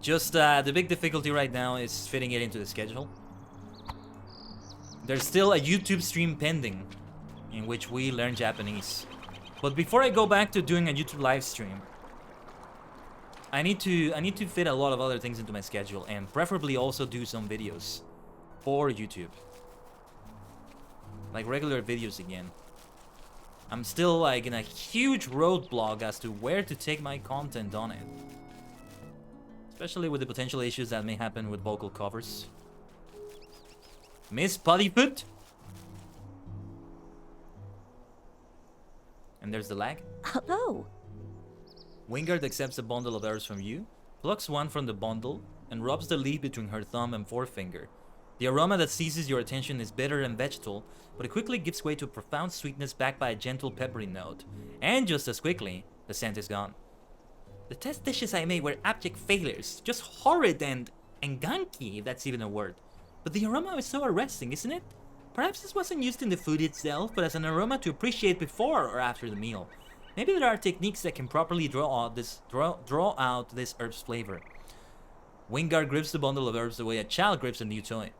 Just the big difficulty right now is fitting it into the schedule. There's still a YouTube stream pending in which we learn Japanese. But before I go back to doing a YouTube live stream, I need to fit a lot of other things into my schedule, and preferably also do some videos for YouTube. Like regular videos again. I'm still like in a huge roadblock as to where to take my content on it. Especially with the potential issues that may happen with vocal covers. Miss Puddyfoot? And there's the lag. Hello. Wingard accepts a bundle of herbs from you, plucks one from the bundle, and rubs the leaf between her thumb and forefinger. The aroma that seizes your attention is bitter and vegetal, but it quickly gives way to a profound sweetness backed by a gentle peppery note. And just as quickly, the scent is gone. The test dishes I made were abject failures, just horrid and gunky, if that's even a word. But the aroma is so arresting, isn't it? Perhaps this wasn't used in the food itself, but as an aroma to appreciate before or after the meal. Maybe there are techniques that can properly draw out this herb's flavor. Wingard grips the bundle of herbs the way a child grips a new toy.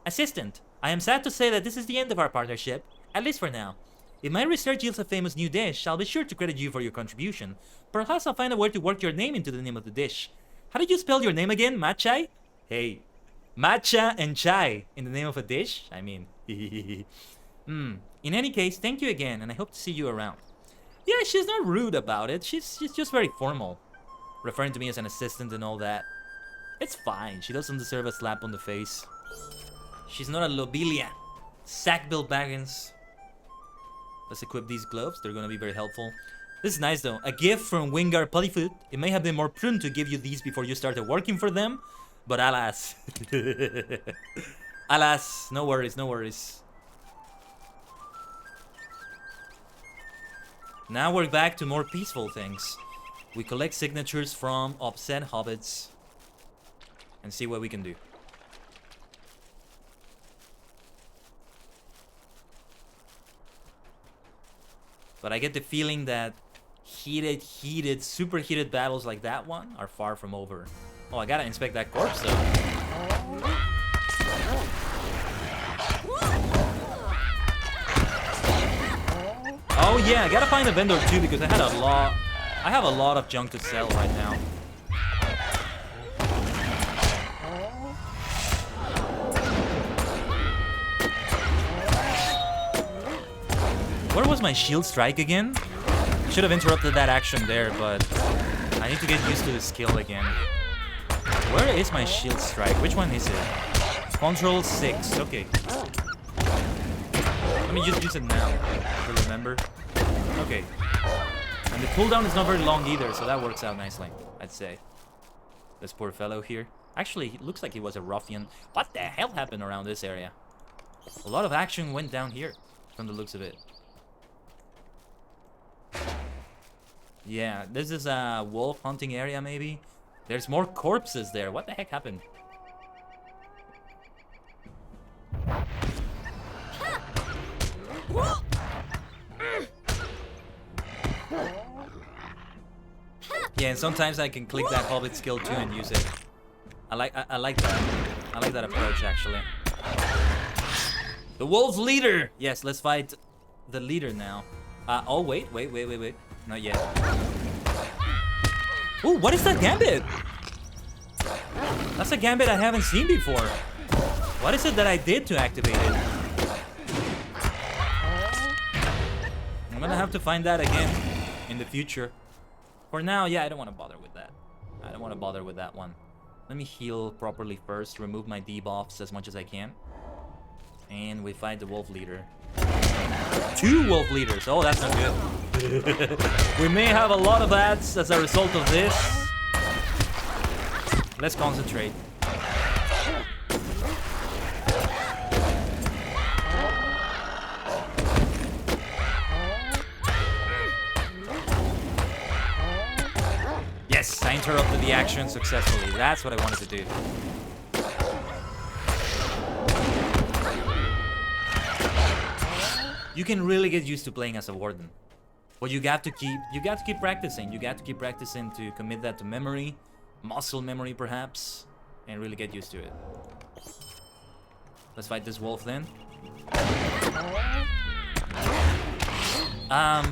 Assistant, I am sad to say that this is the end of our partnership, at least for now. If my research yields a famous new dish, I'll be sure to credit you for your contribution. Perhaps I'll find a way to work your name into the name of the dish. How did you spell your name again, Machai? Hey, matcha and chai in the name of a dish? I mean, In any case, thank you again, and I hope to see you around. Yeah, she's not rude about it. She's just very formal, referring to me as an assistant and all that. It's fine. She doesn't deserve a slap on the face. She's not a lobelia. Sackbill Baggins. Let's equip these gloves. They're gonna be very helpful. This is nice though. A gift from Wingard Puddyfoot. It may have been more prudent to give you these before you started working for them, but alas. Alas, no worries, no worries. Now we're back to more peaceful things. We collect signatures from upset hobbits and see what we can do. But I get the feeling that super heated battles like that one are far from over. Oh, I gotta inspect that corpse though. Oh yeah, I gotta find a vendor too because I have a lot of junk to sell right now. Where was my shield strike again? Should have interrupted that action there, but I need to get used to the skill again. Where is my shield strike? Which one is it? Control 6. Okay. Let me just use it now to remember. Okay. And the cooldown is not very long either, so that works out nicely, I'd say. This poor fellow here. Actually, it looks like he was a ruffian. What the hell happened around this area? A lot of action went down here, from the looks of it. Yeah, this is a wolf hunting area, maybe. There's more corpses there. What the heck happened? Yeah, and sometimes I can click that hobbit skill too and use it. I like that. I like that approach actually. The wolf leader. Yes, let's fight the leader now. Oh wait. Not yet. Ooh, what is that gambit? That's a gambit I haven't seen before. What is it that I did to activate it? I'm gonna have to find that again in the future. For now, yeah, I don't want to bother with that. I don't want to bother with that one. Let me heal properly first, remove my debuffs as much as I can. And we fight the wolf leader. 2 wolf leaders. Oh, that's not good. We may have a lot of ads as a result of this. Let's concentrate. Yes, I interrupted the action successfully. That's what I wanted to do. You can really get used to playing as a warden, but you got to keep practicing. You got to keep practicing to commit that to memory, muscle memory perhaps, and really get used to it. Let's fight this wolf then.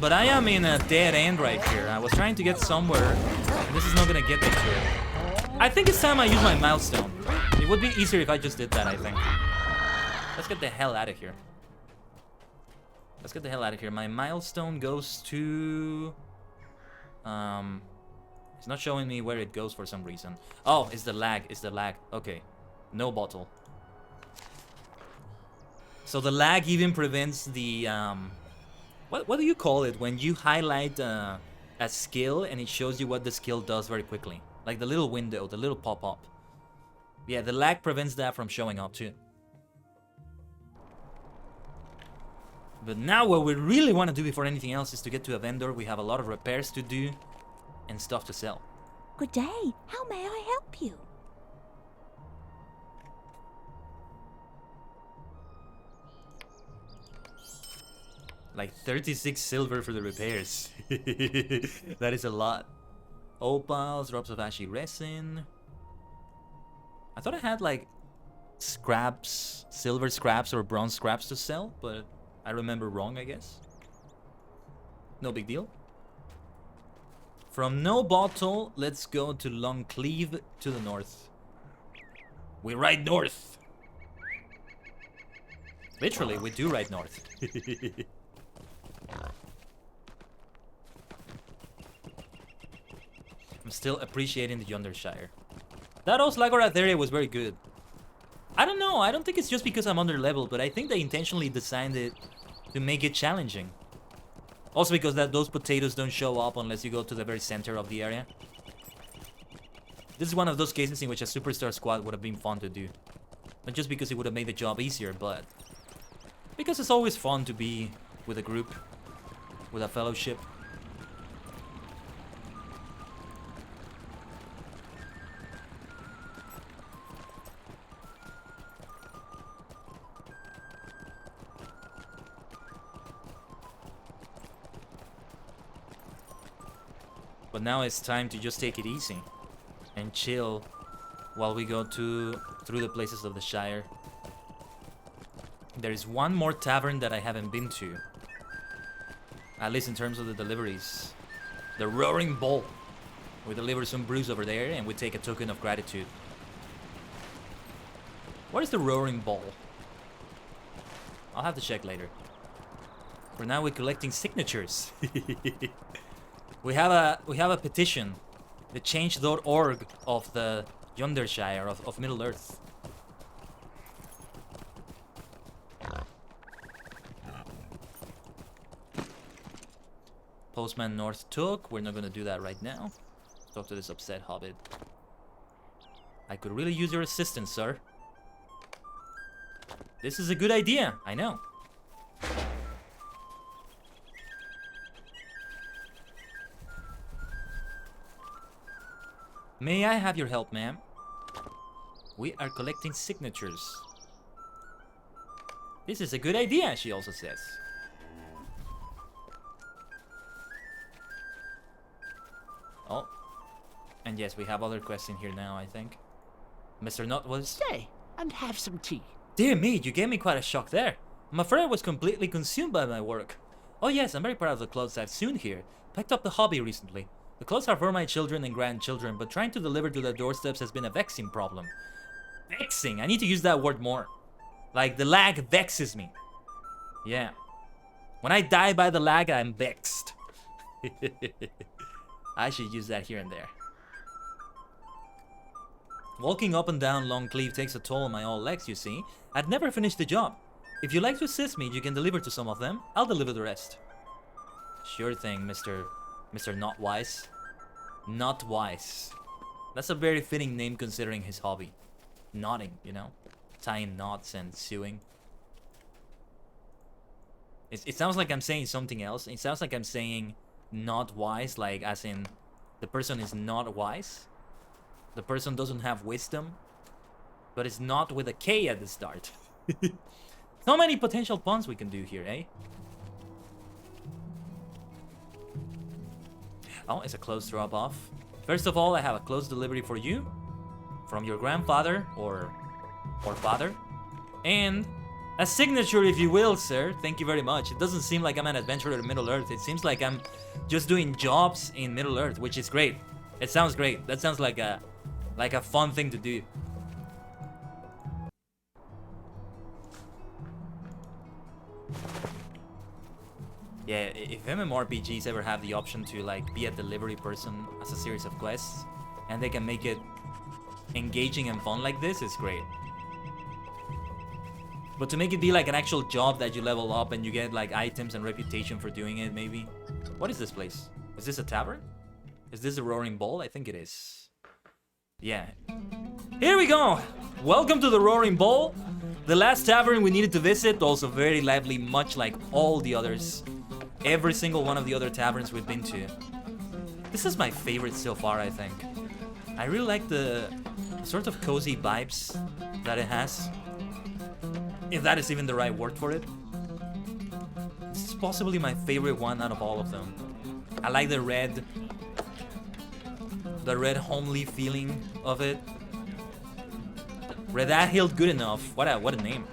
But I am in a dead end right here. I was trying to get somewhere. This is not gonna get me to it. I think it's time I use my milestone. It would be easier if I just did that, I think. Let's get the hell out of here. Let's get the hell out of here. My milestone goes to... It's not showing me where it goes for some reason. Oh, it's the lag. It's the lag. Okay. No bottle. So the lag even prevents the... What do you call it when you highlight a skill and it shows you what the skill does very quickly? Like the little window, the little pop-up. Yeah, the lag prevents that from showing up too. But now what we really want to do before anything else is to get to a vendor. We have a lot of repairs to do and stuff to sell. Good day. How may I help you? Like 36 silver for the repairs. That is a lot. Opals, drops of ashy resin. I thought I had like scraps, silver scraps or bronze scraps to sell, but I remember wrong, I guess. No big deal. From no bottle, let's go to ℂ𝕠𝕟𝕤𝕒 to the north. We ride north. Literally, we do ride north. I'm still appreciating the Yondershire. That Oslagorad area was very good. I don't know, I don't think it's just because I'm under level, but I think they intentionally designed it to make it challenging. Also because those potatoes don't show up unless you go to the very center of the area. This is one of those cases in which a superstar squad would have been fun to do. Not just because it would have made the job easier, but because it's always fun to be with a group, with a fellowship. But now it's time to just take it easy and chill while we go through the places of the Shire. There is one more tavern that I haven't been to, at least in terms of the deliveries. The Roaring Bull. We deliver some brews over there and we take a token of gratitude. What is the Roaring Bull? I'll have to check later. For now, we're collecting signatures. We have a petition, the change.org of the Yondershire, of Middle Earth. Postman North took. We're not gonna do that right now. Talk to this upset hobbit. I could really use your assistance, sir. This is a good idea, I know. May I have your help, ma'am? We are collecting signatures. This is a good idea, she also says. Oh. And yes, we have other quests in here now, I think. Mr. Nut was... Stay and have some tea. Dear me, you gave me quite a shock there. I'm afraid I was completely consumed by my work. Oh yes, I'm very proud of the clothes I've sewn here. Picked up the hobby recently. The clothes are for my children and grandchildren, but trying to deliver to their doorsteps has been a vexing problem. Vexing? I need to use that word more. Like, the lag vexes me. Yeah. When I die by the lag, I'm vexed. I should use that here and there. Walking up and down ℂ𝕠𝕟𝕤𝕒 takes a toll on my old legs, you see. I'd never finished the job. If you'd like to assist me, you can deliver to some of them. I'll deliver the rest. Sure thing, Mr. Not Wise. Not Wise. That's a very fitting name considering his hobby. Knotting, you know? Tying knots and sewing. It sounds like I'm saying something else. It sounds like I'm saying not wise, like as in the person is not wise. The person doesn't have wisdom. But it's not with a K at the start. So many potential puns we can do here, eh? Oh, it's a clothes drop-off. First of all, I have a clothes delivery for you. From your grandfather or father. And A signature, if you will, sir. Thank you very much. It doesn't seem like I'm an adventurer in Middle-earth. It seems like I'm just doing jobs in Middle-earth, which is great. It sounds great. That sounds like a fun thing to do. Yeah, if MMORPGs ever have the option to like be a delivery person as a series of quests, and they can make it engaging and fun like this, it's great. But to make it be like an actual job that you level up and you get like items and reputation for doing it, maybe. What is this place? Is this a tavern? Is this a Roaring Bowl? I think it is. Yeah. Here we go! Welcome to the Roaring Bowl. The last tavern we needed to visit, also very lively, much like all the others. Every single one of the other taverns we've been to. This is my favorite so far, I think. I really like the sort of cozy vibes that it has. If that is even the right word for it. This is possibly my favorite one out of all of them. I like the red homely feeling of it. Red Hill, good enough. What a name.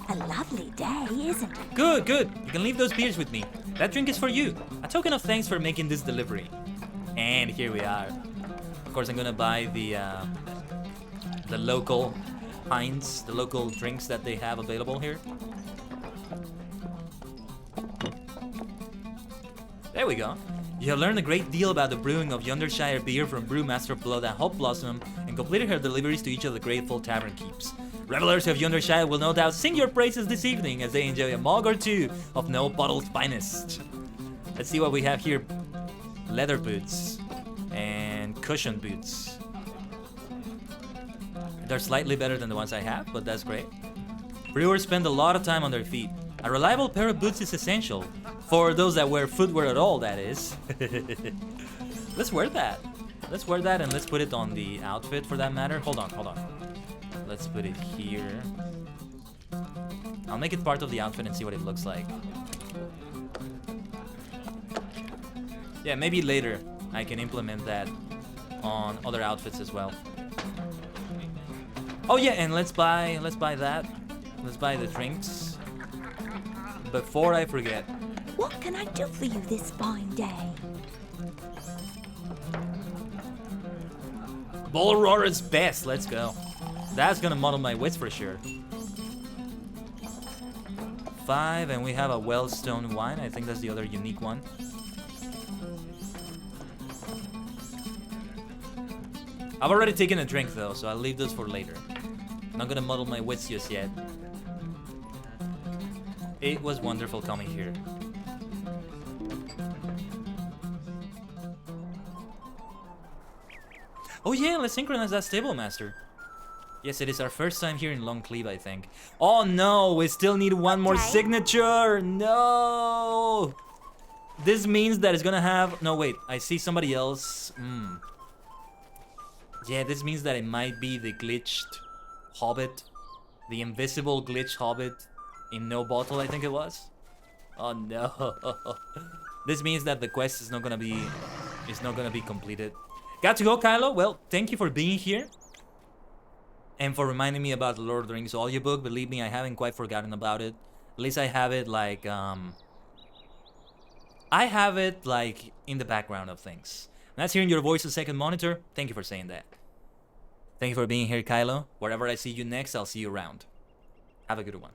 A lovely day, isn't it? Good. You can leave those beers with me. That drink is for you. A token of thanks for making this delivery. And here we are. Of course, I'm gonna buy the local pints, the local drinks that they have available here. There we go. You have learned a great deal about the brewing of Yondershire beer from Brewmaster Blood and Hop Blossom and completed her deliveries to each of the grateful tavern keeps. Revelers of Yondershire will no doubt sing your praises this evening as they enjoy a mug or two of No Bottle's finest. Let's see what we have here. Leather boots and cushion boots. They're slightly better than the ones I have, but that's great. Brewers spend a lot of time on their feet. A reliable pair of boots is essential. For those that wear footwear at all, that is. Let's wear that. Let's wear that and let's put it on the outfit for that matter. Hold on. Let's put it here. I'll make it part of the outfit and see what it looks like. Yeah, maybe later I can implement that on other outfits as well. Oh yeah, and let's buy that. Let's buy the drinks. Before I forget. What can I do for you this fine day? Bull Roarer's best, let's go. That's gonna muddle my wits for sure. 5, and we have a Wellstone wine. I think that's the other unique one. I've already taken a drink though, so I'll leave those for later. Not gonna muddle my wits just yet. It was wonderful coming here. Oh yeah, let's synchronize that stable master. Yes, it is our first time here in Longcleave, I think. Oh no, we still need one more signature. No. This means that it's gonna have... No, wait, I see somebody else. Yeah, this means that it might be the glitched hobbit. The invisible glitched hobbit in No Bottle, I think it was. Oh no. This means that the quest is not gonna be completed. Got to go, Kylo? Well, thank you for being here. And for reminding me about the Lord of the Rings audiobook. Believe me, I haven't quite forgotten about it. At least I have it like in the background of things. And that's hearing your voice on second monitor. Thank you for saying that. Thank you for being here, Kylo. Wherever I see you next, I'll see you around. Have a good one.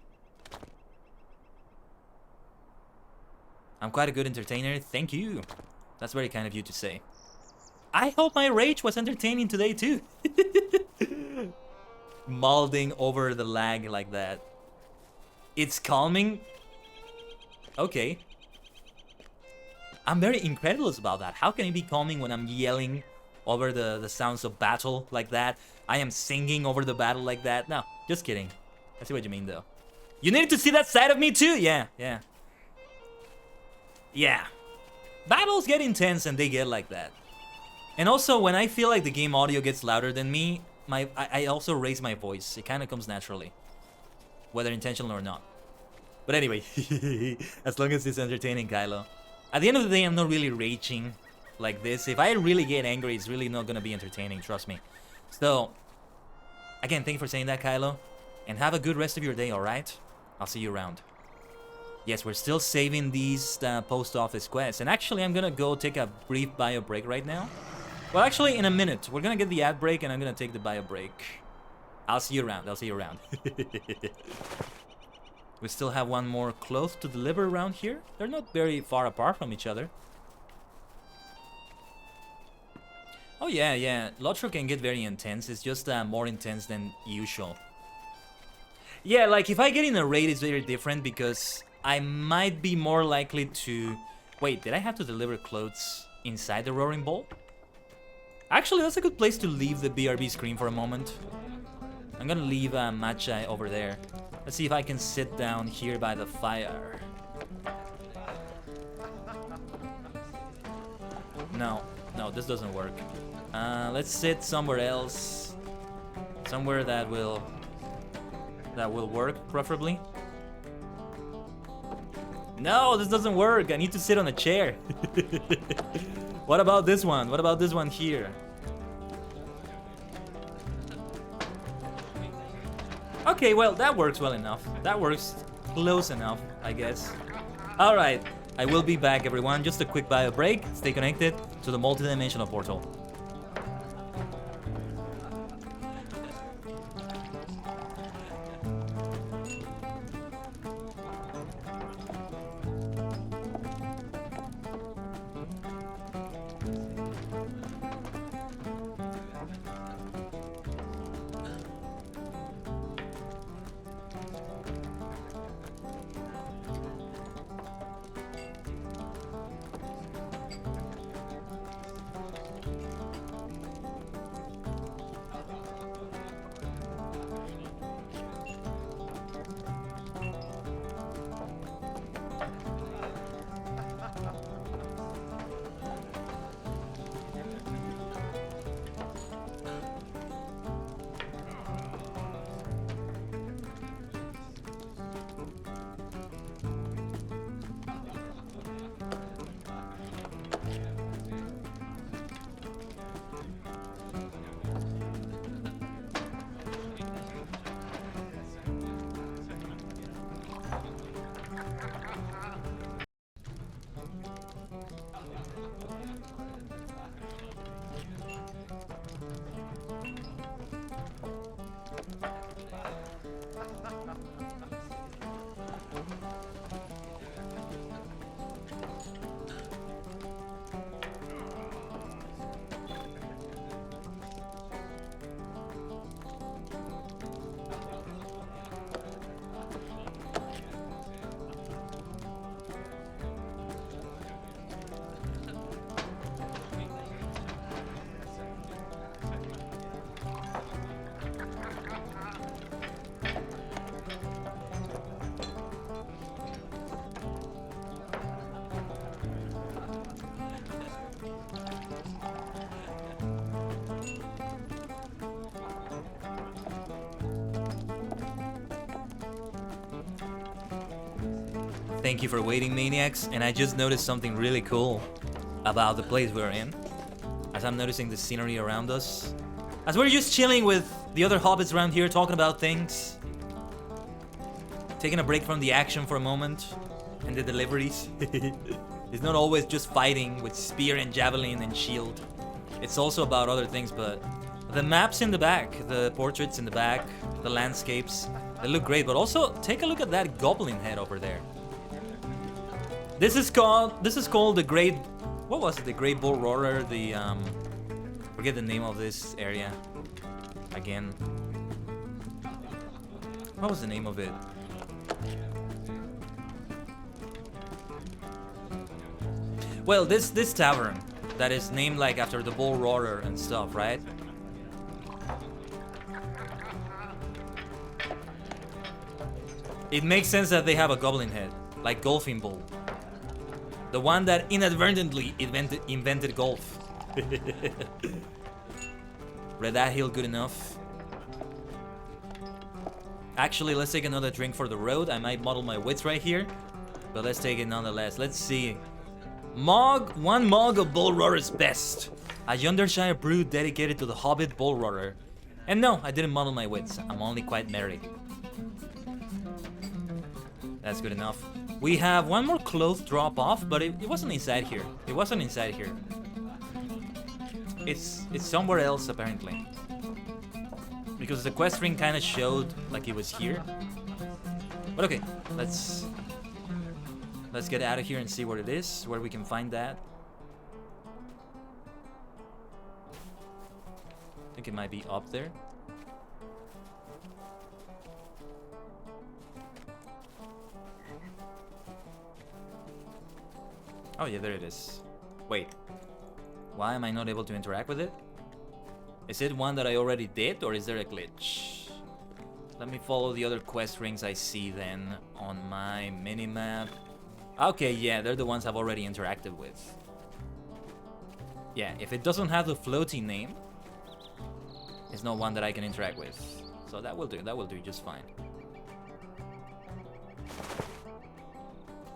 I'm quite a good entertainer. Thank you. That's very kind of you to say. I hope my rage was entertaining today too. Molding over the lag like that. It's calming. Okay. I'm very incredulous about that. How can it be calming when I'm yelling over the sounds of battle like that? I am singing over the battle like that. No, just kidding. I see what you mean though. You needed to see that side of me too? Yeah. Battles get intense and they get like that. And also, when I feel like the game audio gets louder than me, I also raise my voice. It kind of comes naturally, whether intentional or not. But anyway, as long as it's entertaining, Kylo. At the end of the day, I'm not really raging like this. If I really get angry, it's really not going to be entertaining, trust me. So, again, thank you for saying that, Kylo. And have a good rest of your day, alright? I'll see you around. Yes, we're still saving these post office quests. And actually, I'm gonna go take a brief bio break right now. Well, actually, in a minute. We're gonna get the ad break and I'm gonna take the bio break. I'll see you around. I'll see you around. We still have one more cloth to deliver around here. They're not very far apart from each other. Oh yeah, yeah. LOTRO can get very intense. It's just more intense than usual. Yeah, like if I get in a raid, it's very different because I might be more likely to... Wait, did I have to deliver clothes inside the Roaring Bowl? Actually, that's a good place to leave the BRB screen for a moment. I'm gonna leave Matchai over there. Let's see if I can sit down here by the fire. No, no, this doesn't work. Let's sit somewhere else. Somewhere that will work, preferably. No, this doesn't work. I need to sit on a chair. What about this one? What about this one here? Okay, well, that works well enough. That works close enough, I guess. Alright, I will be back, everyone. Just a quick bio break. Stay connected to the multidimensional portal. Thank you for waiting, maniacs, and I just noticed something really cool about the place we're in. As I'm noticing the scenery around us. As we're just chilling with the other hobbits around here, talking about things. Taking a break from the action for a moment. And the deliveries. It's not always just fighting with spear and javelin and shield. It's also about other things, but the maps in the back, the portraits in the back, the landscapes, they look great. But also, take a look at that goblin head over there. This is called the Great... What was it? The Great Bull Roarer, the... forget the name of this area. Again. What was the name of it? Well, this tavern that is named like after the Bull Roarer and stuff, right? It makes sense that they have a goblin head, like Golfing Bull. The one that inadvertently invented golf. Read that hill good enough. Actually, let's take another drink for the road. I might muddle my wits right here, but let's take it nonetheless. Let's see. One mug of Bull Roarer's Best. A Yondershire brew dedicated to the Hobbit Bull Roarer. And no, I didn't muddle my wits. I'm only quite merry. That's good enough. We have one more clothes drop off, but it wasn't inside here. It wasn't inside here. It's somewhere else apparently. Because the quest ring kind of showed like it was here. But okay, let's get out of here and see what it is, where we can find that. I think it might be up there. Oh yeah, there it is. Wait. Why am I not able to interact with it? Is it one that I already did, or is there a glitch? Let me follow the other quest rings I see then on my minimap. Okay, yeah, they're the ones I've already interacted with. Yeah, if it doesn't have the floaty name, it's not one that I can interact with. So that will do just fine.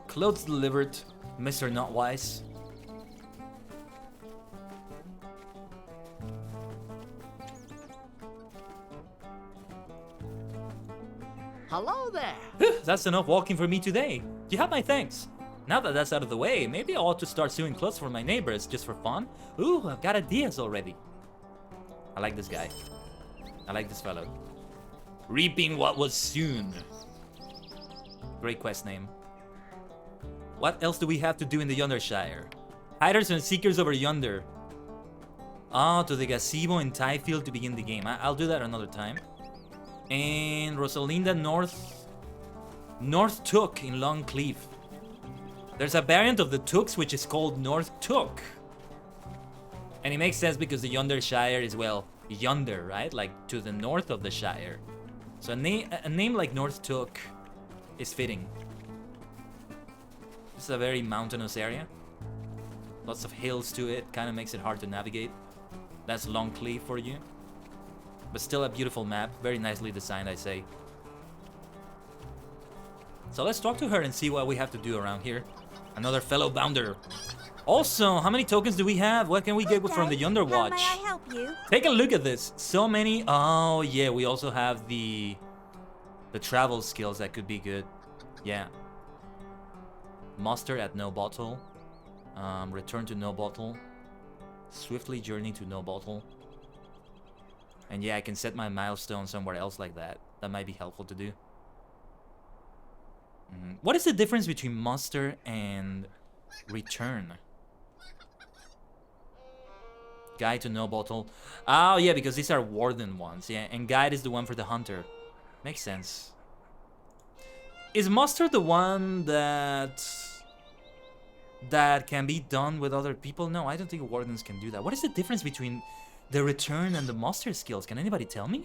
Clothes delivered, Mr. Notwise. Hello there. That's enough walking for me today. You have my thanks. Now that that's out of the way, maybe I ought to start sewing clothes for my neighbors just for fun. Ooh, I've got ideas already. I like this guy. I like this fellow. Reaping what was soon. Great quest name. What else do we have to do in the Yondershire? Hiders and seekers over yonder. Ah, to the gazebo in Tyfield to begin the game. I'll do that another time. And Rosalinda North Took in Longcleave. There's a variant of the Tooks which is called North Took. And it makes sense because the Yondershire is, well, yonder, right? Like to the north of the Shire. So a name like North Took is fitting. This is a very mountainous area. Lots of hills to it, kind of makes it hard to navigate. That's Longcleave for you. But still a beautiful map, very nicely designed, I say. So let's talk to her and see what we have to do around here. Another fellow bounder. Also, how many tokens do we have? What can we get from the Yonder Watch? How may I help you? Take a look at this. So many. Oh yeah, we also have the travel skills that could be good. Yeah. Muster at no bottle. Return to no bottle. Swiftly journey to no bottle. And yeah, I can set my milestone somewhere else like that. That might be helpful to do. What is the difference between muster and return? Guide to no bottle. Oh yeah, because these are warden ones. Yeah, and guide is the one for the hunter. Makes sense. Is muster the one that can be done with other people? No, I don't think wardens can do that. What is the difference between the return and the muster skills? Can anybody tell me?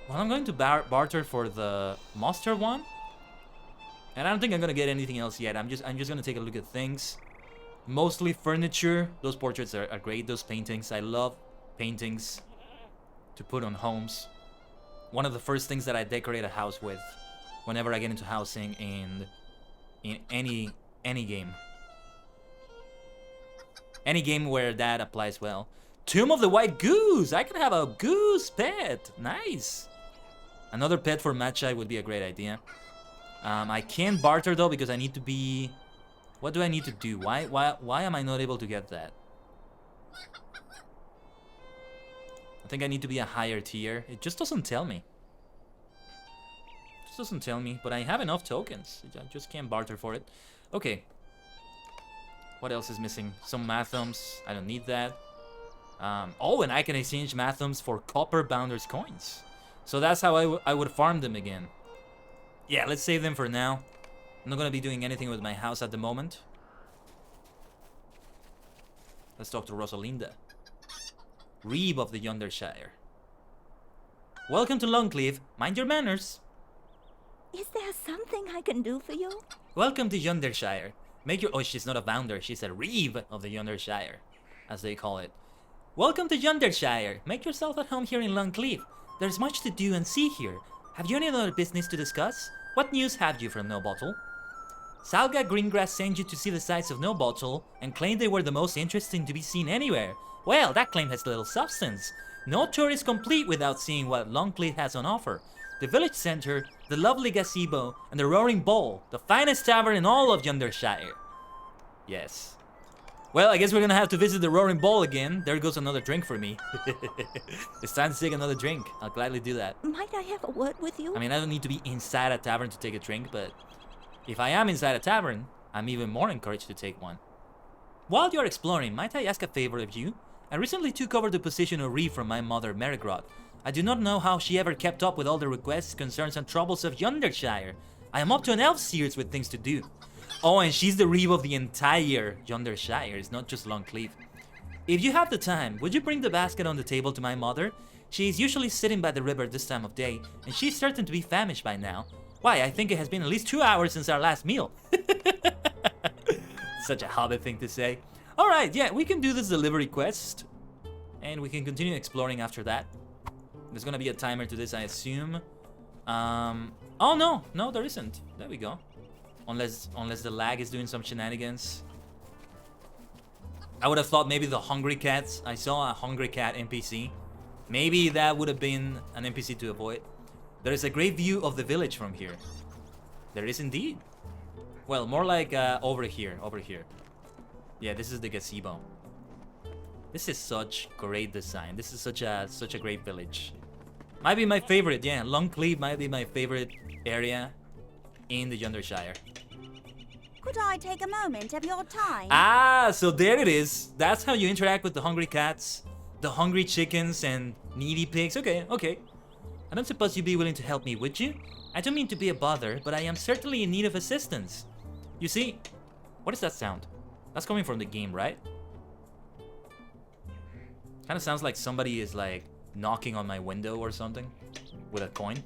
Well, I'm going to barter for the muster one. And I don't think I'm gonna get anything else yet. I'm just gonna take a look at things. Mostly furniture. Those portraits are great. Those paintings. I love paintings to put on homes. One of the first things that I decorate a house with whenever I get into housing in any game. Any game where that applies well. Tomb of the White Goose! I could have a goose pet! Nice! Another pet for Matchai would be a great idea. I can't barter though because I need to be... What do I need to do? Why am I not able to get that? I think I need to be a higher tier. It just doesn't tell me. It just doesn't tell me, but I have enough tokens. I just can't barter for it. Okay. What else is missing? Some mathums. I don't need that. Oh, and I can exchange mathums for copper bounders coins. So that's how I would farm them again. Yeah, let's save them for now. I'm not gonna be doing anything with my house at the moment. Let's talk to Rosalinda. Reeve of the Yondershire. Welcome to Longcleave. Mind your manners. Is there something I can do for you? Welcome to Yondershire. Make your... Oh, she's not a bounder. She's a Reeve of the Yondershire, as they call it. Welcome to Yondershire. Make yourself at home here in Longcleave. There's much to do and see here. Have you any other business to discuss? What news have you from No Bottle? Salga Greengrass sent you to see the sights of No Bottle and claimed they were the most interesting to be seen anywhere. Well, that claim has little substance. No tour is complete without seeing what Longcleave has on offer. The village center, the lovely gazebo, and the Roaring Bowl, the finest tavern in all of Yondershire. Yes. Well, I guess we're gonna have to visit the Roaring Bowl again. There goes another drink for me. It's time to take another drink. I'll gladly do that. Might I have a word with you? I mean, I don't need to be inside a tavern to take a drink, but if I am inside a tavern, I'm even more encouraged to take one. While you're exploring, might I ask a favor of you? I recently took over the position of Reeve from my mother, Merigrod. I do not know how she ever kept up with all the requests, concerns, and troubles of Yondershire. I am up to an elf series with things to do. Oh, and she's the Reeve of the entire Yondershire, it's not just Longcleave. If you have the time, would you bring the basket on the table to my mother? She is usually sitting by the river this time of day, and she's certain to be famished by now. Why, I think it has been at least 2 hours since our last meal. Such a hobbit thing to say. Alright, yeah, we can do this delivery quest. And we can continue exploring after that. There's gonna be a timer to this, I assume. Oh no, no, there isn't. There we go. Unless the lag is doing some shenanigans. I would have thought maybe the hungry cats. I saw a hungry cat NPC. Maybe that would have been an NPC to avoid. There is a great view of the village from here. There is indeed. Well, more like over here. Yeah, this is the gazebo. This is such great design. This is such a great village. Might be my favorite. Yeah, Longcleave might be my favorite area in the Yondershire. Could I take a moment of your time? Ah, so there it is. That's how you interact with the hungry cats, the hungry chickens, and needy pigs. Okay, okay. I don't suppose you'd be willing to help me, would you? I don't mean to be a bother, but I am certainly in need of assistance. You see, what is that sound? That's coming from the game, right? Kind of sounds like somebody is like knocking on my window or something with a coin.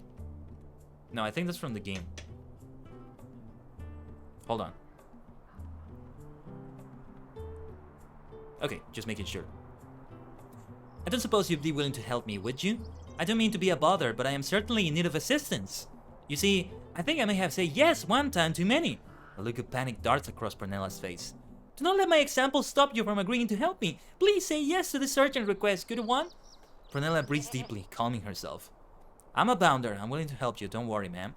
No, I think that's from the game. Hold on. Okay, just making sure. I don't suppose you'd be willing to help me, would you? I don't mean to be a bother, but I am certainly in need of assistance. You see, I think I may have said yes one time too many. A look of panic darts across Pernella's face. Do not let my example stop you from agreeing to help me. Please say yes to this urgent request, good one. Pernella breathes deeply, calming herself. I'm a bounder. I'm willing to help you. Don't worry, ma'am.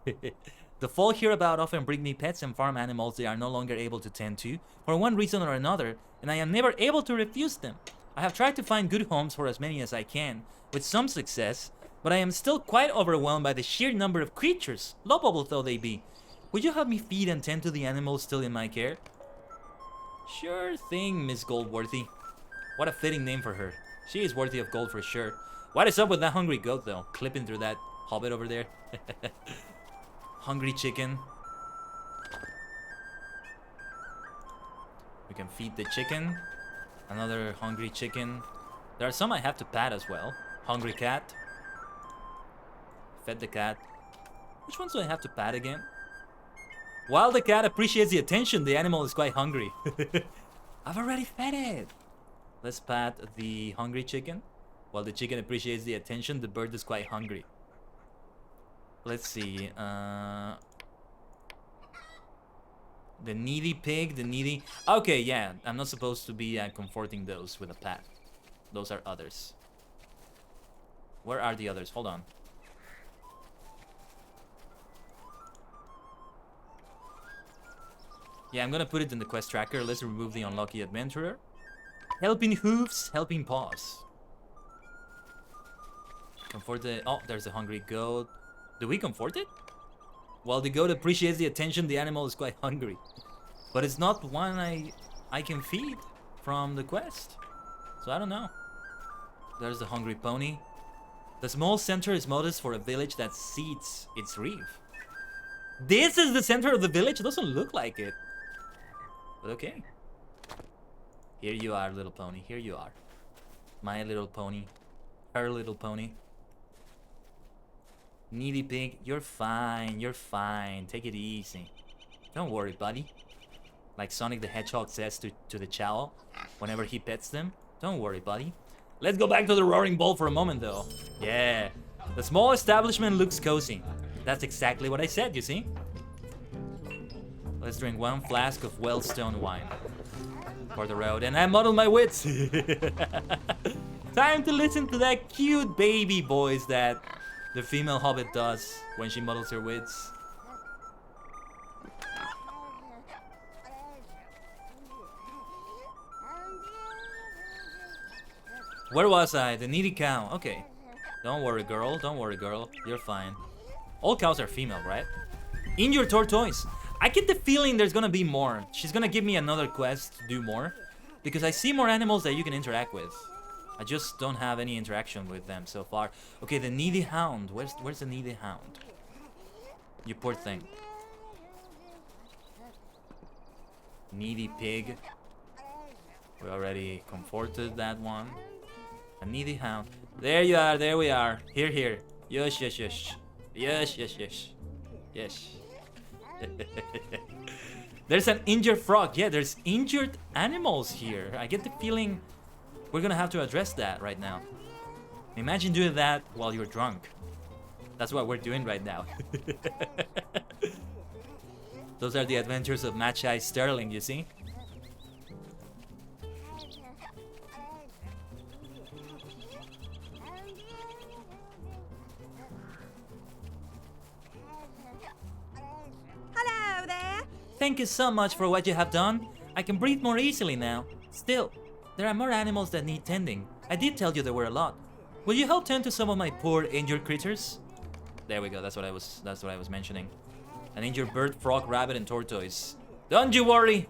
The folk hereabout often bring me pets and farm animals they are no longer able to tend to, for one reason or another, and I am never able to refuse them. I have tried to find good homes for as many as I can, with some success, but I am still quite overwhelmed by the sheer number of creatures, lovable though they be. Would you help me feed and tend to the animals still in my care? Sure thing, Miss Goldworthy. What a fitting name for her. She is worthy of gold for sure. What is up with that hungry goat though? Clipping through that hobbit over there. Hungry chicken. We can feed the chicken. Another hungry chicken. There are some I have to pat as well. Hungry cat. Fed the cat. Which ones do I have to pat again? While the cat appreciates the attention, the animal is quite hungry. I've already fed it. Let's pat the hungry chicken. While the chicken appreciates the attention, the bird is quite hungry. Let's see. The needy pig, the needy... Okay, yeah. I'm not supposed to be comforting those with a pat. Those are others. Where are the others? Hold on. Yeah, I'm gonna put it in the quest tracker. Let's remove the unlucky adventurer. Helping hooves, helping paws. Comfort the... Oh, there's a hungry goat. Do we comfort it? While the goat appreciates the attention, the animal is quite hungry. But it's not one I can feed from the quest. So I don't know. There's the hungry pony. The small center is modest for a village that seats its reef. This is the center of the village? It doesn't look like it. But okay. Here you are, little pony. Here you are. My little pony. Her little pony. Needy pig, you're fine. You're fine. Take it easy. Don't worry, buddy. Like Sonic the Hedgehog says to the Chow whenever he pets them. Don't worry, buddy. Let's go back to the Roaring Bowl for a moment, though. Yeah. The small establishment looks cozy. That's exactly what I said, you see? Let's drink 1 flask of Wellstone wine for the road. And I muddled my wits. Time to listen to that cute baby voice that the female hobbit does when she muddles her wits. Where was I? The needy cow. Okay. Don't worry, girl. Don't worry, girl. You're fine. All cows are female, right? In your tortoise. I get the feeling there's gonna be more. She's gonna give me another quest to do more. Because I see more animals that you can interact with. I just don't have any interaction with them so far. Okay, the needy hound. Where's the needy hound? You poor thing. Needy pig. We already comforted that one. A needy hound. There you are, there we are. Here, here. Yes, yes, yes. Yes, yes, yes. Yes. There's an injured frog. Yeah, there's injured animals here. I get the feeling we're gonna have to address that right now. Imagine doing that while you're drunk. That's what we're doing right now. Those are the adventures of Magi Sterling, you see? Hello there. Thank you so much for what you have done. I can breathe more easily now. Still, there are more animals that need tending. I did tell you there were a lot. Will you help tend to some of my poor injured critters? There we go. That's what I was mentioning. An injured bird, frog, rabbit, and tortoise. Don't you worry.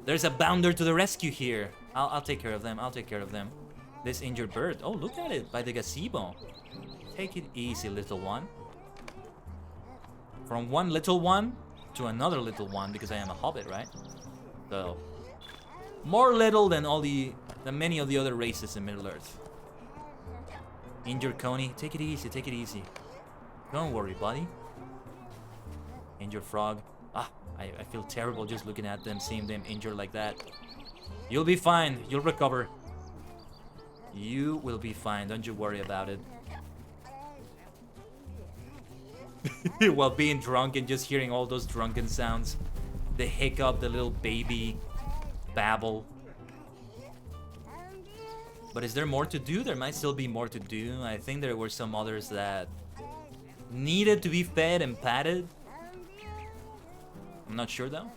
There's a bounder to the rescue here. I'll take care of them. I'll take care of them. This injured bird. Oh, look at it by the gazebo. Take it easy, little one. From one little one to another little one, because I am a hobbit, right? So more little than many of the other races in Middle Earth. Injured coney, take it easy, take it easy. Don't worry, buddy. Injured frog. Ah, I feel terrible just looking at them, seeing them injured like that. You'll be fine. You'll recover. You will be fine. Don't you worry about it. While being drunk and just hearing all those drunken sounds. The hiccup, the little baby babble. But is there more to do? There might still be more to do. I think there were some others that needed to be fed and patted. I'm not sure though.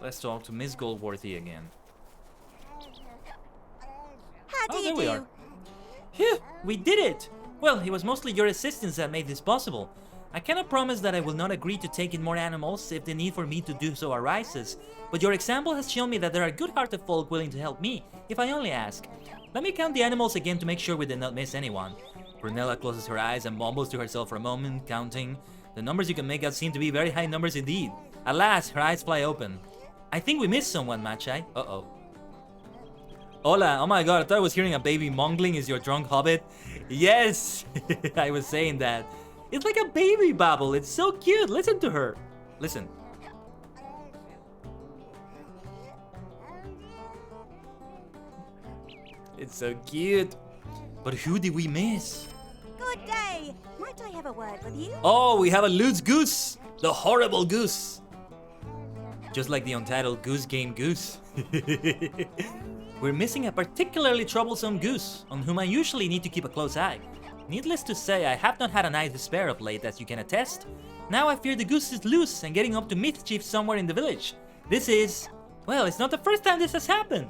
Let's talk to Miss Goldworthy again. How do you there we do? are. Phew, we did it! Well, it was mostly your assistance that made this possible. I cannot promise that I will not agree to take in more animals if the need for me to do so arises, but your example has shown me that there are good-hearted folk willing to help me, if I only ask. Let me count the animals again to make sure we did not miss anyone. Brunella closes her eyes and mumbles to herself for a moment, counting. The numbers you can make out seem to be very high numbers indeed. Alas, her eyes fly open. I think we missed someone, Magi. Uh-oh. Hola, oh my god, I thought I was hearing a baby mongling. Is your drunk hobbit? Yes! I was saying that. It's like a baby babble. It's so cute. Listen to her. Listen. It's so cute. But who did we miss? Good day. Might I have a word with you? Oh, we have a loose goose. The horrible goose. Just like the untitled Goose Game goose. We're missing a particularly troublesome goose, on whom I usually need to keep a close eye. Needless to say, I have not had an eye to spare of late, as you can attest. Now I fear the goose is loose and getting up to mischief somewhere in the village. This is... well, it's not the first time this has happened.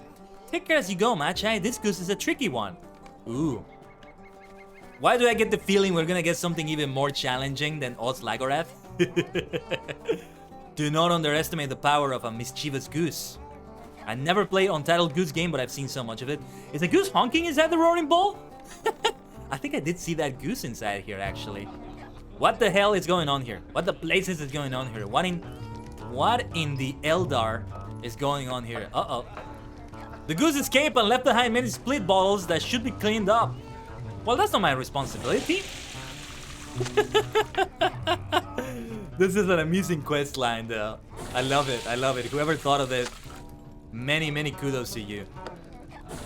Take care as you go, Magi. This goose is a tricky one. Ooh. Why do I get the feeling we're gonna get something even more challenging than Oz Lagorath? Do not underestimate the power of a mischievous goose. I never played Untitled Goose Game, but I've seen so much of it. Is the goose honking inside the Roaring Bowl? I think I did see that goose inside here, actually. What the hell is going on here? What the blazes is going on here? What in the Eldar is going on here? Uh-oh. The goose escaped and left behind many split bottles that should be cleaned up. Well, that's not my responsibility. This is an amusing quest line, though. I love it. I love it. Whoever thought of it, many kudos to you.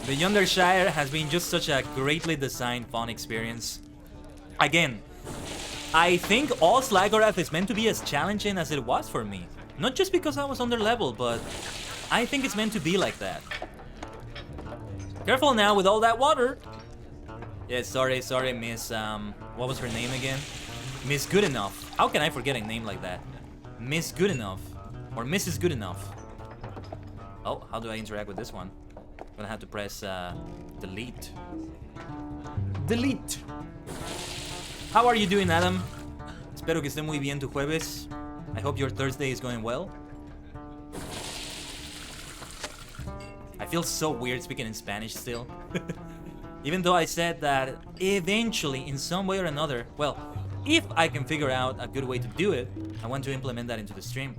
The Yondershire has been just such a greatly designed, fun experience. Again, I think all Slagorath is meant to be as challenging as it was for me. Not just because I was under level, but I think it's meant to be like that. Careful now with all that water. Yeah, sorry, Miss, what was her name again? Miss Goodenough. How can I forget a name like that? Miss Goodenough. Or Mrs. Goodenough. Oh, how do I interact with this one? I'm gonna have to press, delete. Delete! How are you doing, Adam? Espero que esté muy bien tu jueves. I hope your Thursday is going well. I feel so weird speaking in Spanish still. Even though I said that eventually, in some way or another, well, if I can figure out a good way to do it, I want to implement that into the stream.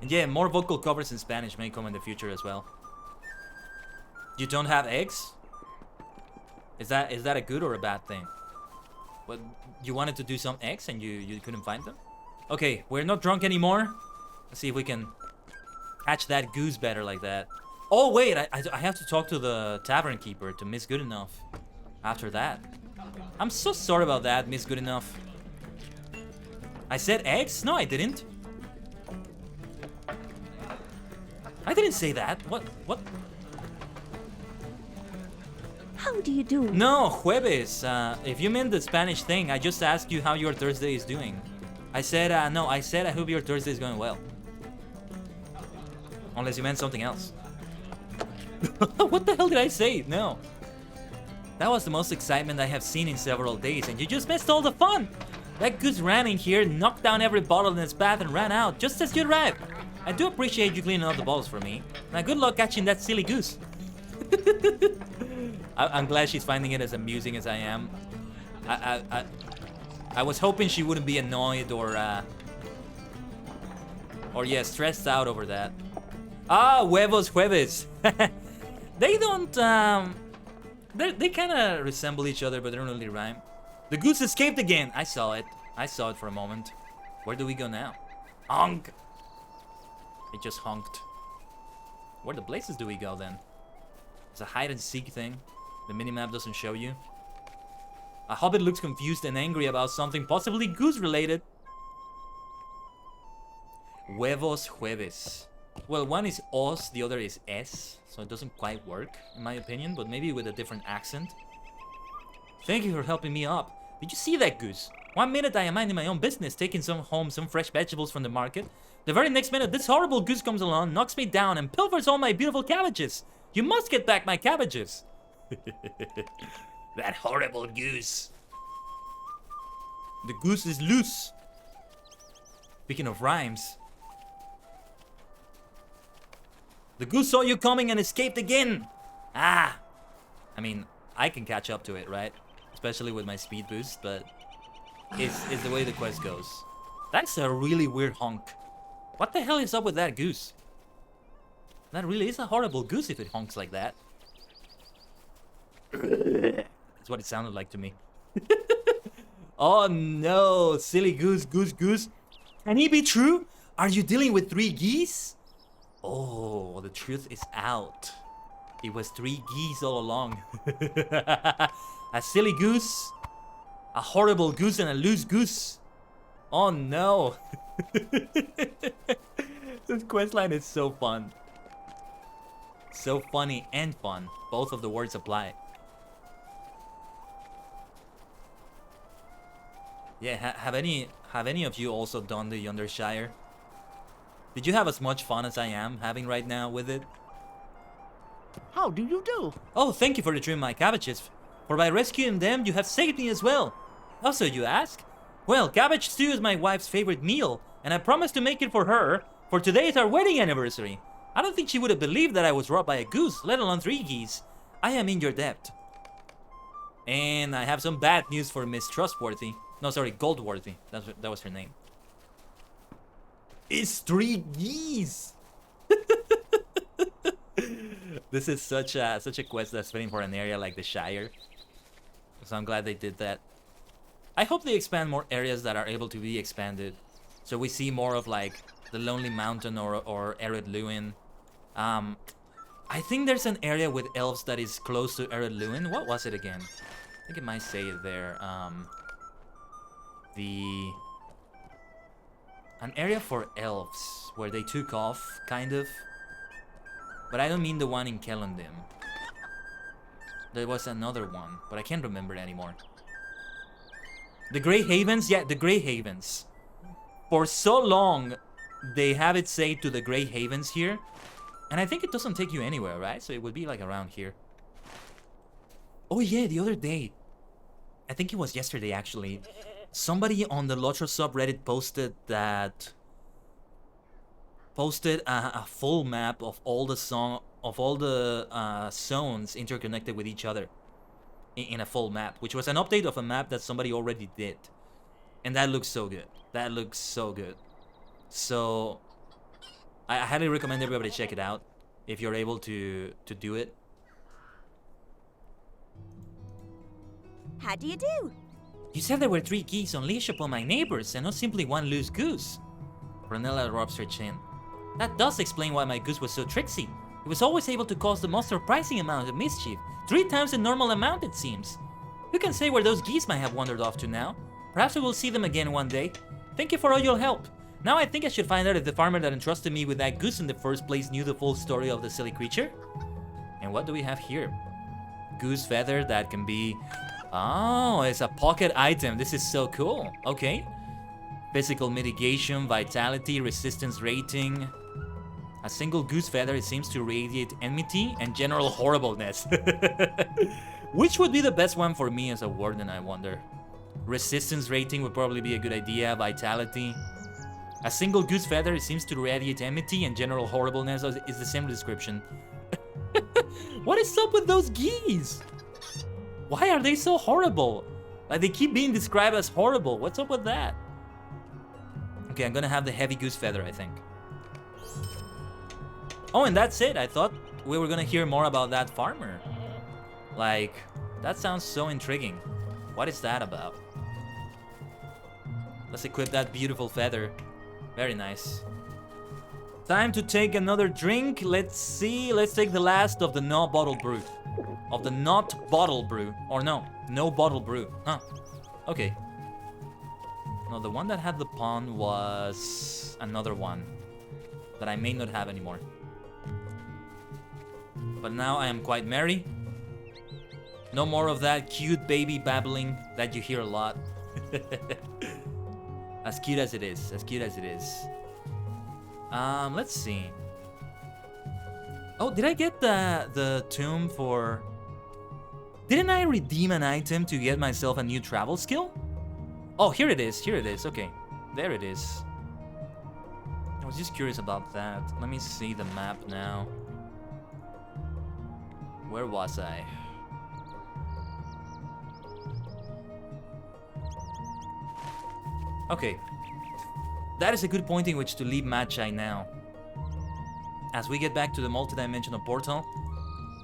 And yeah, more vocal covers in Spanish may come in the future as well. You don't have eggs? Is that a good or a bad thing? What, you wanted to do some eggs and you couldn't find them? Okay, we're not drunk anymore. Let's see if we can catch that goose better like that. Oh wait, I have to talk to the tavern keeper, to Miss Goodenough. After that. I'm so sorry about that, Miss Goodenough. I said eggs? No, I didn't. I didn't say that. What? How do you do? No, jueves. If you meant the Spanish thing, I just asked you how your Thursday is doing. I said, no, I said I hope your Thursday is going well. Unless you meant something else. What the hell did I say? No. That was the most excitement I have seen in several days, and you just missed all the fun! That goose ran in here, knocked down every bottle in its path, and ran out just as you arrived. I do appreciate you cleaning up the bottles for me. Now good luck catching that silly goose. I'm glad she's finding it as amusing as I am. I was hoping she wouldn't be annoyed or yeah, stressed out over that. Ah, huevos jueves. They don't, they kind of resemble each other, but they don't really rhyme. The goose escaped again. I saw it for a moment. Where do we go now? Honk. It just honked. Where the blazes do we go then? It's a hide and seek thing. The minimap doesn't show you. A hobbit looks confused and angry about something possibly goose related. Huevos jueves. Well, one is os, the other is es, so it doesn't quite work, in my opinion, but maybe with a different accent. Thank you for helping me up. Did you see that goose? 1 minute I am minding my own business, taking home some fresh vegetables from the market. The very next minute, this horrible goose comes along, knocks me down, and pilfers all my beautiful cabbages. You must get back my cabbages. That horrible goose. The goose is loose. Speaking of rhymes. The goose saw you coming and escaped again. Ah. I mean, I can catch up to it, right? Especially with my speed boost, but it's the way the quest goes. That's a really weird honk. What the hell is up with that goose? That really is a horrible goose if it honks like that. That's what it sounded like to me. Oh no, silly goose. Can he be true? Are you dealing with 3 geese? Oh, the truth is out. It was 3 geese all along. A silly goose, a horrible goose, and a loose goose. Oh no. This questline is so fun. So funny and fun. Both of the words apply. Yeah, have any of you also done the Yondershire? Did you have as much fun as I am having right now with it? How do you do? Oh, thank you for retrieving my cabbages. For by rescuing them, you have saved me as well. Also, you ask? Well, cabbage stew is my wife's favorite meal, and I promised to make it for her, for today is our wedding anniversary. I don't think she would have believed that I was robbed by a goose, let alone 3 geese. I am in your debt. And I have some bad news for Miss Trustworthy. No, sorry, Goldworthy. That was her name. It's 3 geese! This is such a quest that's fitting for an area like the Shire. So I'm glad they did that. I hope they expand more areas that are able to be expanded. So we see more of like the Lonely Mountain or Ered Luin. I think there's an area with elves that is close to ℂ𝕠𝕟𝕤𝕒. What was it again? I think it might say it there. An area for elves where they took off, kind of. But I don't mean the one in ℂ𝕠𝕟𝕤𝕒. There was another one, but I can't remember it anymore. The Grey Havens? Yeah, the Grey Havens. For so long, they have it say to the Grey Havens here. And I think it doesn't take you anywhere, right? So it would be like around here. Oh yeah, the other day. I think it was yesterday actually. Somebody on the LOTRO subreddit posted that... Posted a full map of all the zones interconnected with each other. In a full map. Which was an update of a map that somebody already did. And that looks so good. That looks so good. So... I highly recommend everybody check it out if you're able to do it. How do you do? You said there were 3 geese unleashed upon my neighbors and not simply one loose goose. Ronella rubs her chin. That does explain why my goose was so tricksy. It was always able to cause the most surprising amount of mischief. 3 times the normal amount, it seems. Who can say where those geese might have wandered off to now? Perhaps we will see them again one day. Thank you for all your help. Now I think I should find out if the farmer that entrusted me with that goose in the first place knew the full story of the silly creature. And what do we have here? Goose feather that can be... Oh, it's a pocket item. This is so cool. Okay. Physical mitigation, vitality, resistance rating. A single goose feather, it seems to radiate enmity and general horribleness. Which would be the best one for me as a warden, I wonder? Resistance rating would probably be a good idea. Vitality. A single goose feather, it seems to radiate enmity and general horribleness is the same description. What is up with those geese? Why are they so horrible? Like, they keep being described as horrible. What's up with that? Okay, I'm gonna have the heavy goose feather, I think. Oh, and that's it. I thought we were gonna hear more about that farmer. Like, that sounds so intriguing. What is that about? Let's equip that beautiful feather. Very nice. Time to take another drink. Let's see. Let's take the last of the no bottle brew. Of the not bottle brew. Or no bottle brew. Huh. Okay. No, the one that had the pun was another one that I may not have anymore. But now I am quite merry. No more of that cute baby babbling that you hear a lot. As cute as it is. As cute as it is. Let's see. Oh, did I get the tomb for... Didn't I redeem an item to get myself a new travel skill? Oh, here it is. Here it is. Okay. There it is. I was just curious about that. Let me see the map now. Where was I? Okay. That is a good point in which to leave Magi now. As we get back to the multidimensional portal,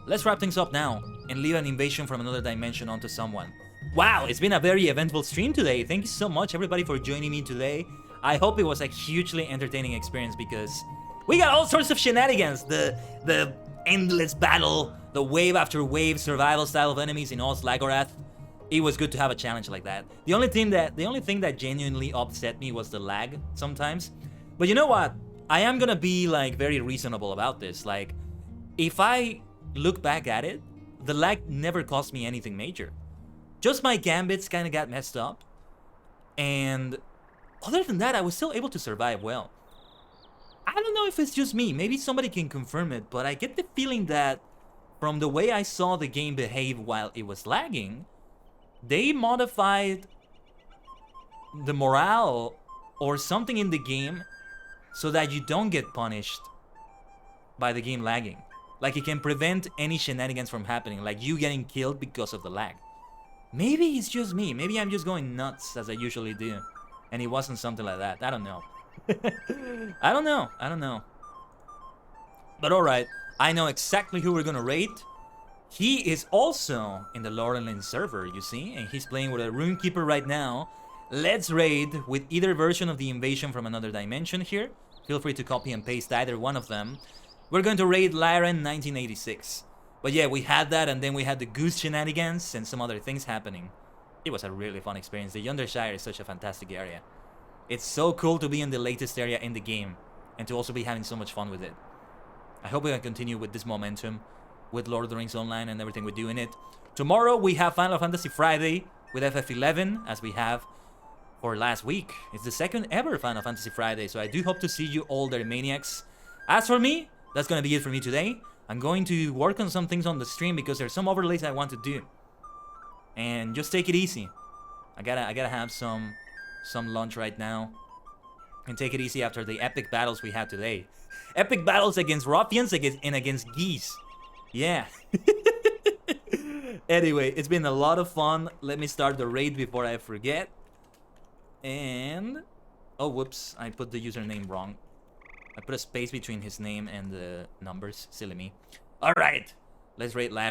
let's wrap things up now and leave an invasion from another dimension onto someone. Wow, it's been a very eventful stream today. Thank you so much, everybody, for joining me today. I hope it was a hugely entertaining experience because we got all sorts of shenanigans. The endless battle, the wave after wave survival style of enemies in Oz Lagorath. It was good to have a challenge like that. The only thing that genuinely upset me was the lag sometimes. But you know what? I am gonna be like very reasonable about this. Like, if I look back at it, the lag never cost me anything major. Just my gambits kind of got messed up. And other than that, I was still able to survive well. I don't know if it's just me. Maybe somebody can confirm it, but I get the feeling that from the way I saw the game behave while it was lagging, they modified the morale or something in the game so that you don't get punished by the game lagging. Like, it can prevent any shenanigans from happening, like you getting killed because of the lag. Maybe it's just me. Maybe I'm just going nuts as I usually do. And it wasn't something like that. I don't know. I don't know. But alright, I know exactly who we're gonna raid. He is also in the Laurelin server, you see, and he's playing with a Runekeeper right now. Let's raid with either version of the invasion from another dimension here. Feel free to copy and paste either one of them. We're going to raid Laren 1986. But yeah, we had that, and then we had the goose shenanigans and some other things happening. It was a really fun experience. The Yondershire is such a fantastic area. It's so cool to be in the latest area in the game, and to also be having so much fun with it. I hope we can continue with this momentum, with Lord of the Rings Online and everything we do in it. Tomorrow we have Final Fantasy Friday with FF11, as we have for last week. It's the second ever Final Fantasy Friday, so I do hope to see you all there, maniacs. As for me, that's gonna be it for me today. I'm going to work on some things on the stream because there's some overlays I want to do. And just take it easy. I gotta have some lunch right now. And take it easy after the epic battles we had today. Epic battles against ruffians and against geese. Yeah. Anyway, it's been a lot of fun. Let me start the raid before I forget. And... oh, whoops. I put the username wrong. I put a space between his name and the numbers. Silly me. Alright. Let's raid Larry.